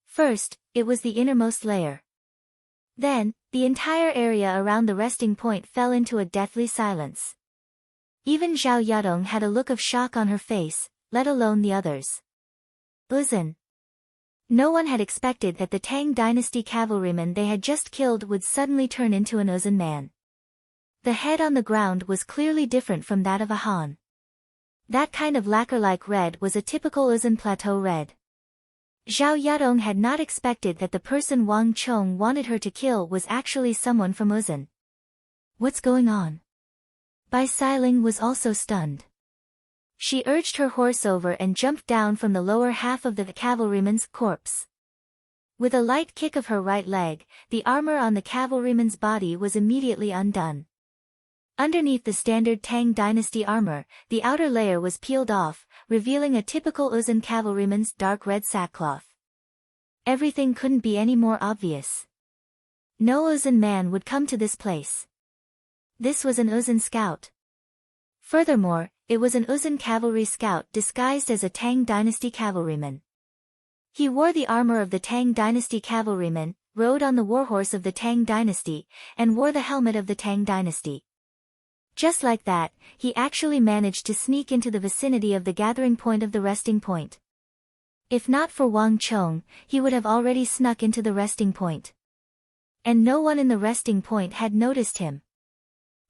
First, it was the innermost layer. Then, the entire area around the resting point fell into a deathly silence. Even Zhao Yadong had a look of shock on her face, let alone the others. Uzun. No one had expected that the Tang dynasty cavalryman they had just killed would suddenly turn into an Uzun man. The head on the ground was clearly different from that of a Han. That kind of lacquer-like red was a typical Uzun plateau red. Zhao Yadong had not expected that the person Wang Chong wanted her to kill was actually someone from Uzun. What's going on? Bai Siling was also stunned. She urged her horse over and jumped down from the lower half of the cavalryman's corpse. With a light kick of her right leg, the armor on the cavalryman's body was immediately undone. Underneath the standard Tang dynasty armor, the outer layer was peeled off, revealing a typical Uzun cavalryman's dark red sackcloth. Everything couldn't be any more obvious. No Uzun man would come to this place. This was an Uzun scout. Furthermore, it was an Uzun cavalry scout disguised as a Tang dynasty cavalryman. He wore the armor of the Tang dynasty cavalryman, rode on the warhorse of the Tang dynasty, and wore the helmet of the Tang dynasty. Just like that, he actually managed to sneak into the vicinity of the gathering point of the resting point. If not for Wang Chong, he would have already snuck into the resting point. And no one in the resting point had noticed him.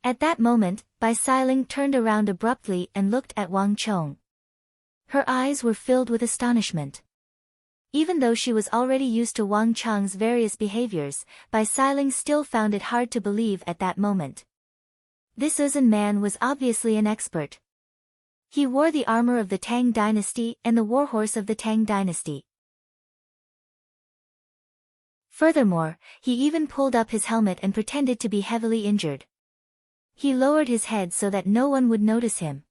At that moment, Bai Siling turned around abruptly and looked at Wang Chong. Her eyes were filled with astonishment. Even though she was already used to Wang Chong's various behaviors, Bai Siling still found it hard to believe at that moment. This Uzun man was obviously an expert. He wore the armor of the Tang dynasty and the warhorse of the Tang dynasty. Furthermore, he even pulled up his helmet and pretended to be heavily injured. He lowered his head so that no one would notice him.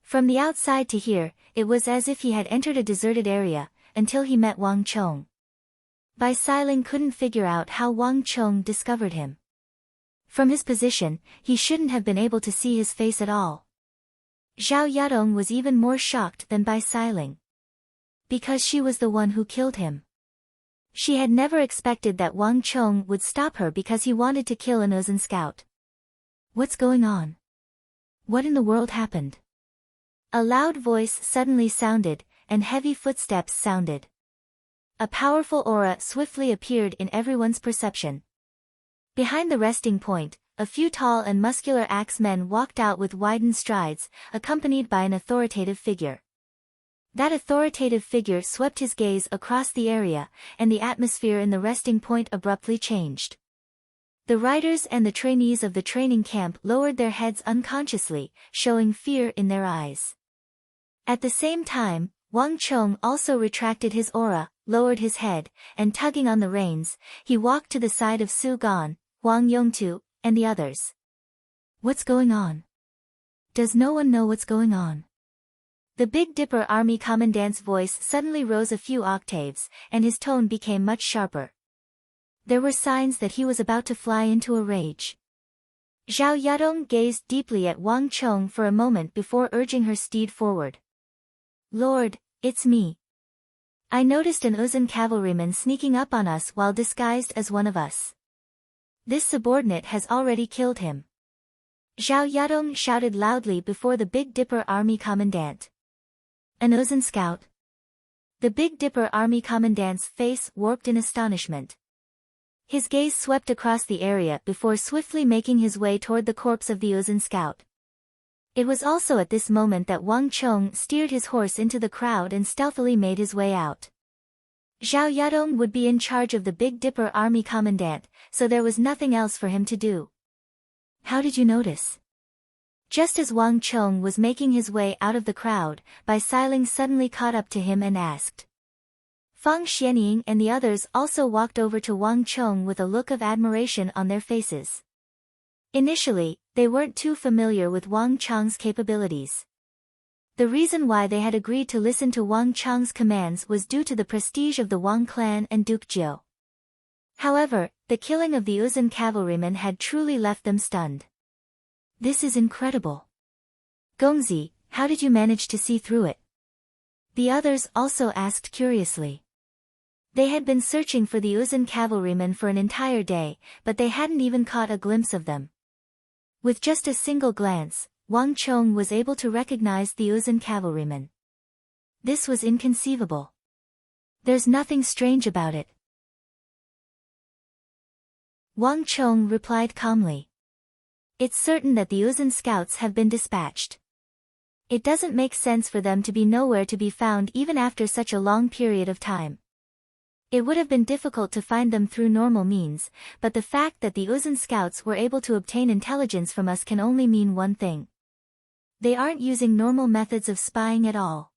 From the outside to here, it was as if he had entered a deserted area, until he met Wang Chong. Bai Siling couldn't figure out how Wang Chong discovered him. From his position, he shouldn't have been able to see his face at all. Zhao Yadong was even more shocked than Bai Siling. Because she was the one who killed him. She had never expected that Wang Chong would stop her because he wanted to kill an Uzun scout. What's going on? What in the world happened? A loud voice suddenly sounded, and heavy footsteps sounded. A powerful aura swiftly appeared in everyone's perception. Behind the resting point, a few tall and muscular axemen walked out with widened strides, accompanied by an authoritative figure. That authoritative figure swept his gaze across the area, and the atmosphere in the resting point abruptly changed. The riders and the trainees of the training camp lowered their heads unconsciously, showing fear in their eyes. At the same time, Wang Chong also retracted his aura, lowered his head, and tugging on the reins, he walked to the side of Su Gan, Wang Yongtu, and the others. What's going on? Does no one know what's going on? The Big Dipper army commandant's voice suddenly rose a few octaves, and his tone became much sharper. There were signs that he was about to fly into a rage. Zhao Yadong gazed deeply at Wang Chong for a moment before urging her steed forward. Lord, it's me. I noticed an Uzun cavalryman sneaking up on us while disguised as one of us. This subordinate has already killed him. Zhao Yadong shouted loudly before the Big Dipper army commandant. An Uzun scout? The Big Dipper army commandant's face warped in astonishment. His gaze swept across the area before swiftly making his way toward the corpse of the Uzun scout. It was also at this moment that Wang Chong steered his horse into the crowd and stealthily made his way out. Zhao Yadong would be in charge of the Big Dipper army commandant, so there was nothing else for him to do. How did you notice? Just as Wang Chong was making his way out of the crowd, Bai Siling suddenly caught up to him and asked. Fang Xianying and the others also walked over to Wang Chong with a look of admiration on their faces. Initially, they weren't too familiar with Wang Chong's capabilities. The reason why they had agreed to listen to Wang Chong's commands was due to the prestige of the Wang clan and Duke Jiu. However, the killing of the Uzun cavalryman had truly left them stunned. This is incredible. Gongzi, how did you manage to see through it? The others also asked curiously. They had been searching for the Uzun cavalrymen for an entire day, but they hadn't even caught a glimpse of them. With just a single glance, Wang Chong was able to recognize the Uzun cavalrymen. This was inconceivable. There's nothing strange about it. Wang Chong replied calmly. It's certain that the Uzun scouts have been dispatched. It doesn't make sense for them to be nowhere to be found even after such a long period of time. It would have been difficult to find them through normal means, but the fact that the Uzun scouts were able to obtain intelligence from us can only mean one thing. They aren't using normal methods of spying at all.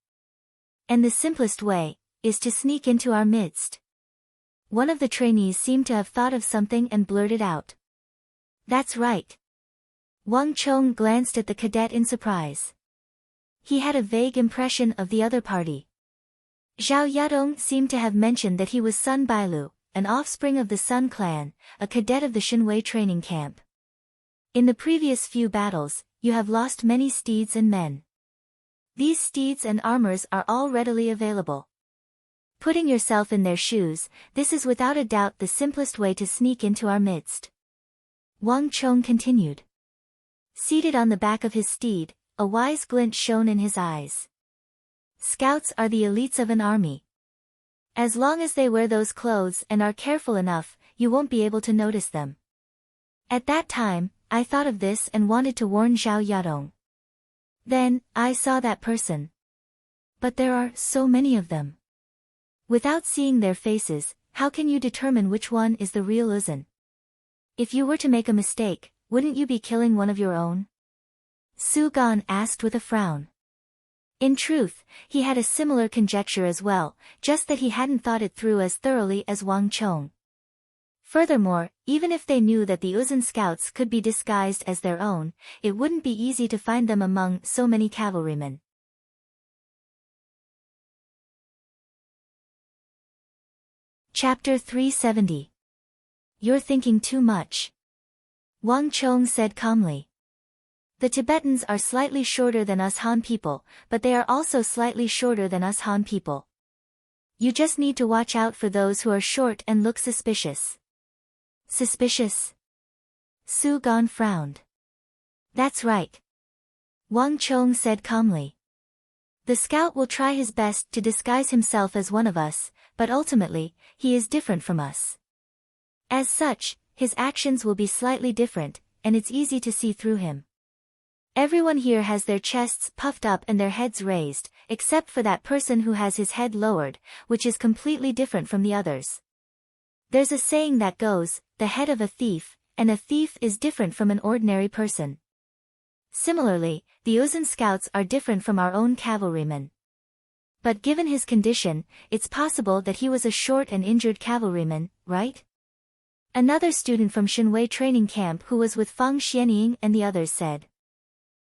And the simplest way is to sneak into our midst. One of the trainees seemed to have thought of something and blurted out. That's right. Wang Chong glanced at the cadet in surprise. He had a vague impression of the other party. Zhao Yadong seemed to have mentioned that he was Sun Bailu, an offspring of the Sun clan, a cadet of the Shinwei training camp. In the previous few battles, you have lost many steeds and men. These steeds and armors are all readily available. Putting yourself in their shoes, this is without a doubt the simplest way to sneak into our midst. Wang Chong continued. Seated on the back of his steed, a wise glint shone in his eyes. Scouts are the elites of an army. As long as they wear those clothes and are careful enough, you won't be able to notice them. At that time, I thought of this and wanted to warn Zhao Yadong. Then, I saw that person. But there are so many of them. Without seeing their faces, how can you determine which one is the real Uzun? If you were to make a mistake, wouldn't you be killing one of your own? Su Gan asked with a frown. In truth, he had a similar conjecture as well, just that he hadn't thought it through as thoroughly as Wang Chong. Furthermore, even if they knew that the Uzun scouts could be disguised as their own, it wouldn't be easy to find them among so many cavalrymen. Chapter 370. You're thinking too much. Wang Chong said calmly. The Tibetans are slightly shorter than us Han people, but they are also slightly shorter than us Han people. You just need to watch out for those who are short and look suspicious. Suspicious? Su Gan frowned. That's right. Wang Chong said calmly. The scout will try his best to disguise himself as one of us, but ultimately, he is different from us. As such, his actions will be slightly different, and it's easy to see through him. Everyone here has their chests puffed up and their heads raised, except for that person who has his head lowered, which is completely different from the others. There's a saying that goes, the head of a thief, and a thief is different from an ordinary person. Similarly, the Uzun scouts are different from our own cavalrymen. But given his condition, it's possible that he was a short and injured cavalryman, right? Another student from Shenwei training camp who was with Fang Xianying and the others said.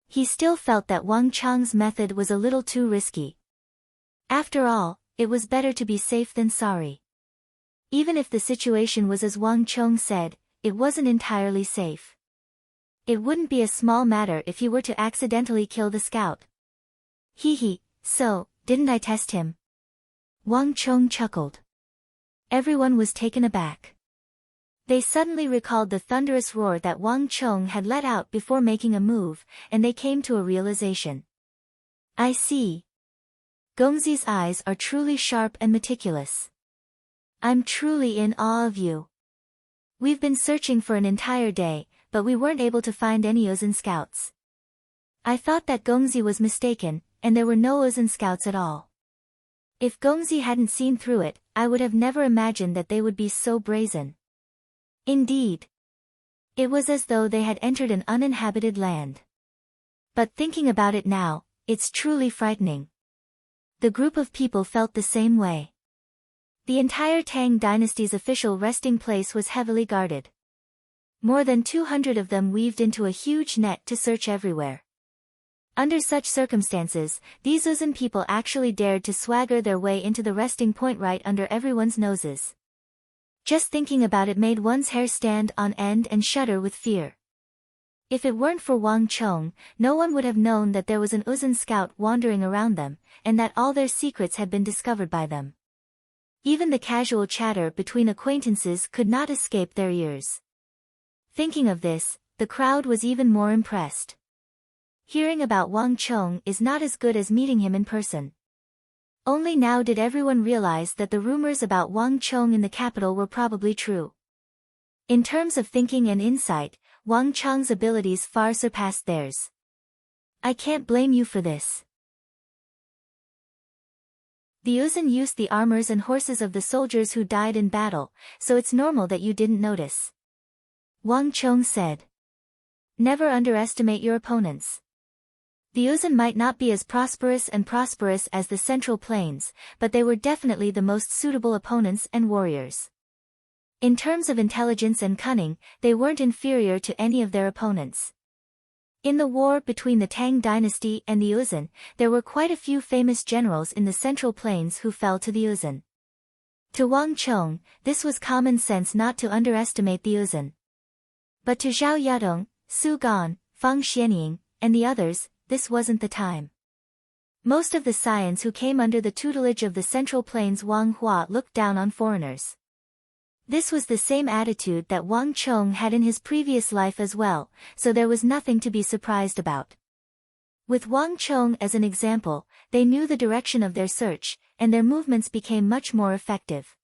He still felt that Wang Chang's method was a little too risky. After all, it was better to be safe than sorry. Even if the situation was as Wang Chong said, it wasn't entirely safe. It wouldn't be a small matter if he were to accidentally kill the scout. Hee, so, didn't I test him? Wang Chong chuckled. Everyone was taken aback. They suddenly recalled the thunderous roar that Wang Chong had let out before making a move, and they came to a realization. I see. Gongzi's eyes are truly sharp and meticulous. I'm truly in awe of you. We've been searching for an entire day, but we weren't able to find any Uzun scouts. I thought that Gongzi was mistaken, and there were no Uzun scouts at all. If Gongzi hadn't seen through it, I would have never imagined that they would be so brazen. Indeed. It was as though they had entered an uninhabited land. But thinking about it now, it's truly frightening. The group of people felt the same way. The entire Tang dynasty's official resting place was heavily guarded. More than 200 of them weaved into a huge net to search everywhere. Under such circumstances, these Uzun people actually dared to swagger their way into the resting point right under everyone's noses. Just thinking about it made one's hair stand on end and shudder with fear. If it weren't for Wang Chong, no one would have known that there was an Uzun scout wandering around them, and that all their secrets had been discovered by them. Even the casual chatter between acquaintances could not escape their ears. Thinking of this, the crowd was even more impressed. Hearing about Wang Chong is not as good as meeting him in person. Only now did everyone realize that the rumors about Wang Chong in the capital were probably true. In terms of thinking and insight, Wang Chong's abilities far surpassed theirs. I can't blame you for this. The Uzun used the armors and horses of the soldiers who died in battle, so it's normal that you didn't notice. Wang Chong said. Never underestimate your opponents. The Uzun might not be as prosperous as the Central Plains, but they were definitely the most suitable opponents and warriors. In terms of intelligence and cunning, they weren't inferior to any of their opponents. In the war between the Tang dynasty and the Uzun, there were quite a few famous generals in the Central Plains who fell to the Uzun. To Wang Chong, this was common sense not to underestimate the Uzun. But to Zhao Yadong, Su Gan, Fang Xianying, and the others, this wasn't the time. Most of the Saiyans who came under the tutelage of the Central Plains Wang Hua looked down on foreigners. This was the same attitude that Wang Chong had in his previous life as well, so there was nothing to be surprised about. With Wang Chong as an example, they knew the direction of their search, and their movements became much more effective.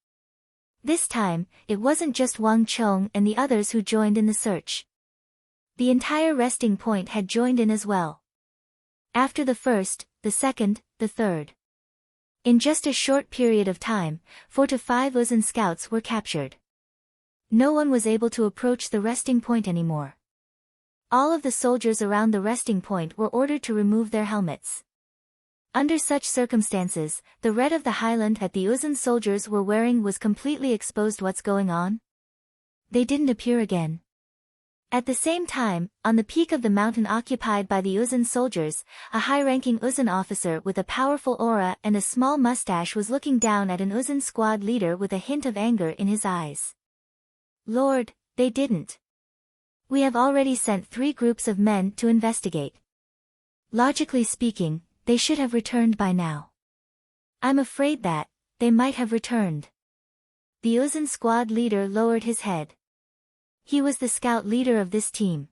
This time, it wasn't just Wang Chong and the others who joined in the search. The entire resting point had joined in as well. After the first, the second, the third. In just a short period of time, 4 to 5 Uzun scouts were captured. No one was able to approach the resting point anymore. All of the soldiers around the resting point were ordered to remove their helmets. Under such circumstances, the red of the highland that the Uzun soldiers were wearing was completely exposed. What's going on? They didn't appear again. At the same time, on the peak of the mountain occupied by the Uzun soldiers, a high-ranking Uzun officer with a powerful aura and a small mustache was looking down at an Uzun squad leader with a hint of anger in his eyes. Lord, they didn't. We have already sent 3 groups of men to investigate. Logically speaking, they should have returned by now. I'm afraid that they might have returned. The Uzun squad leader lowered his head. He was the scout leader of this team.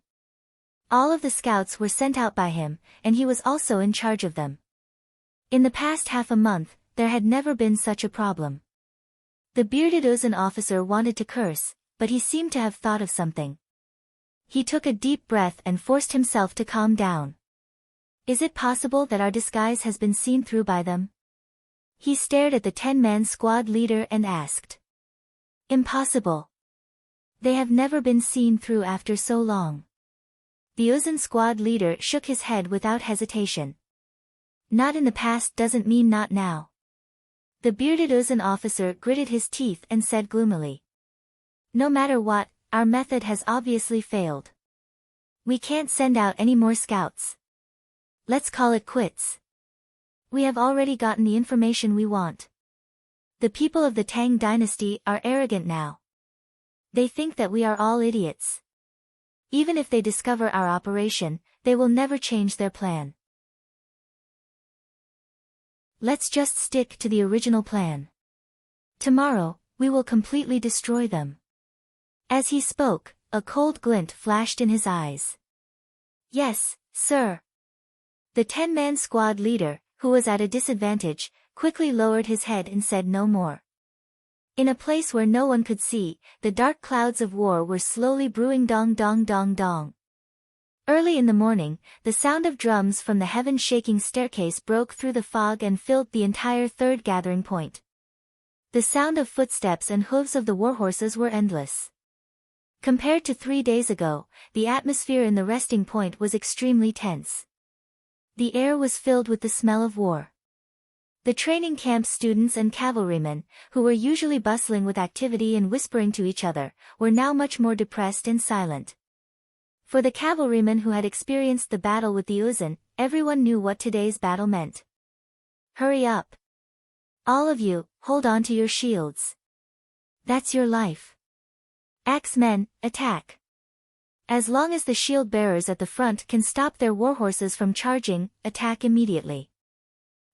All of the scouts were sent out by him, and he was also in charge of them. In the past half a month, there had never been such a problem. The bearded Uzun officer wanted to curse, but he seemed to have thought of something. He took a deep breath and forced himself to calm down. Is it possible that our disguise has been seen through by them? He stared at the 10-man squad leader and asked. Impossible. They have never been seen through after so long. The Uzun squad leader shook his head without hesitation. Not in the past doesn't mean not now. The bearded Uzun officer gritted his teeth and said gloomily. No matter what, our method has obviously failed. We can't send out any more scouts. Let's call it quits. We have already gotten the information we want. The people of the Tang dynasty are arrogant now. They think that we are all idiots. Even if they discover our operation, they will never change their plan. Let's just stick to the original plan. Tomorrow, we will completely destroy them. As he spoke, a cold glint flashed in his eyes. Yes, sir. The 10-man squad leader, who was at a disadvantage, quickly lowered his head and said no more. In a place where no one could see, the dark clouds of war were slowly brewing dong dong dong dong. Early in the morning, the sound of drums from the heaven-shaking staircase broke through the fog and filled the entire third gathering point. The sound of footsteps and hooves of the warhorses were endless. Compared to 3 days ago, the atmosphere in the resting point was extremely tense. The air was filled with the smell of war. The training camp students and cavalrymen, who were usually bustling with activity and whispering to each other, were now much more depressed and silent. For the cavalrymen who had experienced the battle with the Uzun, everyone knew what today's battle meant. Hurry up. All of you, hold on to your shields. That's your life. Axemen, attack. As long as the shield bearers at the front can stop their warhorses from charging, attack immediately.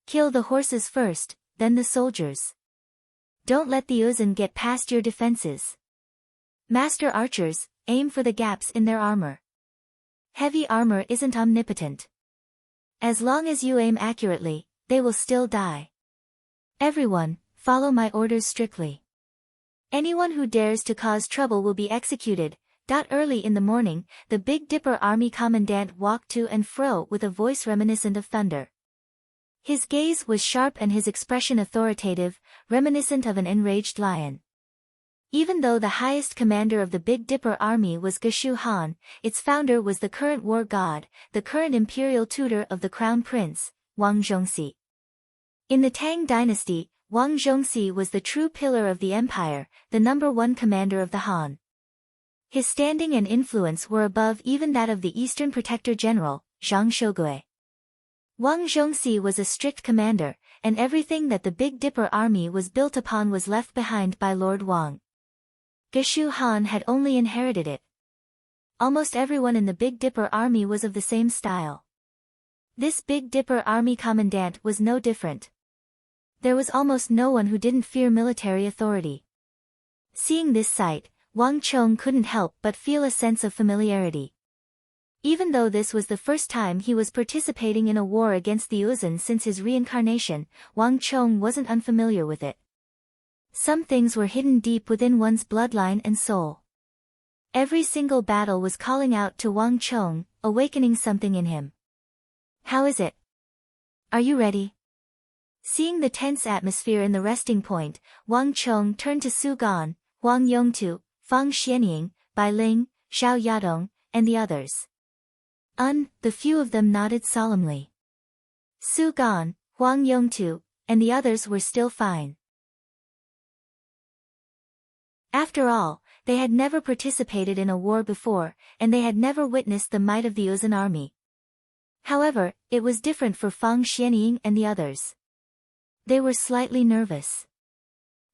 Kill the horses first, then the soldiers. Don't let the Uzun get past your defenses. Master archers, aim for the gaps in their armor. Heavy armor isn't omnipotent. As long as you aim accurately, they will still die. Everyone, follow my orders strictly. Anyone who dares to cause trouble will be executed. Early in the morning, the Big Dipper army commandant walked to and fro with a voice reminiscent of thunder. His gaze was sharp and his expression authoritative, reminiscent of an enraged lion. Even though the highest commander of the Big Dipper army was Geshu Han, its founder was the current war god, the current imperial tutor of the crown prince, Wang Zhongxi. In the Tang dynasty, Wang Zhongxi was the true pillar of the empire, the #1 commander of the Han. His standing and influence were above even that of the Eastern Protector General, Zhang Shogui. Wang Zhongxi was a strict commander, and everything that the Big Dipper army was built upon was left behind by Lord Wang. Geshu Han had only inherited it. Almost everyone in the Big Dipper army was of the same style. This Big Dipper army commandant was no different. There was almost no one who didn't fear military authority. Seeing this sight, Wang Chong couldn't help but feel a sense of familiarity. Even though this was the first time he was participating in a war against the Uzun since his reincarnation, Wang Chong wasn't unfamiliar with it. Some things were hidden deep within one's bloodline and soul. Every single battle was calling out to Wang Chong, awakening something in him. How is it? Are you ready? Seeing the tense atmosphere in the resting point, Wang Chong turned to Su Gan, Huang Yongtu, Fang Xianying, Bai Ling, Xiao Yadong, and the others. The few of them nodded solemnly. Su Gan, Huang Yongtu, and the others were still fine. After all, they had never participated in a war before, and they had never witnessed the might of the Uzun army. However, it was different for Fang Xianying and the others. They were slightly nervous.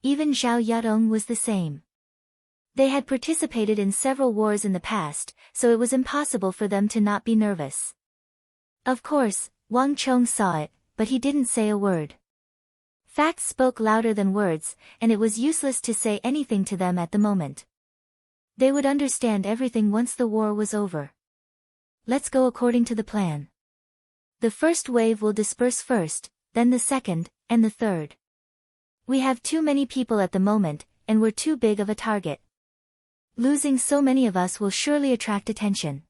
Even Xiao Yadong was the same. They had participated in several wars in the past, so it was impossible for them to not be nervous. Of course, Wang Chong saw it, but he didn't say a word. Facts spoke louder than words, and it was useless to say anything to them at the moment. They would understand everything once the war was over. Let's go according to the plan. The first wave will disperse first, then the second, and the third. We have too many people at the moment, and we're too big of a target. Losing so many of us will surely attract attention.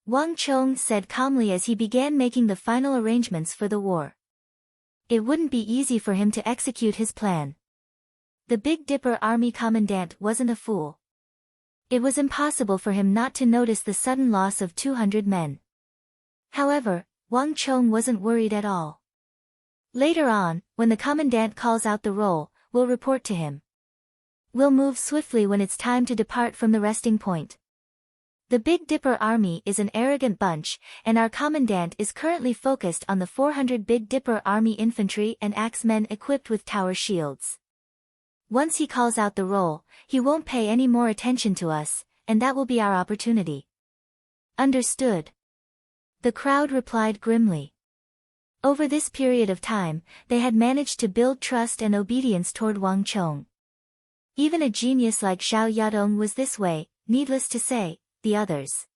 Wang Chong said calmly as he began making the final arrangements for the war. It wouldn't be easy for him to execute his plan. The Big Dipper army commandant wasn't a fool. It was impossible for him not to notice the sudden loss of 200 men. However, Wang Chong wasn't worried at all. Later on, when the commandant calls out the roll, we'll report to him. We'll move swiftly when it's time to depart from the resting point. The Big Dipper army is an arrogant bunch, and our commandant is currently focused on the 400 Big Dipper army infantry and axemen equipped with tower shields. Once he calls out the roll, he won't pay any more attention to us, and that will be our opportunity. Understood. The crowd replied grimly. Over this period of time, they had managed to build trust and obedience toward Wang Chong. Even a genius like Xiao Yadong was this way, needless to say, the others.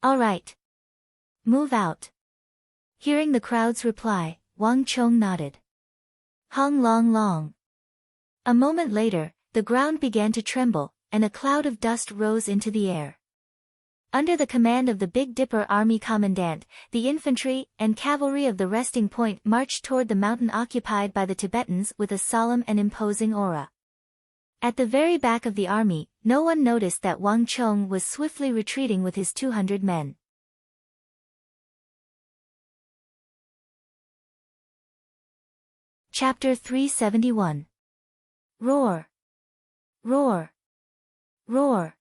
All right. Move out. Hearing the crowd's reply, Wang Chong nodded. Hung long long. A moment later, the ground began to tremble, and a cloud of dust rose into the air. Under the command of the Big Dipper army commandant, the infantry and cavalry of the resting point marched toward the mountain occupied by the Tibetans with a solemn and imposing aura. At the very back of the army, no one noticed that Wang Chong was swiftly retreating with his 200 men. Chapter 371. Roar! Roar! Roar!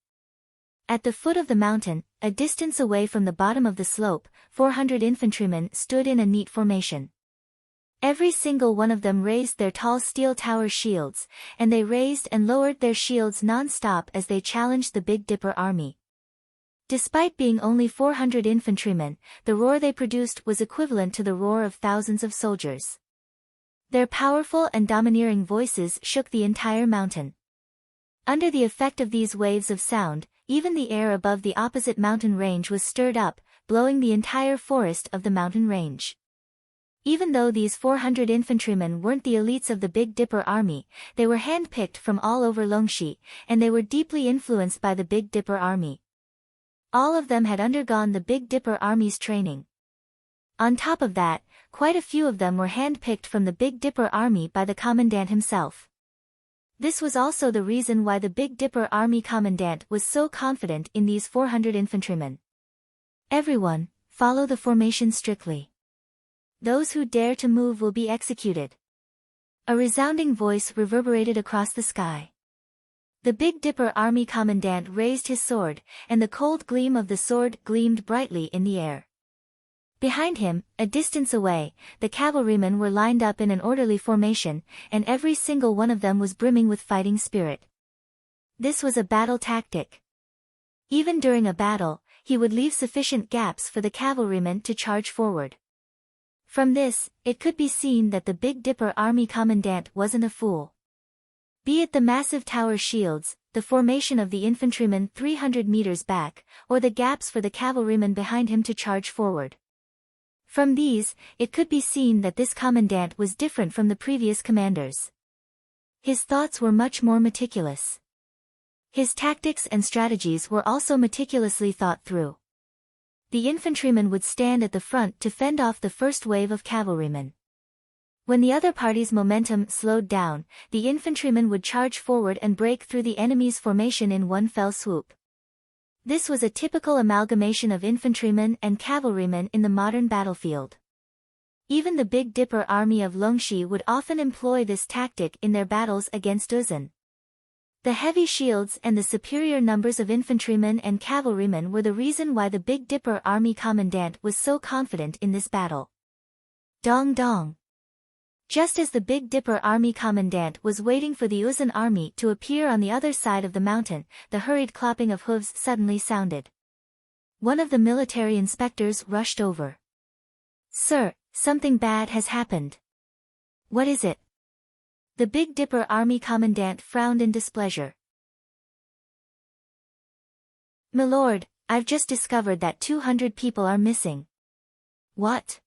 At the foot of the mountain, a distance away from the bottom of the slope, 400 infantrymen stood in a neat formation. Every single one of them raised their tall steel tower shields, and they raised and lowered their shields non-stop as they challenged the Big Dipper army. Despite being only 400 infantrymen, the roar they produced was equivalent to the roar of thousands of soldiers. Their powerful and domineering voices shook the entire mountain. Under the effect of these waves of sound, even the air above the opposite mountain range was stirred up, blowing the entire forest of the mountain range. Even though these 400 infantrymen weren't the elites of the Big Dipper army, they were handpicked from all over Longxi, and they were deeply influenced by the Big Dipper army. All of them had undergone the Big Dipper army's training. On top of that, quite a few of them were handpicked from the Big Dipper army by the commandant himself. This was also the reason why the Big Dipper army commandant was so confident in these 400 infantrymen. Everyone, follow the formation strictly. Those who dare to move will be executed. A resounding voice reverberated across the sky. The Big Dipper army commandant raised his sword, and the cold gleam of the sword gleamed brightly in the air. Behind him, a distance away, the cavalrymen were lined up in an orderly formation, and every single one of them was brimming with fighting spirit. This was a battle tactic. Even during a battle, he would leave sufficient gaps for the cavalrymen to charge forward. From this, it could be seen that the Big Dipper army commandant wasn't a fool. Be it the massive tower shields, the formation of the infantrymen 300 meters back, or the gaps for the cavalrymen behind him to charge forward. From these, it could be seen that this commandant was different from the previous commanders. His thoughts were much more meticulous. His tactics and strategies were also meticulously thought through. The infantrymen would stand at the front to fend off the first wave of cavalrymen. When the other party's momentum slowed down, the infantrymen would charge forward and break through the enemy's formation in one fell swoop. This was a typical amalgamation of infantrymen and cavalrymen in the modern battlefield. Even the Big Dipper army of Longxi would often employ this tactic in their battles against Uzan. The heavy shields and the superior numbers of infantrymen and cavalrymen were the reason why the Big Dipper army commandant was so confident in this battle. Dong dong. Just as the Big Dipper army commandant was waiting for the Uzan army to appear on the other side of the mountain, the hurried clopping of hooves suddenly sounded. One of the military inspectors rushed over. "Sir, something bad has happened." "What is it?" The Big Dipper army commandant frowned in displeasure. "Milord, I've just discovered that 200 people are missing." "What?"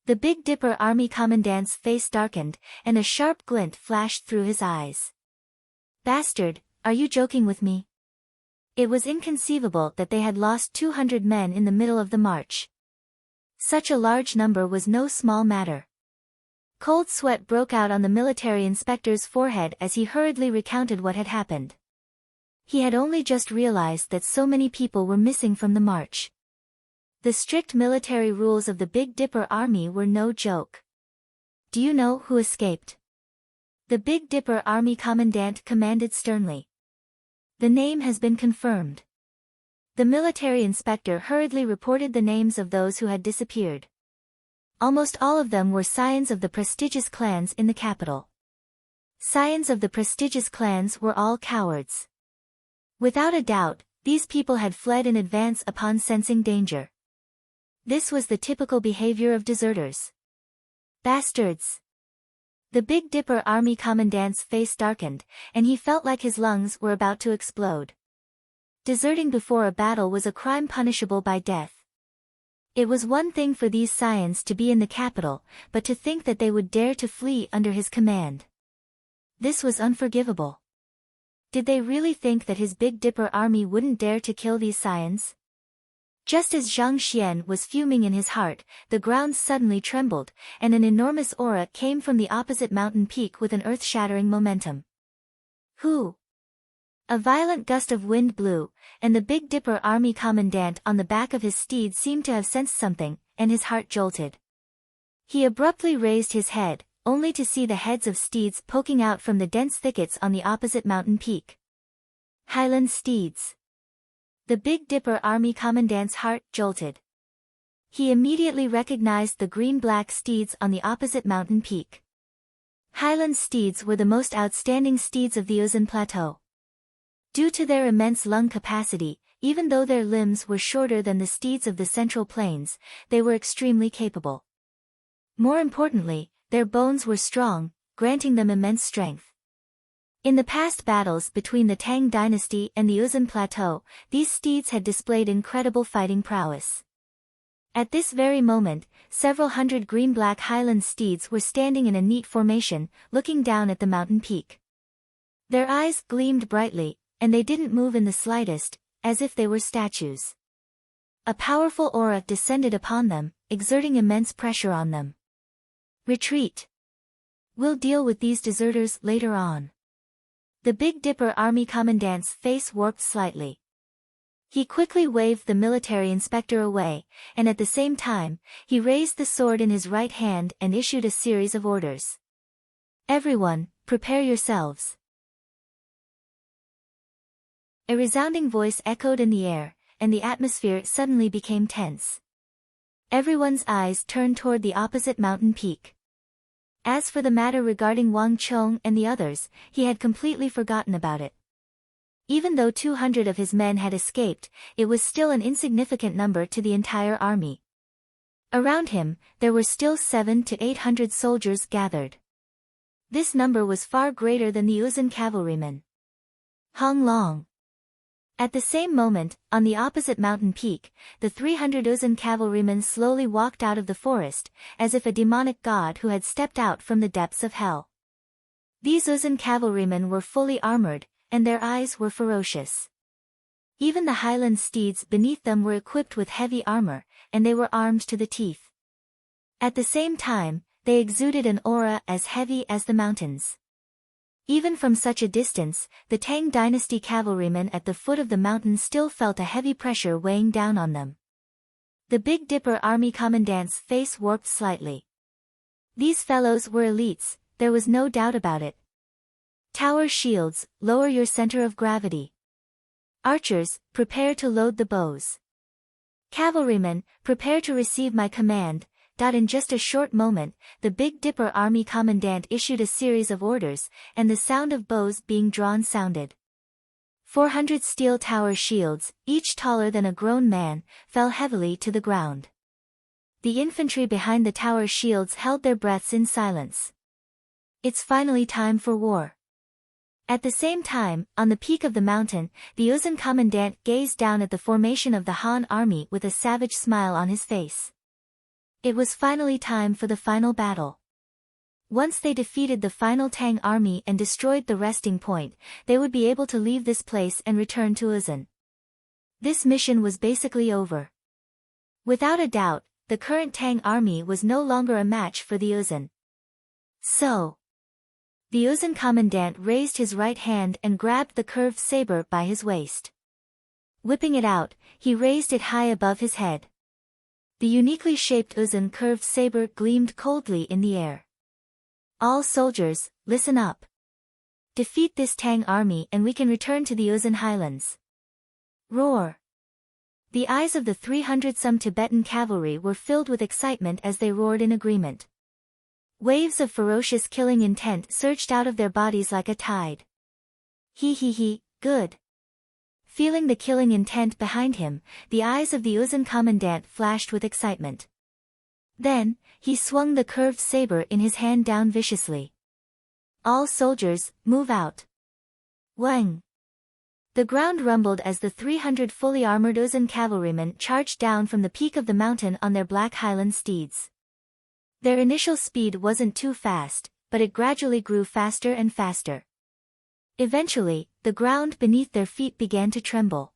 The Big Dipper army commandant's face darkened, and a sharp glint flashed through his eyes. Bastard, are you joking with me? It was inconceivable that they had lost 200 men in the middle of the march. Such a large number was no small matter. Cold sweat broke out on the military inspector's forehead as he hurriedly recounted what had happened. He had only just realized that so many people were missing from the march. The strict military rules of the Big Dipper army were no joke. Do you know who escaped? The Big Dipper army commandant commanded sternly. The name has been confirmed. The military inspector hurriedly reported the names of those who had disappeared. Almost all of them were scions of the prestigious clans in the capital. Scions of the prestigious clans were all cowards. Without a doubt, these people had fled in advance upon sensing danger. This was the typical behavior of deserters. Bastards! The Big Dipper army commandant's face darkened, and he felt like his lungs were about to explode. Deserting before a battle was a crime punishable by death. It was one thing for these scions to be in the capital, but to think that they would dare to flee under his command. This was unforgivable. Did they really think that his Big Dipper army wouldn't dare to kill these scions? Just as Zhang Xian was fuming in his heart, the ground suddenly trembled, and an enormous aura came from the opposite mountain peak with an earth-shattering momentum. Who? A violent gust of wind blew, and the Big Dipper army commandant on the back of his steed seemed to have sensed something, and his heart jolted. He abruptly raised his head, only to see the heads of steeds poking out from the dense thickets on the opposite mountain peak. Highland steeds. The Big Dipper army commandant's heart jolted. He immediately recognized the green-black steeds on the opposite mountain peak. Highland steeds were the most outstanding steeds of the Uzan Plateau. Due to their immense lung capacity, even though their limbs were shorter than the steeds of the Central Plains, they were extremely capable. More importantly, their bones were strong, granting them immense strength. In the past battles between the Tang dynasty and the Uzan Plateau, these steeds had displayed incredible fighting prowess. At this very moment, several hundred green-black Highland steeds were standing in a neat formation, looking down at the mountain peak. Their eyes gleamed brightly, and they didn't move in the slightest, as if they were statues. A powerful aura descended upon them, exerting immense pressure on them. Retreat. We'll deal with these deserters later on. The Big Dipper army commandant's face warped slightly. He quickly waved the military inspector away, and at the same time, he raised the sword in his right hand and issued a series of orders. Everyone, prepare yourselves. A resounding voice echoed in the air, and the atmosphere suddenly became tense. Everyone's eyes turned toward the opposite mountain peak. As for the matter regarding Wang Chong and the others, he had completely forgotten about it. Even though 200 of his men had escaped, it was still an insignificant number to the entire army. Around him, there were still 700 to 800 soldiers gathered. This number was far greater than the Uzan cavalrymen. Hong Long. At the same moment, on the opposite mountain peak, the 300 Uzan cavalrymen slowly walked out of the forest, as if a demonic god who had stepped out from the depths of hell. These Uzan cavalrymen were fully armored, and their eyes were ferocious. Even the Highland steeds beneath them were equipped with heavy armor, and they were armed to the teeth. At the same time, they exuded an aura as heavy as the mountains. Even from such a distance, the Tang dynasty cavalrymen at the foot of the mountain still felt a heavy pressure weighing down on them. The Big Dipper army commandant's face warped slightly. These fellows were elites, there was no doubt about it. Tower shields, lower your center of gravity. Archers, prepare to load the bows. Cavalrymen, prepare to receive my command. In just a short moment, the Big Dipper army commandant issued a series of orders, and the sound of bows being drawn sounded. 400 steel tower shields, each taller than a grown man, fell heavily to the ground. The infantry behind the tower shields held their breaths in silence. It's finally time for war. At the same time, on the peak of the mountain, the Uzan commandant gazed down at the formation of the Han army with a savage smile on his face. It was finally time for the final battle. Once they defeated the final Tang army and destroyed the resting point, they would be able to leave this place and return to Uzan. This mission was basically over. Without a doubt, the current Tang army was no longer a match for the Uzan. So, the Uzan commandant raised his right hand and grabbed the curved saber by his waist. Whipping it out, he raised it high above his head. The uniquely shaped Uzan curved saber gleamed coldly in the air. All soldiers, listen up. Defeat this Tang army and we can return to the Uzan highlands. Roar. The eyes of the 300-some Tibetan cavalry were filled with excitement as they roared in agreement. Waves of ferocious killing intent surged out of their bodies like a tide. He, good. Feeling the killing intent behind him, the eyes of the Uzan commandant flashed with excitement. Then, he swung the curved saber in his hand down viciously. All soldiers, move out. Wang. The ground rumbled as the 300 fully armored Uzan cavalrymen charged down from the peak of the mountain on their black highland steeds. Their initial speed wasn't too fast, but it gradually grew faster and faster. Eventually, the ground beneath their feet began to tremble.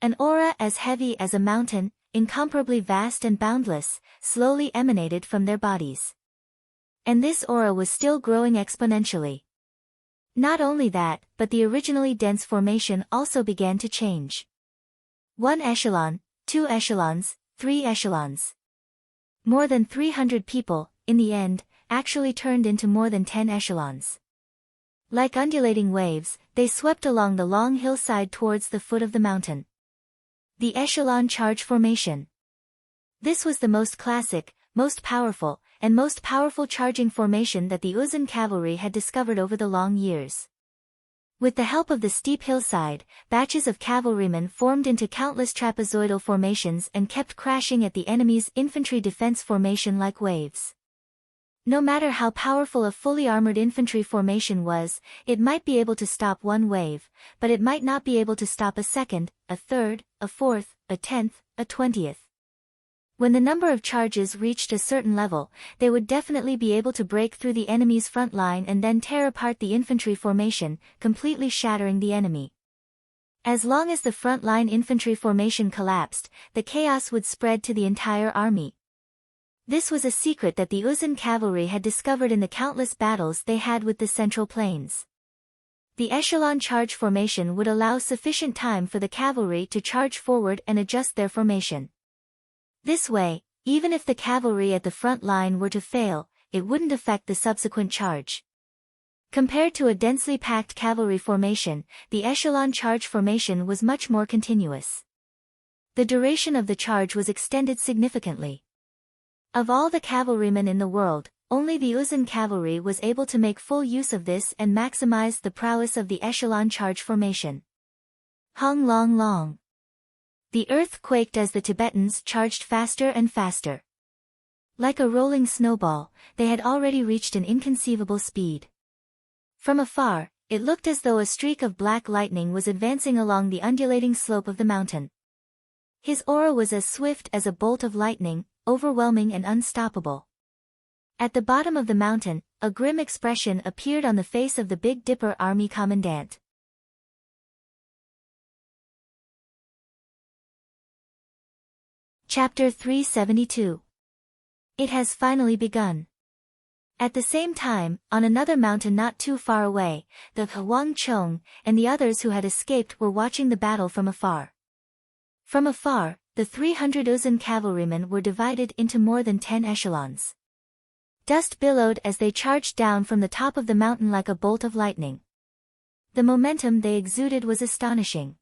An aura as heavy as a mountain, incomparably vast and boundless, slowly emanated from their bodies. And this aura was still growing exponentially. Not only that, but the originally dense formation also began to change. 1 echelon, 2 echelons, 3 echelons. More than 300 people, in the end, actually turned into more than 10 echelons. Like undulating waves, they swept along the long hillside towards the foot of the mountain. The echelon charge formation. This was the most classic, most powerful charging formation that the Uzan cavalry had discovered over the long years. With the help of the steep hillside, batches of cavalrymen formed into countless trapezoidal formations and kept crashing at the enemy's infantry defense formation like waves. No matter how powerful a fully armored infantry formation was, it might be able to stop one wave, but it might not be able to stop a second, a third, a fourth, a 10th, a 20th. When the number of charges reached a certain level, they would definitely be able to break through the enemy's front line and then tear apart the infantry formation, completely shattering the enemy. As long as the front line infantry formation collapsed, the chaos would spread to the entire army. This was a secret that the Uzan cavalry had discovered in the countless battles they had with the Central Plains. The echelon charge formation would allow sufficient time for the cavalry to charge forward and adjust their formation. This way, even if the cavalry at the front line were to fail, it wouldn't affect the subsequent charge. Compared to a densely packed cavalry formation, the echelon charge formation was much more continuous. The duration of the charge was extended significantly. Of all the cavalrymen in the world, only the Uzan cavalry was able to make full use of this and maximize the prowess of the echelon charge formation. Hung long long. The earth quaked as the Tibetans charged faster and faster. Like a rolling snowball, they had already reached an inconceivable speed. From afar, it looked as though a streak of black lightning was advancing along the undulating slope of the mountain. His aura was as swift as a bolt of lightning, overwhelming and unstoppable. At the bottom of the mountain, a grim expression appeared on the face of the Big Dipper army commandant. Chapter 372. It has finally begun. At the same time, on another mountain not too far away, the Huang Chong and the others who had escaped were watching the battle from afar. From afar, the 300 Uzan cavalrymen were divided into more than 10 echelons. Dust billowed as they charged down from the top of the mountain like a bolt of lightning. The momentum they exuded was astonishing.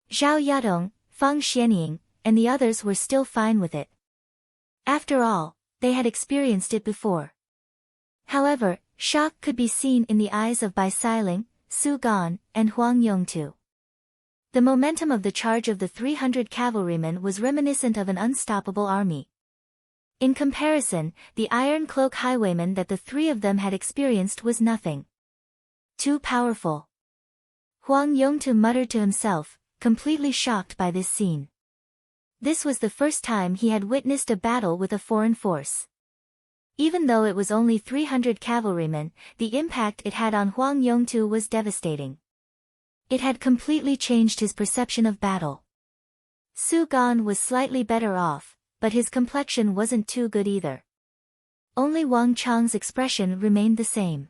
Zhao Yadong, Fang Xianying, and the others were still fine with it. After all, they had experienced it before. However, shock could be seen in the eyes of Bai Siling, Su Gan, and Huang Yongtu. The momentum of the charge of the 300 cavalrymen was reminiscent of an unstoppable army. In comparison, the Iron Cloak highwayman that the three of them had experienced was nothing. Too powerful. Huang Yongtu muttered to himself, completely shocked by this scene. This was the first time he had witnessed a battle with a foreign force. Even though it was only 300 cavalrymen, the impact it had on Huang Yongtu was devastating. It had completely changed his perception of battle. Su Gan was slightly better off, but his complexion wasn't too good either. Only Wang Chang's expression remained the same.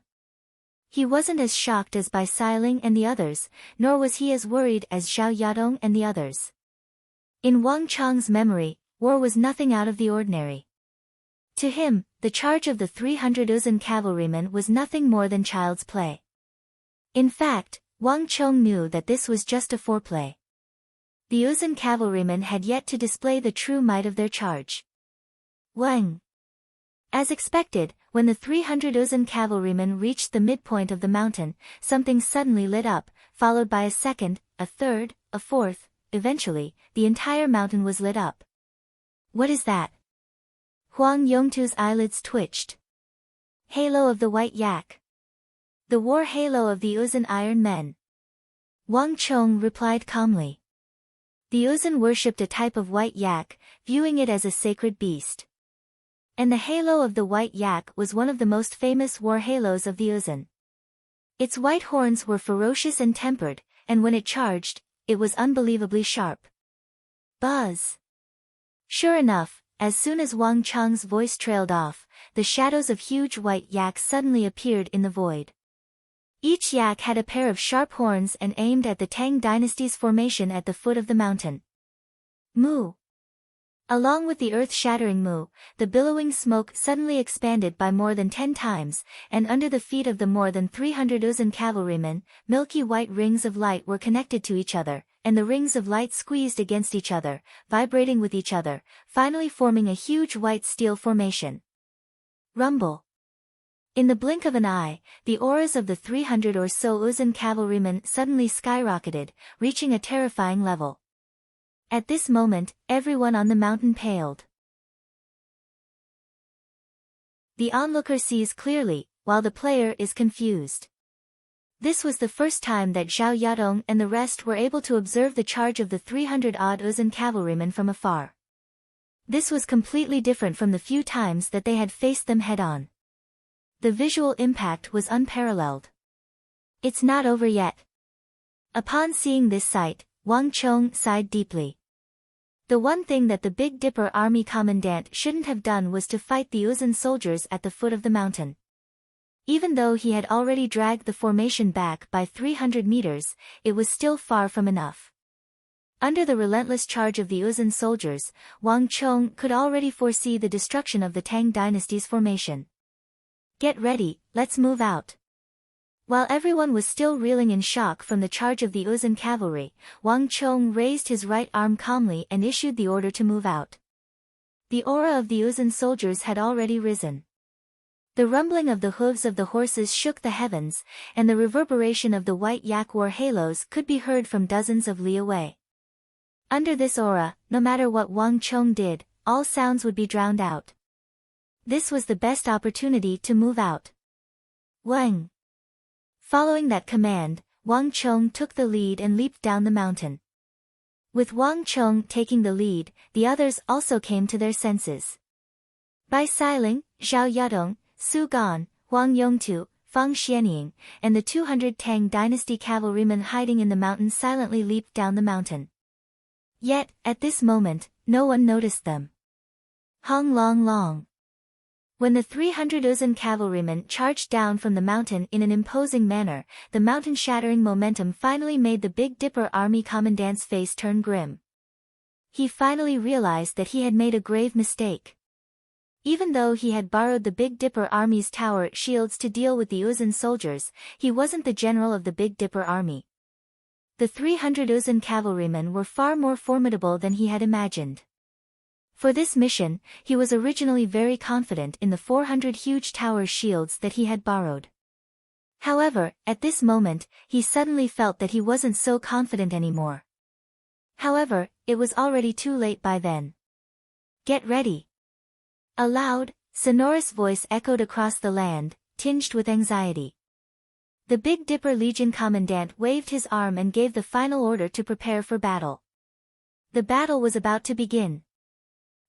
He wasn't as shocked as Bai Xiling and the others, nor was he as worried as Zhao Yadong and the others. In Wang Chang's memory, war was nothing out of the ordinary. To him, the charge of the 300 Uzun cavalrymen was nothing more than child's play. In fact, Wang Chong knew that this was just a foreplay. The Uzun cavalrymen had yet to display the true might of their charge. Wang. As expected, when the 300 Uzun cavalrymen reached the midpoint of the mountain, something suddenly lit up, followed by a second, a third, a fourth. Eventually, the entire mountain was lit up. What is that? Huang Yongtu's eyelids twitched. Halo of the White Yak. The war halo of the Uzun Iron Men. Wang Chong replied calmly. The Uzun worshipped a type of white yak, viewing it as a sacred beast. And the halo of the white yak was one of the most famous war halos of the Uzun. Its white horns were ferocious and tempered, and when it charged, it was unbelievably sharp. Buzz! Sure enough, as soon as Wang Chang's voice trailed off, the shadows of huge white yaks suddenly appeared in the void. Each yak had a pair of sharp horns and aimed at the Tang dynasty's formation at the foot of the mountain. Moo! Along with the earth-shattering moo, the billowing smoke suddenly expanded by more than 10 times, and under the feet of the more than 300 Uzun cavalrymen, milky white rings of light were connected to each other, and the rings of light squeezed against each other, vibrating with each other, finally forming a huge white steel formation. Rumble! In the blink of an eye, the auras of the 300 or so Uzun cavalrymen suddenly skyrocketed, reaching a terrifying level. At this moment, everyone on the mountain paled. The onlooker sees clearly, while the player is confused. This was the first time that Zhao Yadong and the rest were able to observe the charge of the 300-odd Uzun cavalrymen from afar. This was completely different from the few times that they had faced them head-on. The visual impact was unparalleled. It's not over yet. Upon seeing this sight, Wang Chong sighed deeply. The one thing that the Big Dipper army commandant shouldn't have done was to fight the Uzun soldiers at the foot of the mountain. Even though he had already dragged the formation back by 300 meters, it was still far from enough. Under the relentless charge of the Uzun soldiers, Wang Chong could already foresee the destruction of the Tang dynasty's formation. Get ready, let's move out. While everyone was still reeling in shock from the charge of the Uzun cavalry, Wang Chong raised his right arm calmly and issued the order to move out. The aura of the Uzun soldiers had already risen. The rumbling of the hooves of the horses shook the heavens, and the reverberation of the white yak war halos could be heard from dozens of li away. Under this aura, no matter what Wang Chong did, all sounds would be drowned out. This was the best opportunity to move out. Wang! Following that command, Wang Chong took the lead and leaped down the mountain. With Wang Chong taking the lead, the others also came to their senses. Bai Xiling, Zhao Yadong, Su Gan, Huang Yongtu, Fang Xianying, and the 200 Tang dynasty cavalrymen hiding in the mountains silently leaped down the mountain. Yet, at this moment, no one noticed them. Hong Long Long. When the 300 Uzun cavalrymen charged down from the mountain in an imposing manner, the mountain-shattering momentum finally made the Big Dipper army commandant's face turn grim. He finally realized that he had made a grave mistake. Even though he had borrowed the Big Dipper army's tower shields to deal with the Uzun soldiers, he wasn't the general of the Big Dipper army. The 300 Uzun cavalrymen were far more formidable than he had imagined. For this mission, he was originally very confident in the 400 huge tower shields that he had borrowed. However, at this moment, he suddenly felt that he wasn't so confident anymore. However, it was already too late by then. Get ready! A loud, sonorous voice echoed across the land, tinged with anxiety. The Big Dipper Legion commandant waved his arm and gave the final order to prepare for battle. The battle was about to begin.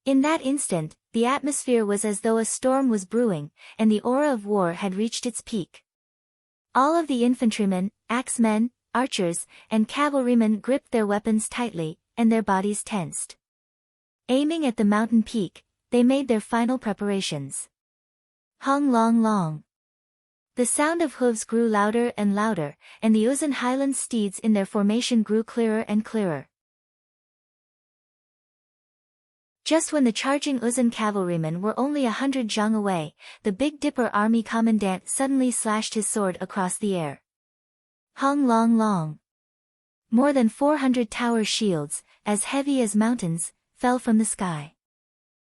In that instant, the atmosphere was as though a storm was brewing, and the aura of war had reached its peak. All of the infantrymen, axemen, archers, and cavalrymen gripped their weapons tightly, and their bodies tensed. Aiming at the mountain peak, they made their final preparations. Hung long long. The sound of hooves grew louder and louder, and the Uzun highland steeds in their formation grew clearer and clearer. Just when the charging Uzun cavalrymen were only 100 zhang away, the Big Dipper army commandant suddenly slashed his sword across the air. Hung long long. More than 400 tower shields, as heavy as mountains, fell from the sky.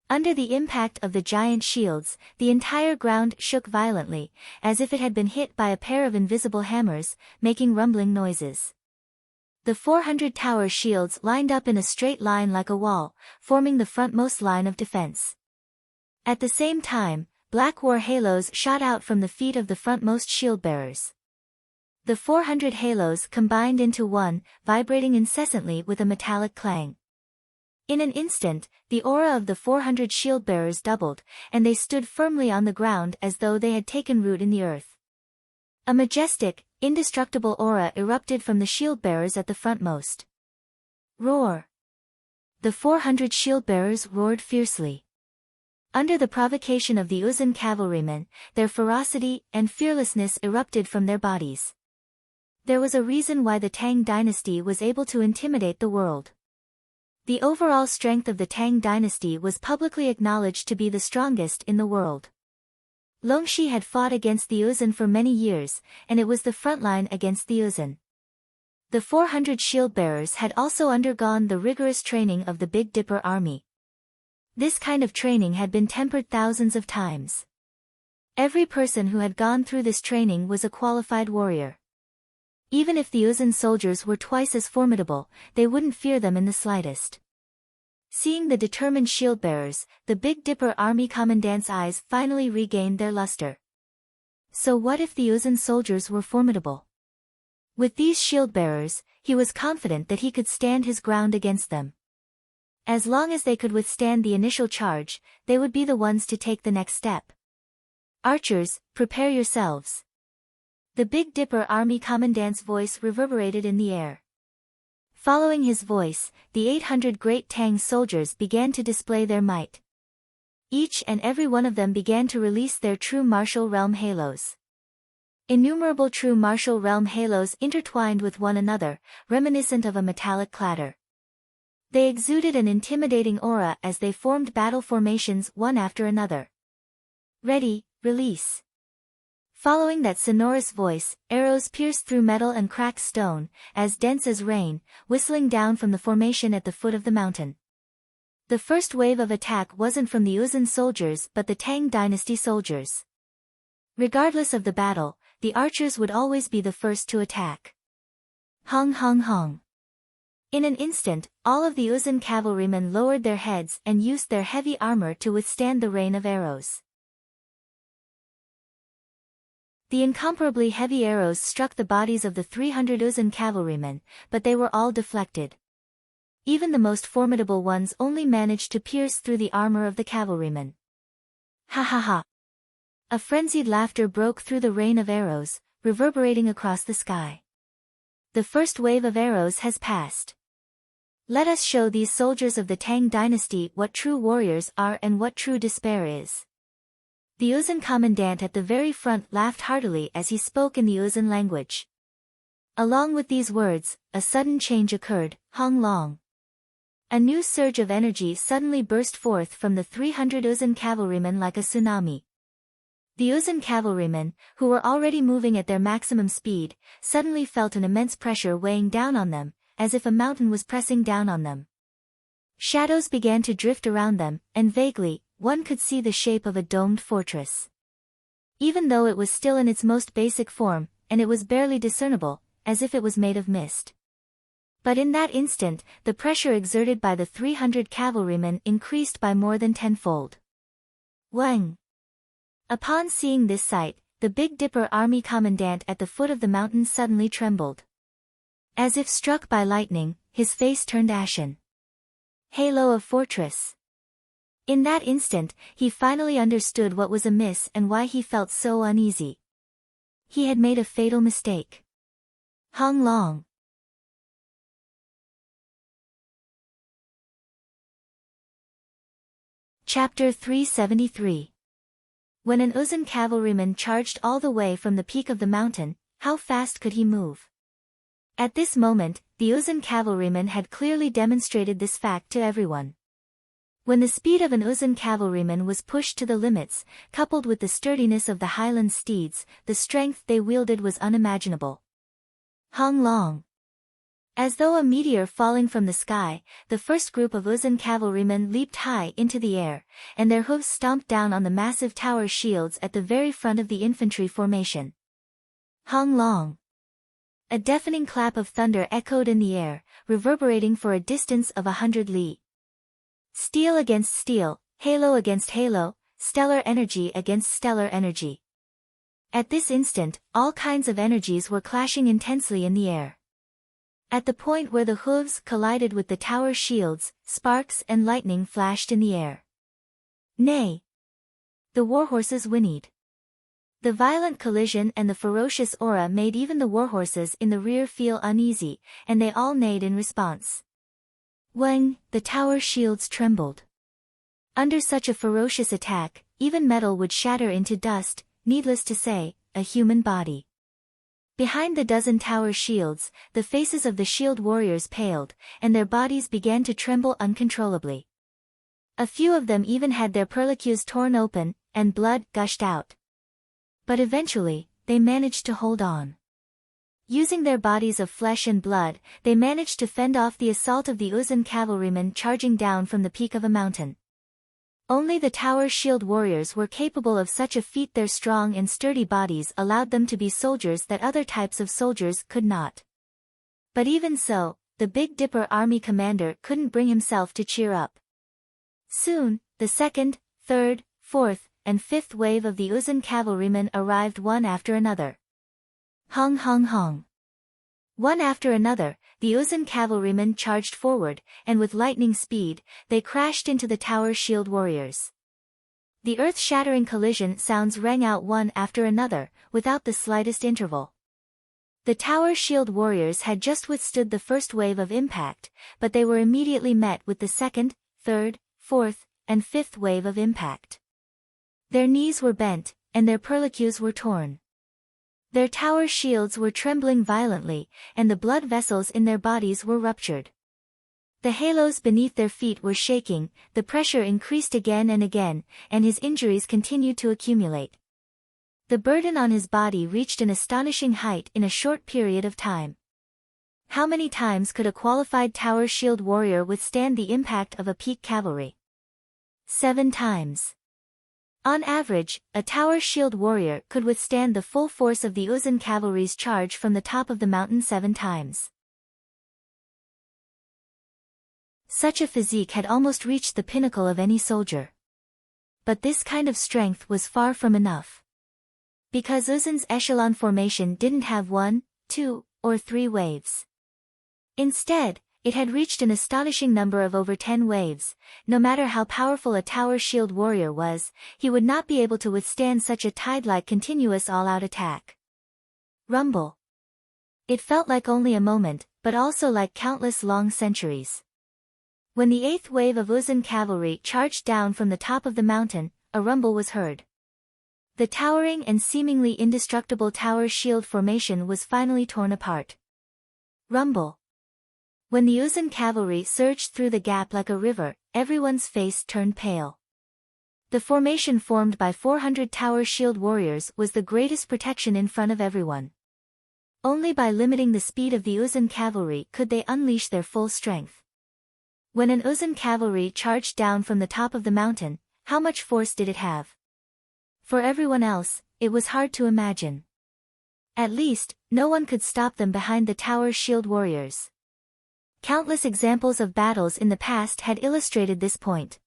Under the impact of the giant shields, the entire ground shook violently, as if it had been hit by a pair of invisible hammers, making rumbling noises. The 400 tower shields lined up in a straight line like a wall, forming the frontmost line of defense. At the same time, black war halos shot out from the feet of the frontmost shield-bearers. The 400 halos combined into one, vibrating incessantly with a metallic clang. In an instant, the aura of the 400 shield-bearers doubled, and they stood firmly on the ground as though they had taken root in the earth. A majestic, indestructible aura erupted from the shield-bearers at the frontmost. Roar! The 400 shield-bearers roared fiercely. Under the provocation of the Uzun cavalrymen, their ferocity and fearlessness erupted from their bodies. There was a reason why the Tang dynasty was able to intimidate the world. The overall strength of the Tang dynasty was publicly acknowledged to be the strongest in the world. Longxi had fought against the Uzun for many years, and it was the front line against the Uzun. The 400 shield-bearers had also undergone the rigorous training of the Big Dipper army. This kind of training had been tempered thousands of times. Every person who had gone through this training was a qualified warrior. Even if the Uzun soldiers were twice as formidable, they wouldn't fear them in the slightest. Seeing the determined shield-bearers, the Big Dipper army commandant's eyes finally regained their luster. So what if the Uzun soldiers were formidable? With these shield-bearers, he was confident that he could stand his ground against them. As long as they could withstand the initial charge, they would be the ones to take the next step. Archers, prepare yourselves. The Big Dipper army commandant's voice reverberated in the air. Following his voice, the 800 great Tang soldiers began to display their might. Each and every one of them began to release their true martial realm halos. Innumerable true martial realm halos intertwined with one another, reminiscent of a metallic clatter. They exuded an intimidating aura as they formed battle formations one after another. Ready, release. Following that sonorous voice, arrows pierced through metal and cracked stone, as dense as rain, whistling down from the formation at the foot of the mountain. The first wave of attack wasn't from the Uzun soldiers but the Tang dynasty soldiers. Regardless of the battle, the archers would always be the first to attack. Hung hung hung. In an instant, all of the Uzun cavalrymen lowered their heads and used their heavy armor to withstand the rain of arrows. The incomparably heavy arrows struck the bodies of the 300 Uzun cavalrymen, but they were all deflected. Even the most formidable ones only managed to pierce through the armor of the cavalrymen. Ha ha ha! A frenzied laughter broke through the rain of arrows, reverberating across the sky. The first wave of arrows has passed. Let us show these soldiers of the Tang dynasty what true warriors are and what true despair is. The Uzun commandant at the very front laughed heartily as he spoke in the Uzun language. Along with these words, a sudden change occurred, Hong Long. A new surge of energy suddenly burst forth from the 300 Uzun cavalrymen like a tsunami. The Uzun cavalrymen, who were already moving at their maximum speed, suddenly felt an immense pressure weighing down on them, as if a mountain was pressing down on them. Shadows began to drift around them, and vaguely, one could see the shape of a domed fortress. Even though it was still in its most basic form, and it was barely discernible, as if it was made of mist. But in that instant, the pressure exerted by the 300 cavalrymen increased by more than tenfold. Wang! Upon seeing this sight, the Big Dipper army commandant at the foot of the mountain suddenly trembled. As if struck by lightning, his face turned ashen. halo of fortress. In that instant, he finally understood what was amiss and why he felt so uneasy. He had made a fatal mistake. Hung Long. Chapter 373. When an Uzun cavalryman charged all the way from the peak of the mountain, how fast could he move? At this moment, the Uzun cavalryman had clearly demonstrated this fact to everyone. When the speed of an Uzun cavalryman was pushed to the limits, coupled with the sturdiness of the highland steeds, the strength they wielded was unimaginable. Hung Long. As though a meteor falling from the sky, the first group of Uzun cavalrymen leaped high into the air, and their hooves stomped down on the massive tower shields at the very front of the infantry formation. Hung Long. A deafening clap of thunder echoed in the air, reverberating for a distance of 100 li. Steel against steel, halo against halo, stellar energy against stellar energy. At this instant, all kinds of energies were clashing intensely in the air. At the point where the hooves collided with the tower shields, sparks and lightning flashed in the air. Nay! The warhorses whinnied. The violent collision and the ferocious aura made even the warhorses in the rear feel uneasy, and they all neighed in response. When the tower shields trembled. Under such a ferocious attack, even metal would shatter into dust, needless to say, a human body. Behind the dozen tower shields, the faces of the shield warriors paled, and their bodies began to tremble uncontrollably. A few of them even had their perlicues torn open, and blood gushed out. But eventually, they managed to hold on. Using their bodies of flesh and blood, they managed to fend off the assault of the Uzun cavalrymen charging down from the peak of a mountain. Only the tower shield warriors were capable of such a feat. Their strong and sturdy bodies allowed them to be soldiers that other types of soldiers could not. But even so, the Big Dipper army commander couldn't bring himself to cheer up. Soon, the second, third, fourth, and fifth wave of the Uzun cavalrymen arrived one after another. Hung hung hung. One after another, the Uzun cavalrymen charged forward, and with lightning speed, they crashed into the tower shield warriors. The earth-shattering collision sounds rang out one after another, without the slightest interval. The tower shield warriors had just withstood the first wave of impact, but they were immediately met with the second, third, fourth, and fifth wave of impact. Their knees were bent, and their perlicues were torn. Their tower shields were trembling violently, and the blood vessels in their bodies were ruptured. The halos beneath their feet were shaking, the pressure increased again and again, and his injuries continued to accumulate. The burden on his body reached an astonishing height in a short period of time. How many times could a qualified tower shield warrior withstand the impact of a peak cavalry? 7 times. On average, a tower shield warrior could withstand the full force of the Uzun cavalry's charge from the top of the mountain 7 times. Such a physique had almost reached the pinnacle of any soldier. But this kind of strength was far from enough. Because Uzun's echelon formation didn't have 1, 2, or 3 waves. Instead, it had reached an astonishing number of over 10 waves. No matter how powerful a tower shield warrior was, he would not be able to withstand such a tide-like continuous all-out attack. Rumble. It felt like only a moment, but also like countless long centuries. When the 8th wave of Uzun cavalry charged down from the top of the mountain, a rumble was heard. The towering and seemingly indestructible tower shield formation was finally torn apart. Rumble. When the Uzun cavalry surged through the gap like a river, everyone's face turned pale. The formation formed by 400 tower shield warriors was the greatest protection in front of everyone. Only by limiting the speed of the Uzun cavalry could they unleash their full strength. When an Uzun cavalry charged down from the top of the mountain, how much force did it have? For everyone else, it was hard to imagine. At least, no one could stop them behind the tower shield warriors. Countless examples of battles in the past had illustrated this point.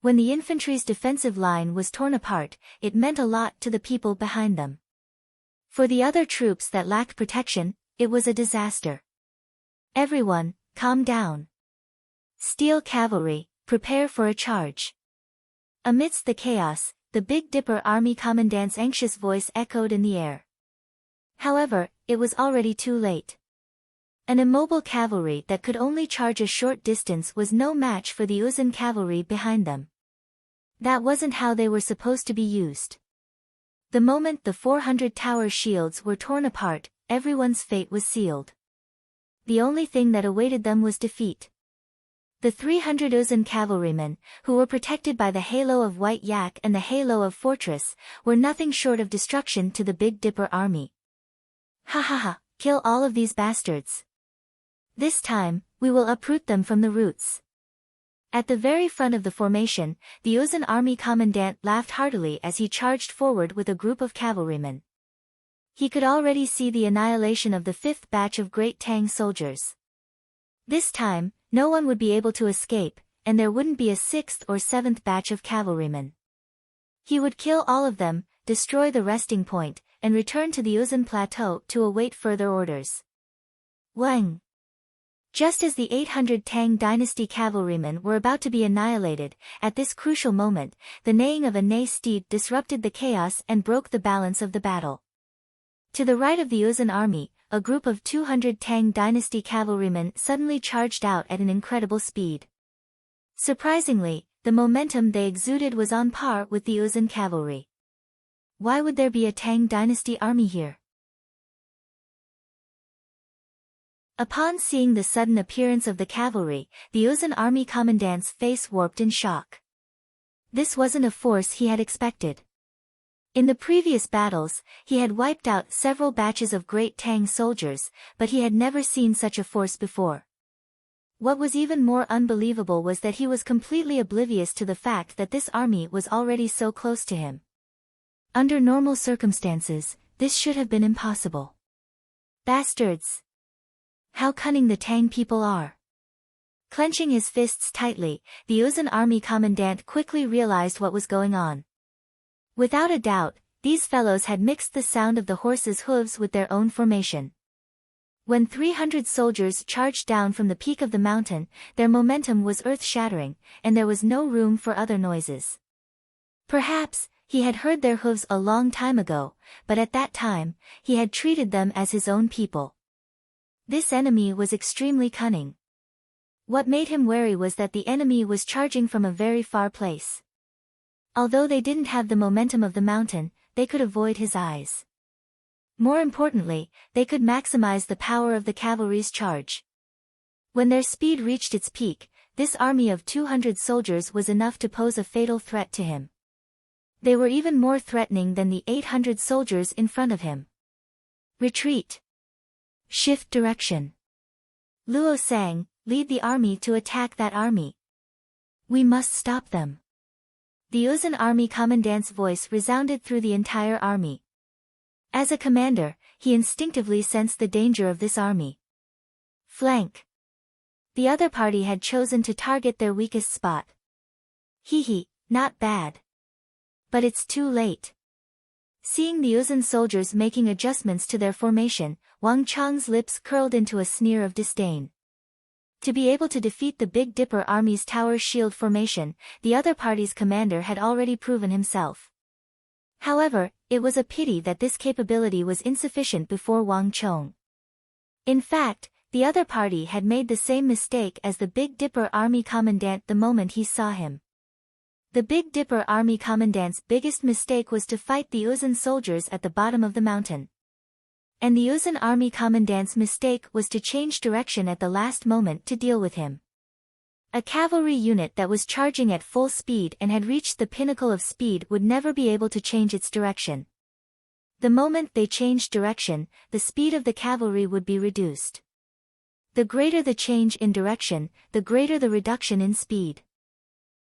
When the infantry's defensive line was torn apart, it meant a lot to the people behind them. For the other troops that lacked protection, it was a disaster. Everyone, calm down. Steel cavalry, prepare for a charge. Amidst the chaos, the Big Dipper Army Commandant's anxious voice echoed in the air. However, it was already too late. An immobile cavalry that could only charge a short distance was no match for the Uzun cavalry behind them. That wasn't how they were supposed to be used. The moment the 400 tower shields were torn apart, everyone's fate was sealed. The only thing that awaited them was defeat. The 300 Uzun cavalrymen, who were protected by the halo of White Yak and the halo of Fortress, were nothing short of destruction to the Big Dipper army. Ha ha ha, kill all of these bastards. This time, we will uproot them from the roots. At the very front of the formation, the Uzun army commandant laughed heartily as he charged forward with a group of cavalrymen. He could already see the annihilation of the 5th batch of Great Tang soldiers. This time, no one would be able to escape, and there wouldn't be a 6th or 7th batch of cavalrymen. He would kill all of them, destroy the resting point, and return to the Uzun plateau to await further orders. Wang! Just as the 800 Tang dynasty cavalrymen were about to be annihilated, at this crucial moment, the neighing of a neigh steed disrupted the chaos and broke the balance of the battle. To the right of the Uzun army, a group of 200 Tang dynasty cavalrymen suddenly charged out at an incredible speed. Surprisingly, the momentum they exuded was on par with the Uzun cavalry. Why would there be a Tang dynasty army here? Upon seeing the sudden appearance of the cavalry, the Uzun army commandant's face warped in shock. This wasn't a force he had expected. In the previous battles, he had wiped out several batches of Great Tang soldiers, but he had never seen such a force before. What was even more unbelievable was that he was completely oblivious to the fact that this army was already so close to him. Under normal circumstances, this should have been impossible. Bastards! How cunning the Tang people are! Clenching his fists tightly, the Uzun army commandant quickly realized what was going on. Without a doubt, these fellows had mixed the sound of the horses' hooves with their own formation. When 300 soldiers charged down from the peak of the mountain, their momentum was earth-shattering, and there was no room for other noises. Perhaps, he had heard their hooves a long time ago, but at that time, he had treated them as his own people. This enemy was extremely cunning. What made him wary was that the enemy was charging from a very far place. Although they didn't have the momentum of the mountain, they could avoid his eyes. More importantly, they could maximize the power of the cavalry's charge. When their speed reached its peak, this army of 200 soldiers was enough to pose a fatal threat to him. They were even more threatening than the 800 soldiers in front of him. Retreat! Shift direction! Luo Sang, lead the army to attack that army. We must stop them. The Uzun army commandant's voice resounded through the entire army. As a commander, he instinctively sensed the danger of this army. Flank! The other party had chosen to target their weakest spot. Not bad. But it's too late. Seeing the Uzun soldiers making adjustments to their formation, Wang Chang's lips curled into a sneer of disdain. To be able to defeat the Big Dipper army's tower shield formation, the other party's commander had already proven himself. However, it was a pity that this capability was insufficient before Wang Chong. In fact, the other party had made the same mistake as the Big Dipper army commandant the moment he saw him. The Big Dipper army commandant's biggest mistake was to fight the Uzun soldiers at the bottom of the mountain. And the Uzun army commandant's mistake was to change direction at the last moment to deal with him. A cavalry unit that was charging at full speed and had reached the pinnacle of speed would never be able to change its direction. The moment they changed direction, the speed of the cavalry would be reduced. The greater the change in direction, the greater the reduction in speed.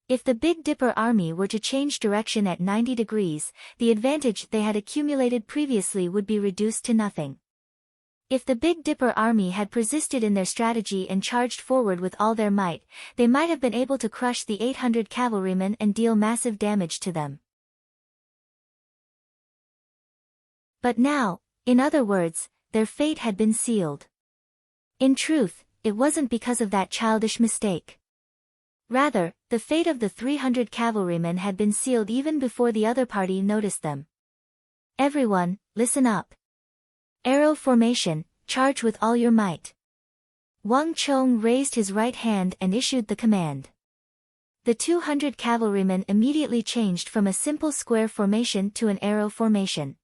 If the Big Dipper army were to change direction at 90 degrees, the advantage they had accumulated previously would be reduced to nothing. If the Big Dipper army had persisted in their strategy and charged forward with all their might, they might have been able to crush the 800 cavalrymen and deal massive damage to them. But now, in other words, their fate had been sealed. In truth, it wasn't because of that childish mistake. Rather, the fate of the 300 cavalrymen had been sealed even before the other party noticed them. Everyone, listen up. Arrow formation, charge with all your might. Wang Chong raised his right hand and issued the command. The 200 cavalrymen immediately changed from a simple square formation to an arrow formation.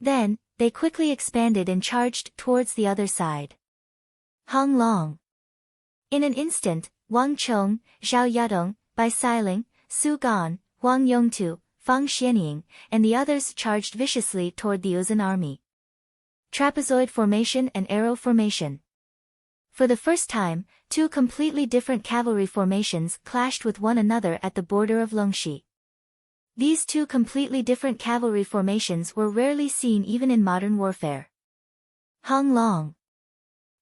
Then, they quickly expanded and charged towards the other side. Hong Long. In an instant, Wang Chong, Zhao Yadong, Bai Siling, Su Gan, Huang Yongtu, Fang Xianying, and the others charged viciously toward the Uzun army. Trapezoid formation and arrow formation. For the first time, two completely different cavalry formations clashed with one another at the border of Longxi. These two completely different cavalry formations were rarely seen even in modern warfare. Hong Long.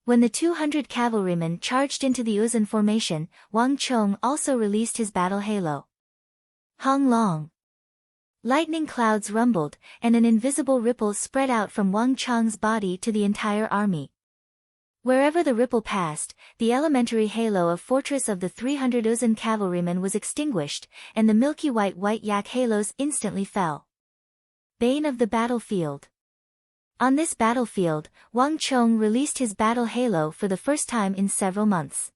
When the 200 cavalrymen charged into the Uzun formation, Wang Chong also released his battle halo. Hong Long. Lightning clouds rumbled, and an invisible ripple spread out from Wang Chong's body to the entire army. Wherever the ripple passed, the elementary halo of fortress of the 300 Uzun cavalrymen was extinguished, and the milky white yak halos instantly fell. Bane of the battlefield. On this battlefield, Wang Chong released his battle halo for the first time in several months.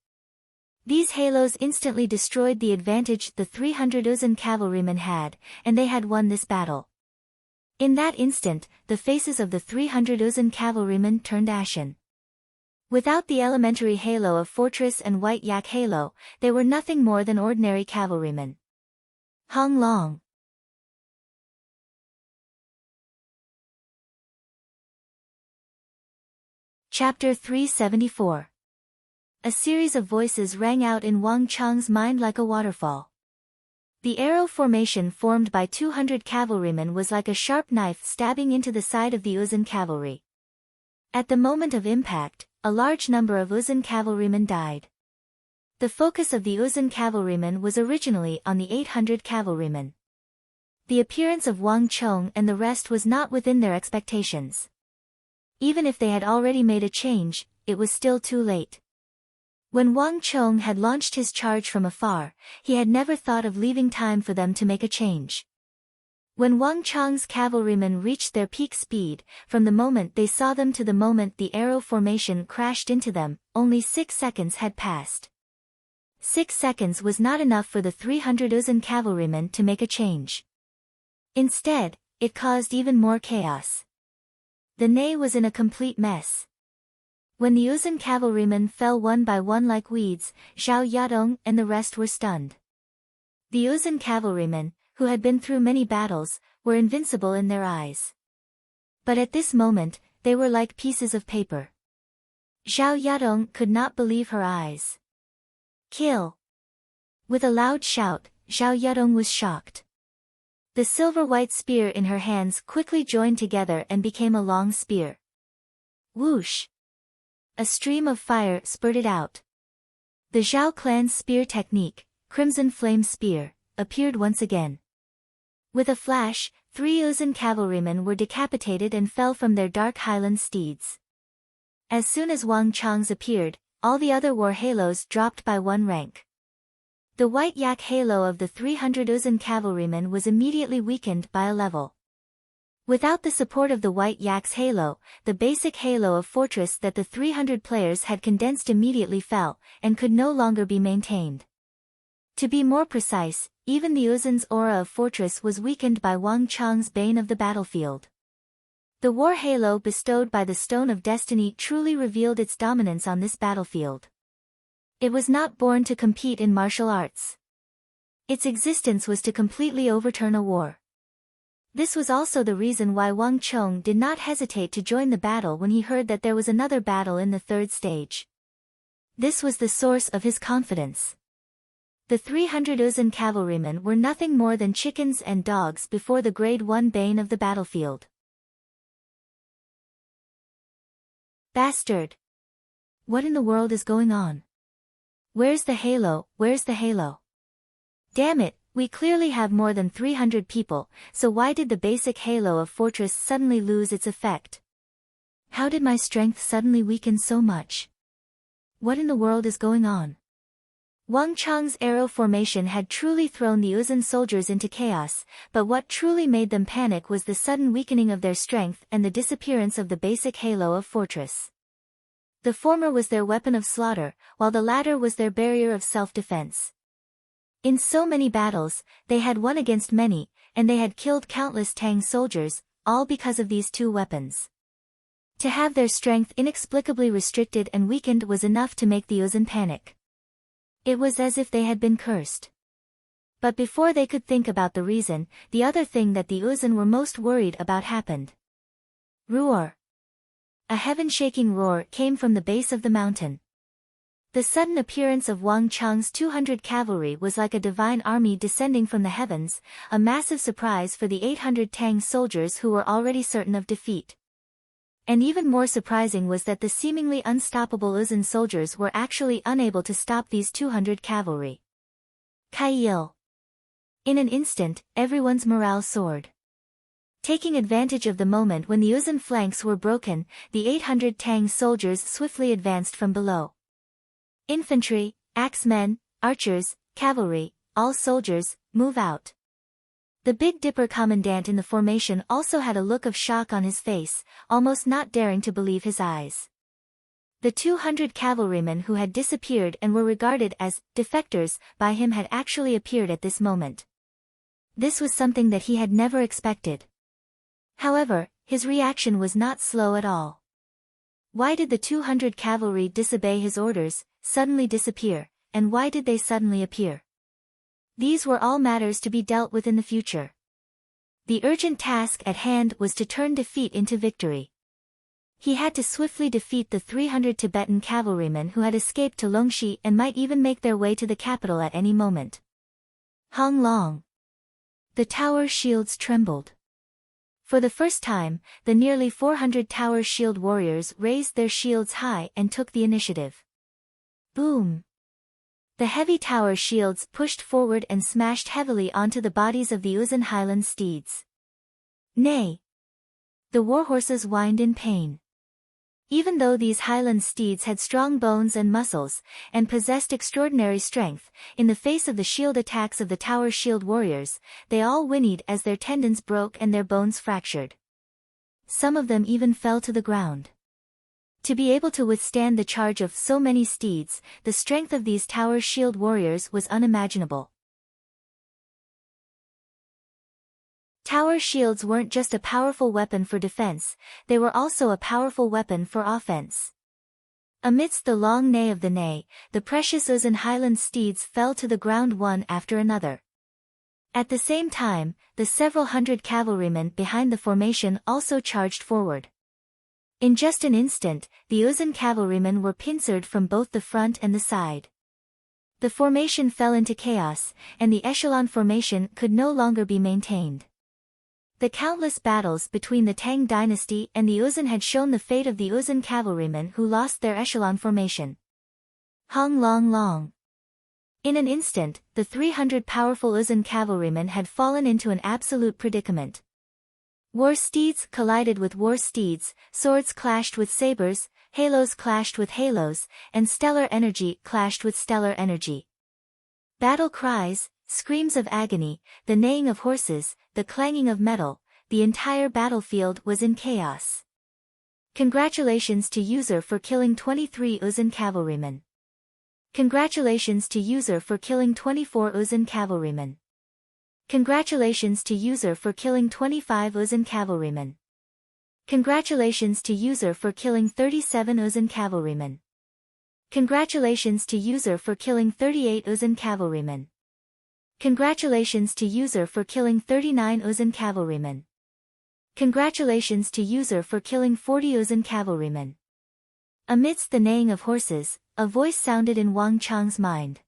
These halos instantly destroyed the advantage the 300 Uzun cavalrymen had, and they had won this battle. In that instant, the faces of the 300 Uzun cavalrymen turned ashen. Without the elementary halo of fortress and white yak halo, they were nothing more than ordinary cavalrymen. Hong Long. Chapter 374. A series of voices rang out in Wang Chong's mind like a waterfall. The arrow formation formed by 200 cavalrymen was like a sharp knife stabbing into the side of the Uzun cavalry. At the moment of impact, a large number of Uzun cavalrymen died. The focus of the Uzun cavalrymen was originally on the 800 cavalrymen. The appearance of Wang Chong and the rest was not within their expectations. Even if they had already made a change, it was still too late. When Wang Chong had launched his charge from afar, he had never thought of leaving time for them to make a change. When Wang Chong's cavalrymen reached their peak speed, from the moment they saw them to the moment the arrow formation crashed into them, only 6 seconds had passed. 6 seconds was not enough for the 300 Uzun cavalrymen to make a change. Instead, it caused even more chaos. The Ney was in a complete mess. When the Uzun cavalrymen fell one by one like weeds, Zhao Yadong and the rest were stunned. The Uzun cavalrymen, who had been through many battles, were invincible in their eyes. But at this moment, they were like pieces of paper. Zhao Yadong could not believe her eyes. Kill! With a loud shout, Zhao Yadong was shocked. The silver-white spear in her hands quickly joined together and became a long spear. Whoosh! A stream of fire spurted out. The Zhao clan's spear technique, Crimson Flame Spear, appeared once again. With a flash, 3 Uzun cavalrymen were decapitated and fell from their dark highland steeds. As soon as Wang Chong's appeared, all the other war halos dropped by 1 rank. The white yak halo of the 300 Uzun cavalrymen was immediately weakened by a level. Without the support of the white yak's halo, the basic halo of fortress that the 300 players had condensed immediately fell, and could no longer be maintained. To be more precise, even the Uzun's aura of fortress was weakened by Wang Chong's bane of the battlefield. The war halo bestowed by the Stone of Destiny truly revealed its dominance on this battlefield. It was not born to compete in martial arts. Its existence was to completely overturn a war. This was also the reason why Wang Chong did not hesitate to join the battle when he heard that there was another battle in the 3rd stage. This was the source of his confidence. The 300 Uzun cavalrymen were nothing more than chickens and dogs before the Grade 1 bane of the battlefield. Bastard! What in the world is going on? Where's the halo, where's the halo? Damn it, we clearly have more than 300 people, so why did the basic halo of fortress suddenly lose its effect? How did my strength suddenly weaken so much? What in the world is going on? Wang Chang's arrow formation had truly thrown the Uzun soldiers into chaos, but what truly made them panic was the sudden weakening of their strength and the disappearance of the basic halo of fortress. The former was their weapon of slaughter, while the latter was their barrier of self-defense. In so many battles, they had won against many, and they had killed countless Tang soldiers, all because of these two weapons. To have their strength inexplicably restricted and weakened was enough to make the Uzun panic. It was as if they had been cursed. But before they could think about the reason, the other thing that the Uzun were most worried about happened. Roar! A heaven-shaking roar came from the base of the mountain. The sudden appearance of Wang Chang's 200 cavalry was like a divine army descending from the heavens, a massive surprise for the 800 Tang soldiers who were already certain of defeat. And even more surprising was that the seemingly unstoppable Uzun soldiers were actually unable to stop these 200 cavalry. Kaiyil. In an instant, everyone's morale soared. Taking advantage of the moment when the Uzun flanks were broken, the 800 Tang soldiers swiftly advanced from below. Infantry, axemen, archers, cavalry, all soldiers, move out. The Big Dipper commandant in the formation also had a look of shock on his face, almost not daring to believe his eyes. The 200 cavalrymen who had disappeared and were regarded as defectors by him had actually appeared at this moment. This was something that he had never expected. However, his reaction was not slow at all. Why did the 200 cavalry disobey his orders, suddenly disappear, and why did they suddenly appear? These were all matters to be dealt with in the future. The urgent task at hand was to turn defeat into victory. He had to swiftly defeat the 300 Tibetan cavalrymen who had escaped to Longxi and might even make their way to the capital at any moment. Hong Long. The tower shields trembled. For the first time, the nearly 400 tower shield warriors raised their shields high and took the initiative. Boom! The heavy tower shields pushed forward and smashed heavily onto the bodies of the Uzun highland steeds. Nay! The warhorses whined in pain. Even though these highland steeds had strong bones and muscles, and possessed extraordinary strength, in the face of the shield attacks of the tower shield warriors, they all whinnied as their tendons broke and their bones fractured. Some of them even fell to the ground. To be able to withstand the charge of so many steeds, the strength of these tower shield warriors was unimaginable. Tower shields weren't just a powerful weapon for defense, they were also a powerful weapon for offense. Amidst the long neigh of the neigh, the precious Uzun highland steeds fell to the ground one after another. At the same time, the several hundred cavalrymen behind the formation also charged forward. In just an instant, the Uzun cavalrymen were pincered from both the front and the side. The formation fell into chaos, and the echelon formation could no longer be maintained. The countless battles between the Tang dynasty and the Uzun had shown the fate of the Uzun cavalrymen who lost their echelon formation. Hong Long Long. In an instant, the 300 powerful Uzun cavalrymen had fallen into an absolute predicament. War steeds collided with war steeds, swords clashed with sabers, halos clashed with halos, and stellar energy clashed with stellar energy. Battle cries, screams of agony, the neighing of horses, the clanging of metal, the entire battlefield was in chaos. Congratulations to user for killing 23 Uzun cavalrymen. Congratulations to user for killing 24 Uzun cavalrymen. Congratulations to user for killing 25 Uzun cavalrymen. Congratulations to user for killing 37 Uzun cavalrymen. Congratulations to user for killing 38 Uzun cavalrymen. Congratulations to user for killing 39 Uzun cavalrymen. Congratulations to user for killing 40 Uzun cavalrymen. Amidst the neighing of horses, a voice sounded in Wang Chang's mind.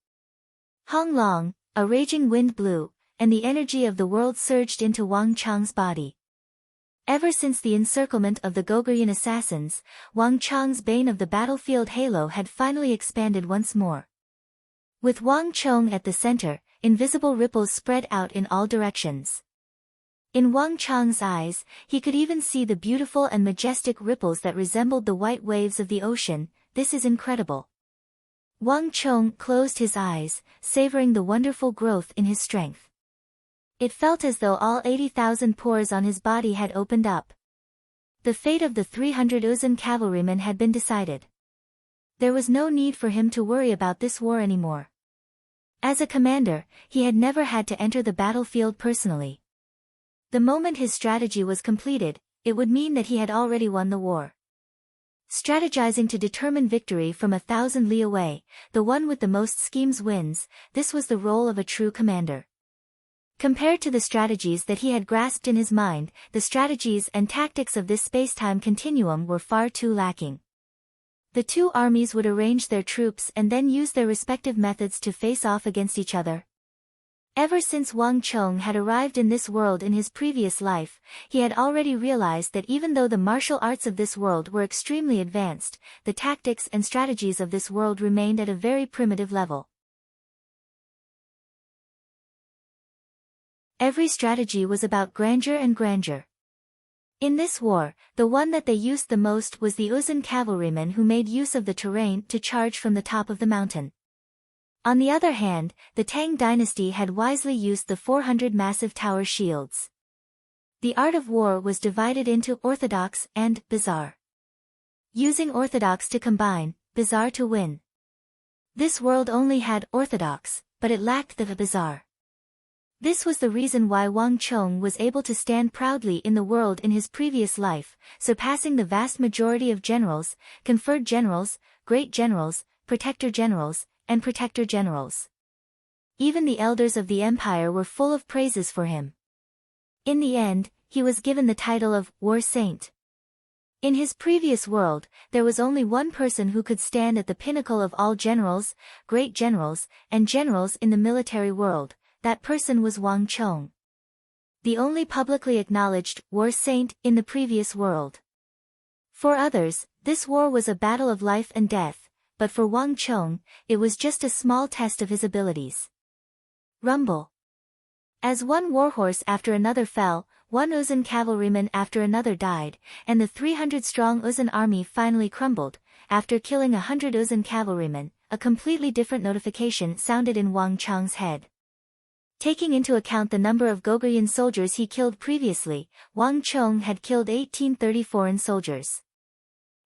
Hong Long, a raging wind blew, and the energy of the world surged into Wang Chang's body. Ever since the encirclement of the Goguryeo assassins, Wang Chang's bane of the battlefield halo had finally expanded once more. With Wang Chong at the center, invisible ripples spread out in all directions. In Wang Chang's eyes, he could even see the beautiful and majestic ripples that resembled the white waves of the ocean. This is incredible. Wang Chong closed his eyes, savoring the wonderful growth in his strength. It felt as though all 80,000 pores on his body had opened up. The fate of the 300 Uzun cavalrymen had been decided. There was no need for him to worry about this war anymore. As a commander, he had never had to enter the battlefield personally. The moment his strategy was completed, it would mean that he had already won the war. Strategizing to determine victory from 1,000 li away, the one with the most schemes wins, this was the role of a true commander. Compared to the strategies that he had grasped in his mind, the strategies and tactics of this space-time continuum were far too lacking. The two armies would arrange their troops and then use their respective methods to face off against each other. Ever since Wang Chong had arrived in this world in his previous life, he had already realized that even though the martial arts of this world were extremely advanced, the tactics and strategies of this world remained at a very primitive level. Every strategy was about grandeur and grandeur. In this war, the one that they used the most was the Uzun cavalrymen who made use of the terrain to charge from the top of the mountain. On the other hand, the Tang dynasty had wisely used the 400 massive tower shields. The art of war was divided into orthodox and bizarre. Using orthodox to combine, bizarre to win. This world only had orthodox, but it lacked the bizarre. This was the reason why Wang Chong was able to stand proudly in the world in his previous life, surpassing the vast majority of generals, conferred generals, great generals, protector generals, and protector generals. Even the elders of the empire were full of praises for him. In the end, he was given the title of War Saint. In his previous world, there was only one person who could stand at the pinnacle of all generals, great generals, and generals in the military world. That person was Wang Chong. The only publicly acknowledged war saint in the previous world. For others, this war was a battle of life and death, but for Wang Chong, it was just a small test of his abilities. Rumble. As one warhorse after another fell, one Uzun cavalryman after another died, and the 300-strong Uzun army finally crumbled. After killing 100 Uzun cavalrymen, a completely different notification sounded in Wang Chong's head. Taking into account the number of Goguryeo soldiers he killed previously, Wang Chong had killed 1834 soldiers.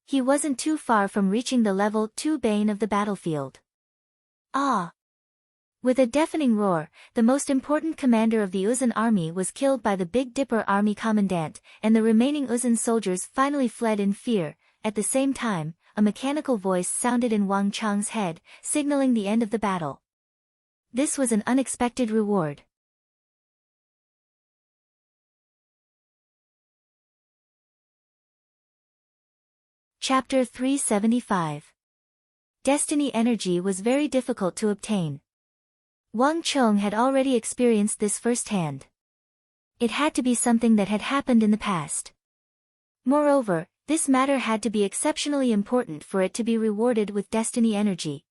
He wasn't too far from reaching the level 2 bane of the battlefield. Ah! With a deafening roar, the most important commander of the Uzun army was killed by the Big Dipper army commandant, and the remaining Uzun soldiers finally fled in fear. At the same time, a mechanical voice sounded in Wang Chong's head, signaling the end of the battle. This was an unexpected reward. Chapter 375. Destiny energy was very difficult to obtain. Wang Chong had already experienced this firsthand. It had to be something that had happened in the past. Moreover, this matter had to be exceptionally important for it to be rewarded with destiny energy.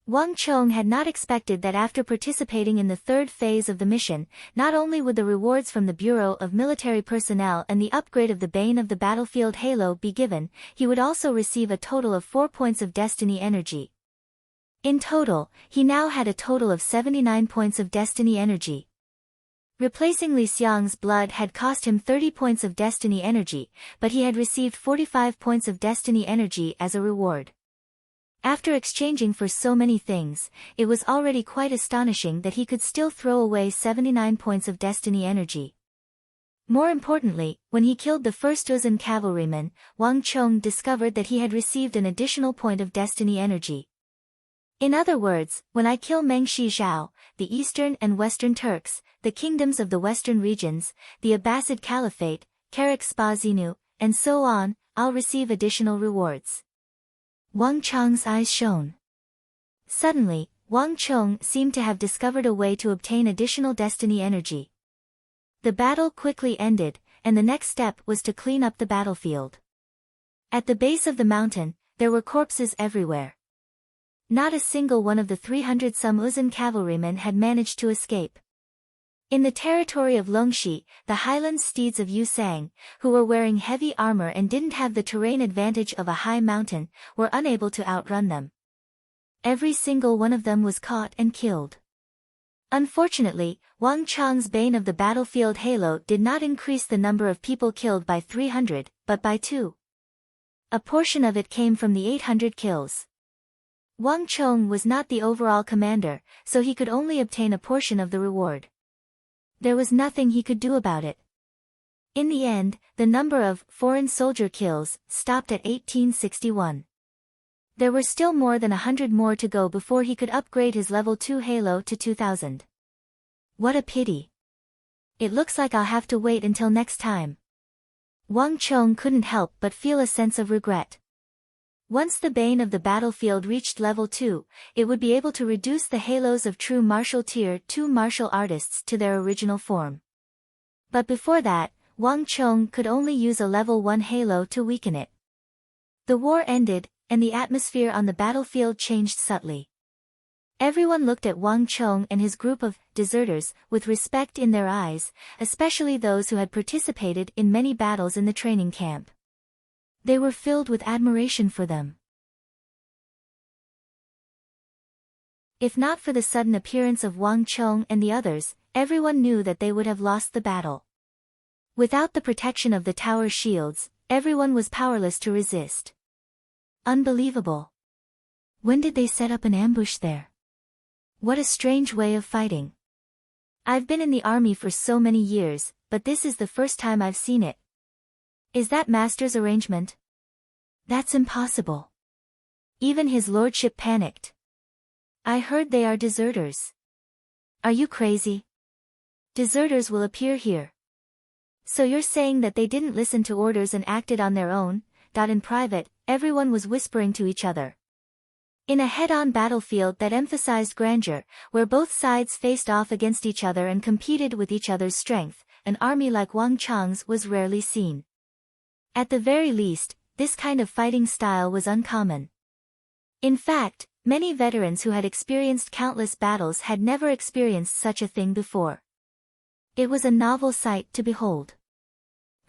Wang Chong had not expected that after participating in the third phase of the mission, not only would the rewards from the Bureau of Military Personnel and the upgrade of the Bane of the Battlefield Halo be given, he would also receive a total of 4 points of destiny energy. In total, he now had a total of 79 points of destiny energy. Replacing Li Xiang's blood had cost him 30 points of destiny energy, but he had received 45 points of destiny energy as a reward. After exchanging for so many things, it was already quite astonishing that he could still throw away 79 points of destiny energy. More importantly, when he killed the first Uzun cavalryman, Wang Chong discovered that he had received an additional point of destiny energy. In other words, when I kill Meng Shi Zhao, the Eastern and Western Turks, the kingdoms of the Western regions, the Abbasid Caliphate, Karak Spazinu, and so on, I'll receive additional rewards. Wang Chong's eyes shone. Suddenly, Wang Chong seemed to have discovered a way to obtain additional destiny energy. The battle quickly ended, and the next step was to clean up the battlefield. At the base of the mountain, there were corpses everywhere. Not a single one of the 300-some Uzun cavalrymen had managed to escape. In the territory of Longxi, the highland steeds of Yusang, who were wearing heavy armor and didn't have the terrain advantage of a high mountain, were unable to outrun them. Every single one of them was caught and killed. Unfortunately, Wang Chang's bane of the battlefield halo did not increase the number of people killed by 300, but by 2. A portion of it came from the 800 kills. Wang Chong was not the overall commander, so he could only obtain a portion of the reward. There was nothing he could do about it. In the end, the number of foreign soldier kills stopped at 1861. There were still more than 100 more to go before he could upgrade his level 2 halo to 2000. What a pity. It looks like I'll have to wait until next time. Wang Chong couldn't help but feel a sense of regret. Once the bane of the battlefield reached level 2, it would be able to reduce the halos of true martial tier 2 martial artists to their original form. But before that, Wang Chong could only use a level 1 halo to weaken it. The war ended, and the atmosphere on the battlefield changed subtly. Everyone looked at Wang Chong and his group of deserters with respect in their eyes, especially those who had participated in many battles in the training camp. They were filled with admiration for them. If not for the sudden appearance of Wang Chong and the others, everyone knew that they would have lost the battle. Without the protection of the tower's shields, everyone was powerless to resist. Unbelievable. When did they set up an ambush there? What a strange way of fighting. I've been in the army for so many years, but this is the first time I've seen it. Is that master's arrangement? That's impossible. Even his lordship panicked. I heard they are deserters. Are you crazy? Deserters will appear here. So you're saying that they didn't listen to orders and acted on their own? In private, everyone was whispering to each other. In a head-on battlefield that emphasized grandeur, where both sides faced off against each other and competed with each other's strength, an army like Wang Chang's was rarely seen. At the very least, this kind of fighting style was uncommon. In fact, many veterans who had experienced countless battles had never experienced such a thing before. It was a novel sight to behold.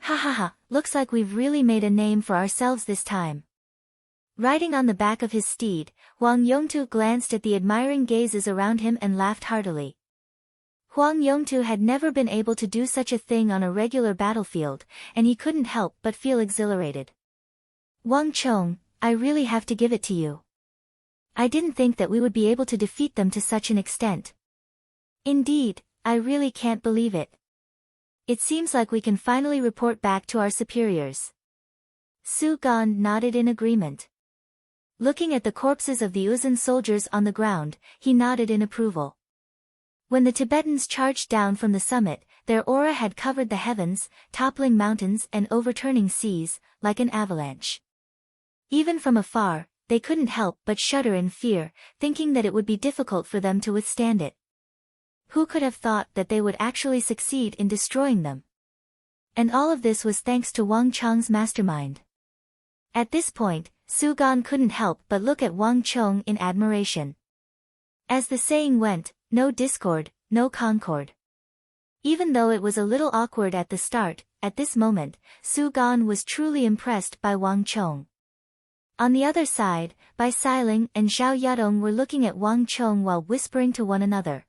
Ha ha ha, looks like we've really made a name for ourselves this time. Riding on the back of his steed, Huang Yongtu glanced at the admiring gazes around him and laughed heartily. Huang Yongtu had never been able to do such a thing on a regular battlefield, and he couldn't help but feel exhilarated. Wang Chong, I really have to give it to you. I didn't think that we would be able to defeat them to such an extent. Indeed, I really can't believe it. It seems like we can finally report back to our superiors. Su Gan nodded in agreement. Looking at the corpses of the Uzun soldiers on the ground, he nodded in approval. When the Tibetans charged down from the summit, their aura had covered the heavens, toppling mountains and overturning seas, like an avalanche. Even from afar, they couldn't help but shudder in fear, thinking that it would be difficult for them to withstand it. Who could have thought that they would actually succeed in destroying them? And all of this was thanks to Wang Chang's mastermind. At this point, Su Gan couldn't help but look at Wang Chong in admiration. As the saying went, no discord, no concord. Even though it was a little awkward at the start, at this moment, Su Gan was truly impressed by Wang Chong. On the other side, Bai Siling and Zhao Yadong were looking at Wang Chong while whispering to one another.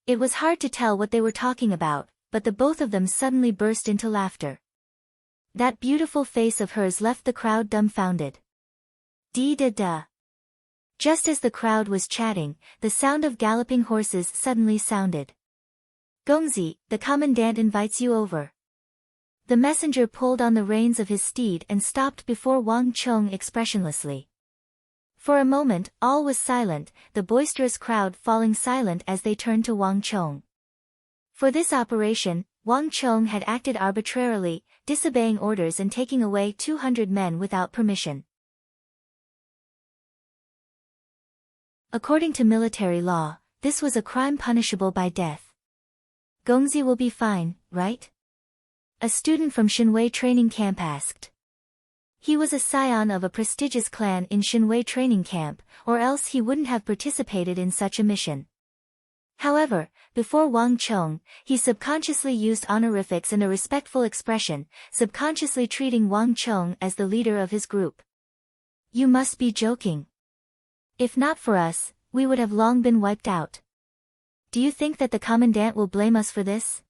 It was hard to tell what they were talking about, but the both of them suddenly burst into laughter. That beautiful face of hers left the crowd dumbfounded. Dee-da-da. Just as the crowd was chatting, the sound of galloping horses suddenly sounded. Gongzi, the commandant invites you over. The messenger pulled on the reins of his steed and stopped before Wang Chong expressionlessly. For a moment, all was silent, the boisterous crowd falling silent as they turned to Wang Chong. For this operation, Wang Chong had acted arbitrarily, disobeying orders and taking away 200 men without permission. According to military law, this was a crime punishable by death. Gongzi will be fine, right? A student from Shinwei training camp asked. He was a scion of a prestigious clan in Shinwei training camp, or else he wouldn't have participated in such a mission. However, before Wang Chong, he subconsciously used honorifics and a respectful expression, subconsciously treating Wang Chong as the leader of his group. You must be joking. If not for us, we would have long been wiped out. Do you think that the commandant will blame us for this?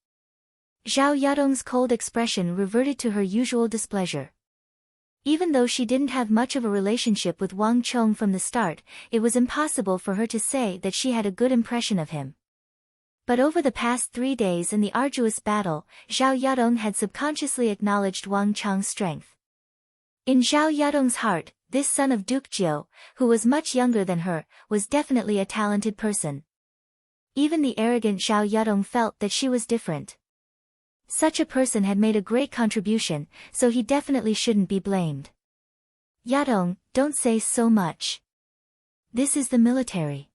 Zhao Yadong's cold expression reverted to her usual displeasure. Even though she didn't have much of a relationship with Wang Chong from the start, it was impossible for her to say that she had a good impression of him. But over the past 3 days in the arduous battle, Zhao Yadong had subconsciously acknowledged Wang Chong's strength. In Zhao Yadong's heart, this son of Duke Jiu, who was much younger than her, was definitely a talented person. Even the arrogant Zhao Yadong felt that she was different. Such a person had made a great contribution, so he definitely shouldn't be blamed. Yadong, don't say so much. This is the military.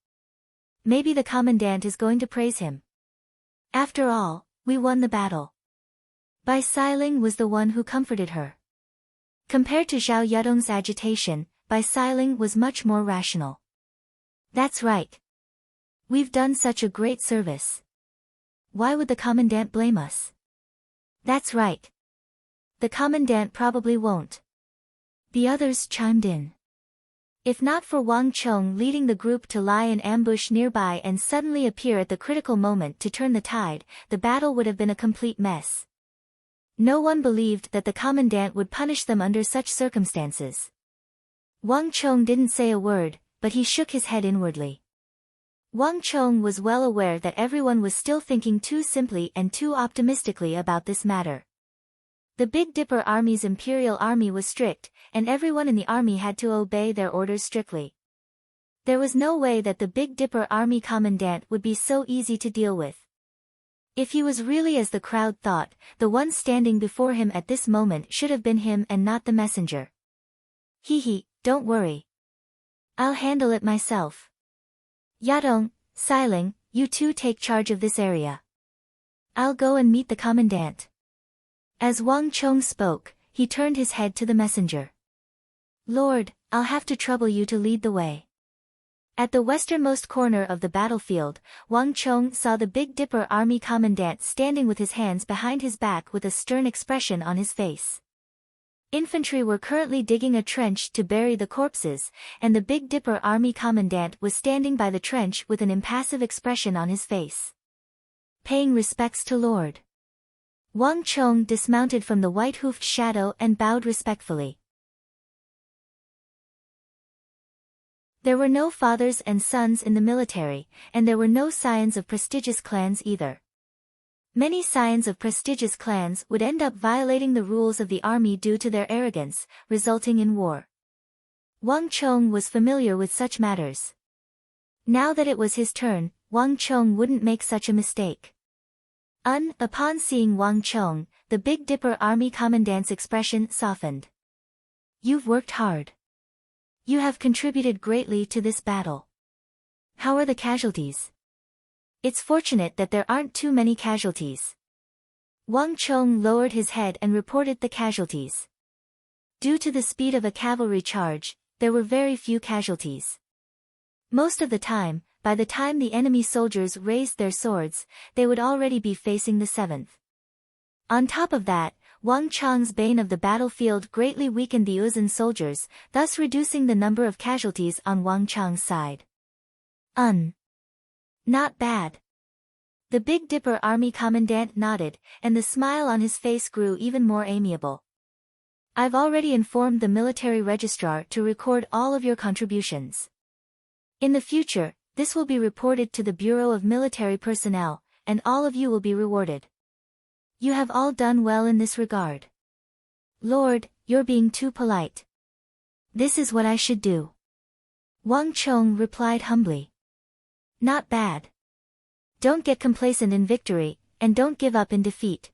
Maybe the commandant is going to praise him. After all, we won the battle. Bai Xiling was the one who comforted her. Compared to Zhao Yadong's agitation, Bai Xiling was much more rational. That's right. We've done such a great service. Why would the commandant blame us? That's right. The commandant probably won't. The others chimed in. If not for Wang Chong leading the group to lie in ambush nearby and suddenly appear at the critical moment to turn the tide, the battle would have been a complete mess. No one believed that the commandant would punish them under such circumstances. Wang Chong didn't say a word, but he shook his head inwardly. Wang Chong was well aware that everyone was still thinking too simply and too optimistically about this matter. The Big Dipper Army's imperial army was strict, and everyone in the army had to obey their orders strictly. There was no way that the Big Dipper Army commandant would be so easy to deal with. If he was really as the crowd thought, the one standing before him at this moment should have been him and not the messenger. Don't worry. I'll handle it myself. Yadong, Xiling, you two take charge of this area. I'll go and meet the commandant. As Wang Chong spoke, he turned his head to the messenger. Lord, I'll have to trouble you to lead the way. At the westernmost corner of the battlefield, Wang Chong saw the Big Dipper Army commandant standing with his hands behind his back with a stern expression on his face. Infantry were currently digging a trench to bury the corpses, and the Big Dipper Army commandant was standing by the trench with an impassive expression on his face. Paying respects to Lord. Wang Chong dismounted from the white-hoofed shadow and bowed respectfully. There were no fathers and sons in the military, and there were no scions of prestigious clans either. Many scions of prestigious clans would end up violating the rules of the army due to their arrogance, resulting in war. Wang Chong was familiar with such matters. Now that it was his turn, Wang Chong wouldn't make such a mistake. Upon seeing Wang Chong, the Big Dipper Army commandant's expression softened. You've worked hard. You have contributed greatly to this battle. How are the casualties? It's fortunate that there aren't too many casualties. Wang Chong lowered his head and reported the casualties. Due to the speed of a cavalry charge, there were very few casualties. Most of the time, by the time the enemy soldiers raised their swords, they would already be facing the 7th. On top of that, Wang Chong's bane of the battlefield greatly weakened the Uzun soldiers, thus reducing the number of casualties on Wang Chong's side. Not bad. The Big Dipper Army commandant nodded, and the smile on his face grew even more amiable. I've already informed the military registrar to record all of your contributions. In the future, this will be reported to the Bureau of Military Personnel, and all of you will be rewarded. You have all done well in this regard. Lord, you're being too polite. This is what I should do. Wang Chong replied humbly. Not bad. Don't get complacent in victory, and don't give up in defeat.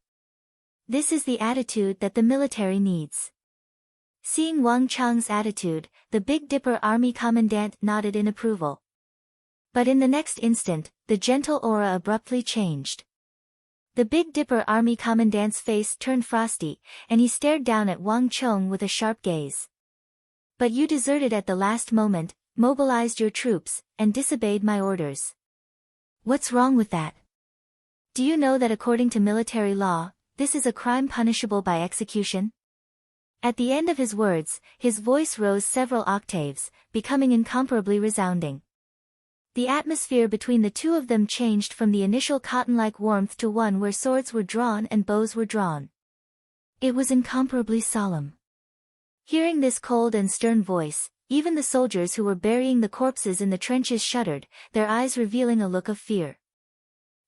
This is the attitude that the military needs. Seeing Wang Chong's attitude, the Big Dipper Army commandant nodded in approval. But in the next instant, the gentle aura abruptly changed. The Big Dipper Army commandant's face turned frosty, and he stared down at Wang Chong with a sharp gaze. But you deserted at the last moment, mobilized your troops, and disobeyed my orders. What's wrong with that? Do you know that according to military law, this is a crime punishable by execution? At the end of his words, his voice rose several octaves, becoming incomparably resounding. The atmosphere between the two of them changed from the initial cotton-like warmth to one where swords were drawn and bows were drawn. It was incomparably solemn. Hearing this cold and stern voice, even the soldiers who were burying the corpses in the trenches shuddered, their eyes revealing a look of fear.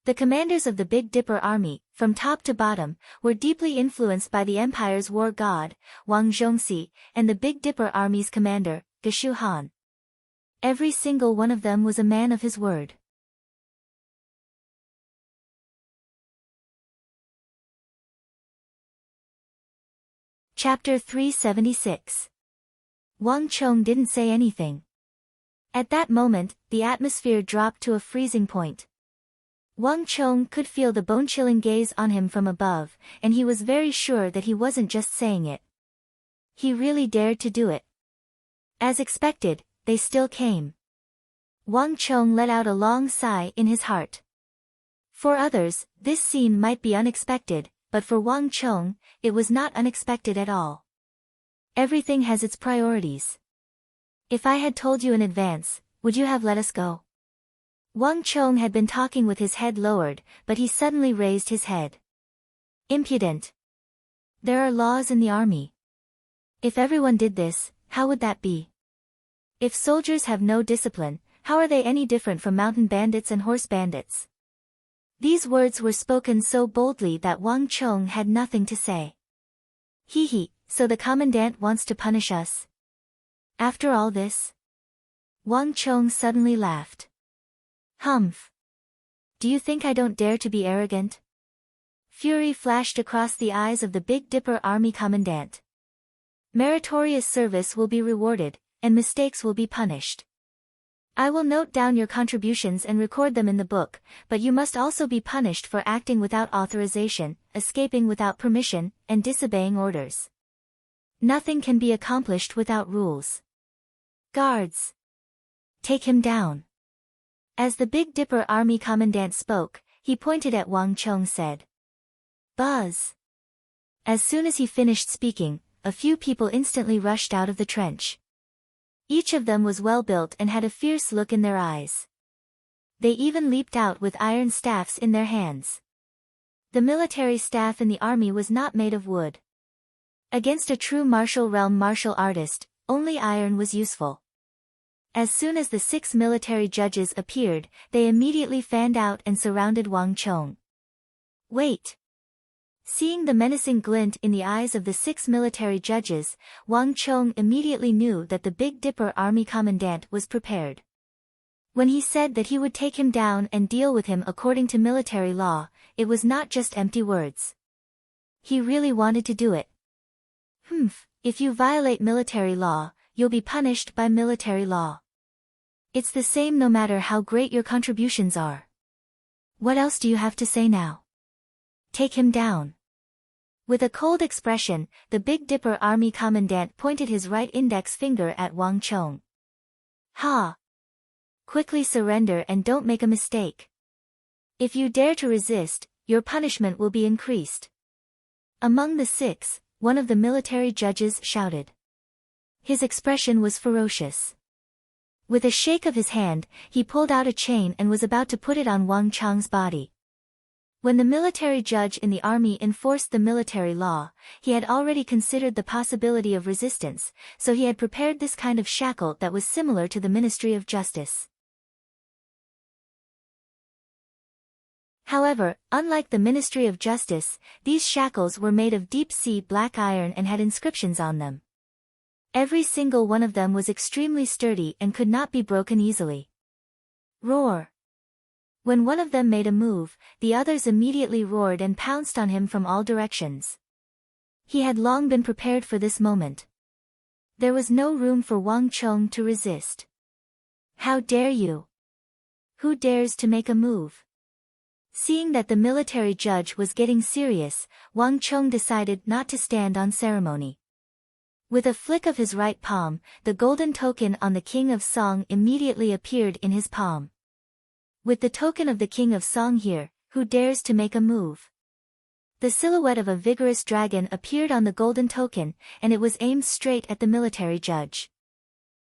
The commanders of the Big Dipper army, from top to bottom, were deeply influenced by the empire's war god, Wang Zhongxi, and the Big Dipper army's commander, Geshu Han. Every single one of them was a man of his word. Chapter 376. Wang Chong didn't say anything. At that moment, the atmosphere dropped to a freezing point. Wang Chong could feel the bone-chilling gaze on him from above, and he was very sure that he wasn't just saying it. He really dared to do it. As expected, they still came. Wang Chong let out a long sigh in his heart. For others, this scene might be unexpected, but for Wang Chong, it was not unexpected at all. Everything has its priorities. If I had told you in advance, would you have let us go? Wang Chong had been talking with his head lowered, but he suddenly raised his head. Impudent. There are laws in the army. If everyone did this, how would that be? If soldiers have no discipline, how are they any different from mountain bandits and horse bandits? These words were spoken so boldly that Wang Chong had nothing to say. Hee, so the commandant wants to punish us? After all this? Wang Chong suddenly laughed. Humph. Do you think I don't dare to be arrogant? Fury flashed across the eyes of the Big Dipper army commandant. Meritorious service will be rewarded, and mistakes will be punished. I will note down your contributions and record them in the book, but you must also be punished for acting without authorization, escaping without permission, and disobeying orders. Nothing can be accomplished without rules. Guards! Take him down. As the Big Dipper army commandant spoke, he pointed at Wang Chong said. Buzz! As soon as he finished speaking, a few people instantly rushed out of the trench. Each of them was well-built and had a fierce look in their eyes. They even leaped out with iron staffs in their hands. The military staff in the army was not made of wood. Against a true martial realm martial artist, only iron was useful. As soon as the 6 military judges appeared, they immediately fanned out and surrounded Wang Chong. Wait! Seeing the menacing glint in the eyes of the 6 military judges, Wang Chong immediately knew that the Big Dipper army commandant was prepared. When he said that he would take him down and deal with him according to military law, it was not just empty words. He really wanted to do it. If you violate military law, you'll be punished by military law. It's the same no matter how great your contributions are. What else do you have to say now? Take him down. With a cold expression, the Big Dipper army commandant pointed his right index finger at Wang Chong. Ha! Quickly surrender and don't make a mistake. If you dare to resist, your punishment will be increased. Among the 6, one of the military judges shouted. His expression was ferocious. With a shake of his hand, he pulled out a chain and was about to put it on Wang Chong's body. When the military judge in the army enforced the military law, he had already considered the possibility of resistance, so he had prepared this kind of shackle that was similar to the Ministry of Justice. However, unlike the Ministry of Justice, these shackles were made of deep-sea black iron and had inscriptions on them. Every single one of them was extremely sturdy and could not be broken easily. Roar! When one of them made a move, the others immediately roared and pounced on him from all directions. He had long been prepared for this moment. There was no room for Wang Chong to resist. How dare you? Who dares to make a move? Seeing that the military judge was getting serious, Wang Chong decided not to stand on ceremony. With a flick of his right palm, the golden token on the King of Song immediately appeared in his palm. With the token of the King of Song here, who dares to make a move? The silhouette of a vigorous dragon appeared on the golden token, and it was aimed straight at the military judge.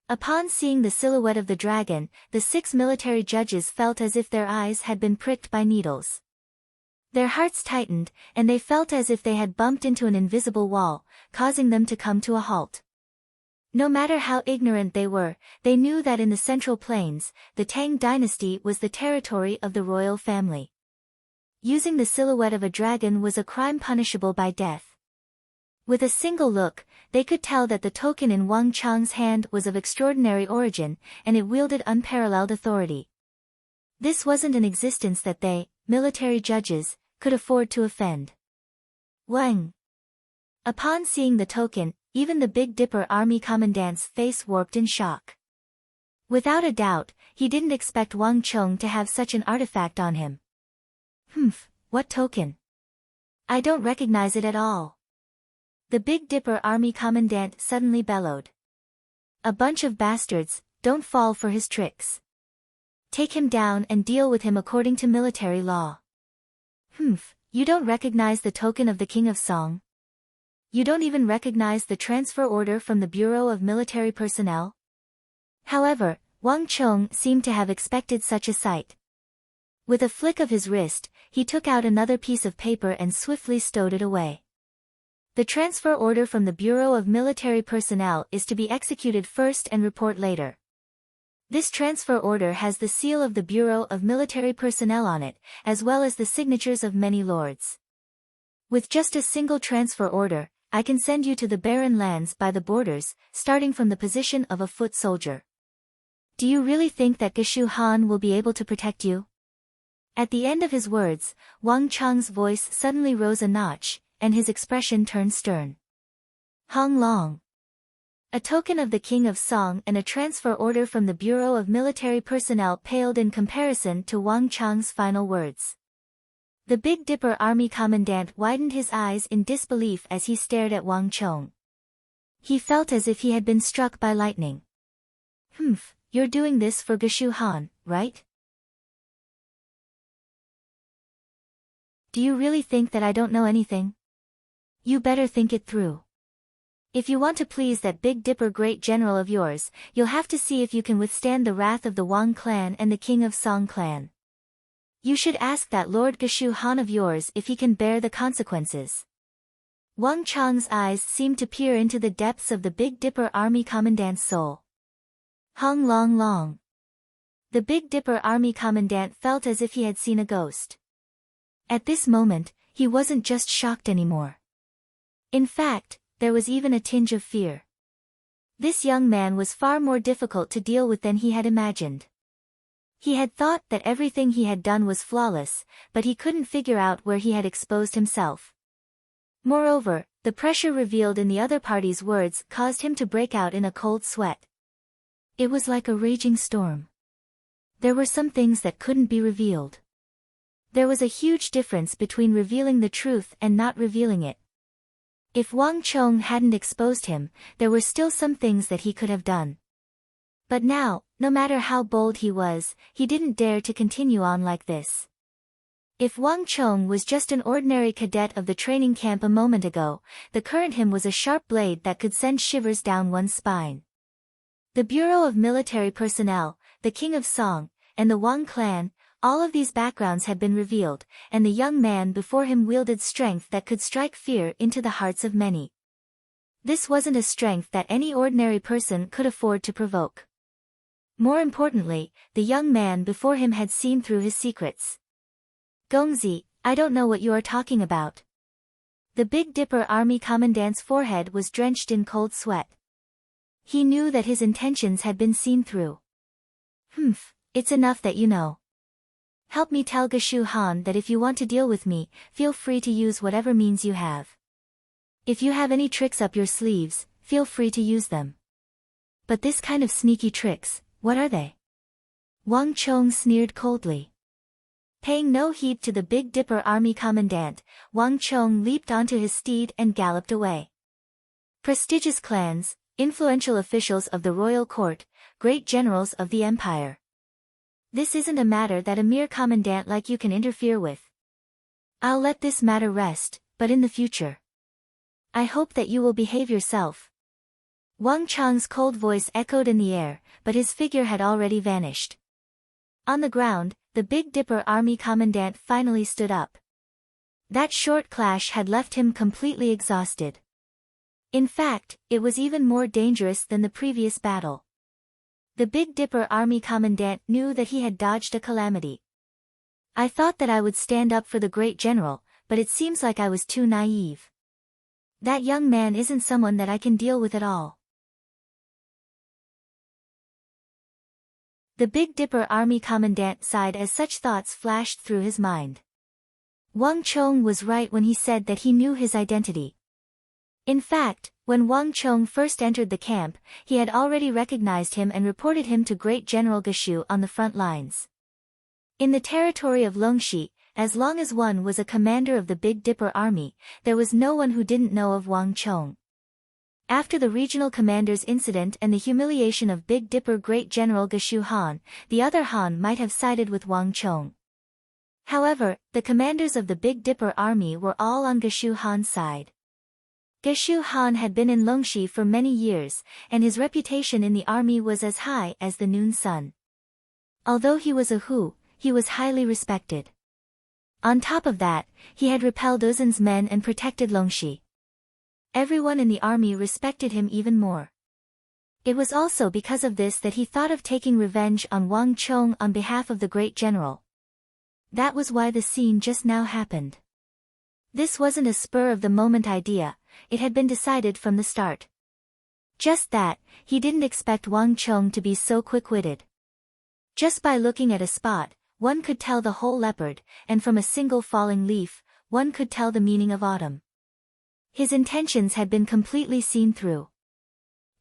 Upon seeing the silhouette of the dragon, the 6 military judges felt as if their eyes had been pricked by needles. Their hearts tightened, and they felt as if they had bumped into an invisible wall, causing them to come to a halt. No matter how ignorant they were, they knew that in the Central Plains, the Tang dynasty was the territory of the royal family. Using the silhouette of a dragon was a crime punishable by death. With a single look, they could tell that the token in Wang Chang's hand was of extraordinary origin, and it wielded unparalleled authority. This wasn't an existence that they, military judges, could afford to offend. Wang. Upon seeing the token, even the Big Dipper army commandant's face warped in shock. Without a doubt, he didn't expect Wang Chong to have such an artifact on him. What token? I don't recognize it at all. The Big Dipper army commandant suddenly bellowed. A bunch of bastards, don't fall for his tricks. Take him down and deal with him according to military law. You don't recognize the token of the King of Song? You don't even recognize the transfer order from the Bureau of Military Personnel? However, Wang Chong seemed to have expected such a sight. With a flick of his wrist, he took out another piece of paper and swiftly stowed it away. The transfer order from the Bureau of Military Personnel is to be executed first and report later. This transfer order has the seal of the Bureau of Military Personnel on it, as well as the signatures of many lords. With just a single transfer order, I can send you to the barren lands by the borders, starting from the position of a foot soldier. Do you really think that Geshu Han will be able to protect you? At the end of his words, Wang Chang's voice suddenly rose a notch, and his expression turned stern. Hong Long. A token of the King of Song and a transfer order from the Bureau of Military Personnel paled in comparison to Wang Chang's final words. The Big Dipper army commandant widened his eyes in disbelief as he stared at Wang Chong. He felt as if he had been struck by lightning. You're doing this for Geshu Han, right? Do you really think that I don't know anything? You better think it through. If you want to please that Big Dipper great general of yours, you'll have to see if you can withstand the wrath of the Wang clan and the King of Song clan. You should ask that Lord Geshu Han of yours if he can bear the consequences. Wang Chang's eyes seemed to peer into the depths of the Big Dipper army commandant's soul. Hong Long Long. The Big Dipper army commandant felt as if he had seen a ghost. At this moment, he wasn't just shocked anymore. In fact, there was even a tinge of fear. This young man was far more difficult to deal with than he had imagined. He had thought that everything he had done was flawless, but he couldn't figure out where he had exposed himself. Moreover, the pressure revealed in the other party's words caused him to break out in a cold sweat. It was like a raging storm. There were some things that couldn't be revealed. There was a huge difference between revealing the truth and not revealing it. If Wang Chong hadn't exposed him, there were still some things that he could have done. But now, no matter how bold he was, he didn't dare to continue on like this. If Wang Chong was just an ordinary cadet of the training camp a moment ago, the current him was a sharp blade that could send shivers down one's spine. The Bureau of Military Personnel, the King of Song, and the Wang clan, all of these backgrounds had been revealed, and the young man before him wielded strength that could strike fear into the hearts of many. This wasn't a strength that any ordinary person could afford to provoke. More importantly, the young man before him had seen through his secrets. Gongzi, I don't know what you are talking about. The Big Dipper army commandant's forehead was drenched in cold sweat. He knew that his intentions had been seen through. It's enough that you know. Help me tell Geshu Han that if you want to deal with me, feel free to use whatever means you have. If you have any tricks up your sleeves, feel free to use them. But this kind of sneaky tricks, what are they? Wang Chong sneered coldly. Paying no heed to the Big Dipper army commandant, Wang Chong leaped onto his steed and galloped away. Prestigious clans, influential officials of the royal court, great generals of the empire. This isn't a matter that a mere commandant like you can interfere with. I'll let this matter rest, but in the future. I hope that you will behave yourself. Wang Chang's cold voice echoed in the air, but his figure had already vanished. On the ground, the Big Dipper army commandant finally stood up. That short clash had left him completely exhausted. In fact, it was even more dangerous than the previous battle. The Big Dipper army commandant knew that he had dodged a calamity. I thought that I would stand up for the great general, but it seems like I was too naive. That young man isn't someone that I can deal with at all. The Big Dipper army commandant sighed as such thoughts flashed through his mind. Wang Chong was right when he said that he knew his identity. In fact, when Wang Chong first entered the camp, he had already recognized him and reported him to Great General Geshu on the front lines. In the territory of Longxi, as long as one was a commander of the Big Dipper army, there was no one who didn't know of Wang Chong. After the regional commander's incident and the humiliation of Big Dipper Great General Geshu Han, the other Han might have sided with Wang Chong. However, the commanders of the Big Dipper army were all on Geshu Han's side. Geshu Han had been in Longxi for many years, and his reputation in the army was as high as the noon sun. Although he was a Hu, he was highly respected. On top of that, he had repelled Uzun's men and protected Longxi. Everyone in the army respected him even more. It was also because of this that he thought of taking revenge on Wang Chong on behalf of the great general. That was why the scene just now happened. This wasn't a spur-of-the-moment idea, it had been decided from the start. Just that, he didn't expect Wang Chong to be so quick-witted. Just by looking at a spot, one could tell the whole leopard, and from a single falling leaf, one could tell the meaning of autumn. His intentions had been completely seen through.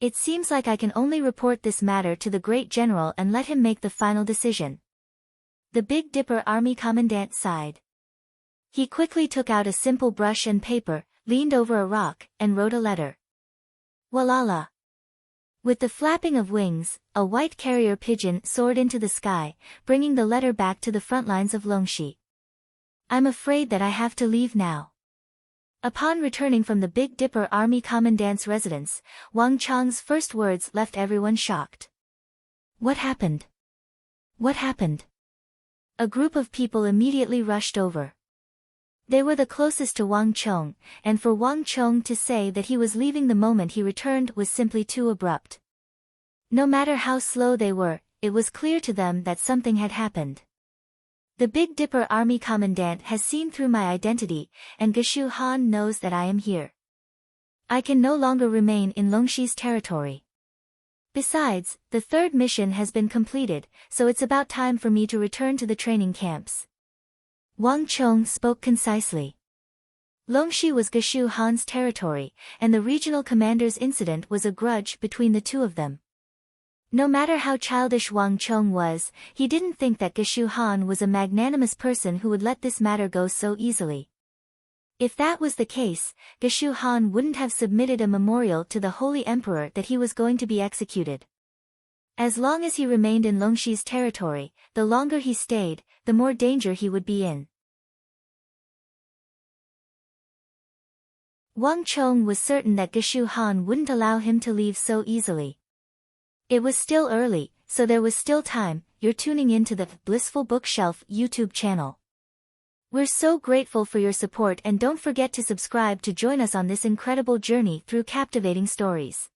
It seems like I can only report this matter to the great general and let him make the final decision. The Big Dipper army commandant sighed. He quickly took out a simple brush and paper, leaned over a rock, and wrote a letter. Walala. With the flapping of wings, a white carrier pigeon soared into the sky, bringing the letter back to the front lines of Longxi. I'm afraid that I have to leave now. Upon returning from the Big Dipper army commandant's residence, Wang Chong's first words left everyone shocked. What happened? What happened? A group of people immediately rushed over. They were the closest to Wang Chong, and for Wang Chong to say that he was leaving the moment he returned was simply too abrupt. No matter how slow they were, it was clear to them that something had happened. The Big Dipper army commandant has seen through my identity, and Geshu Han knows that I am here. I can no longer remain in Longxi's territory. Besides, the third mission has been completed, so it's about time for me to return to the training camps. Wang Chong spoke concisely. Longxi was Geshu Han's territory, and the regional commander's incident was a grudge between the two of them. No matter how childish Wang Chong was, he didn't think that Geshu Han was a magnanimous person who would let this matter go so easily. If that was the case, Geshu Han wouldn't have submitted a memorial to the Holy Emperor that he was going to be executed. As long as he remained in Longxi's territory, the longer he stayed, the more danger he would be in. Wang Chong was certain that Geshu Han wouldn't allow him to leave so easily. It was still early, so there was still time. You're tuning into the Blissful Bookshelf YouTube channel. We're so grateful for your support, and don't forget to subscribe to join us on this incredible journey through captivating stories.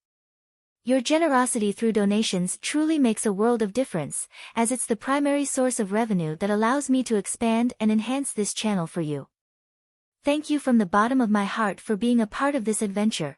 Your generosity through donations truly makes a world of difference, as it's the primary source of revenue that allows me to expand and enhance this channel for you. Thank you from the bottom of my heart for being a part of this adventure.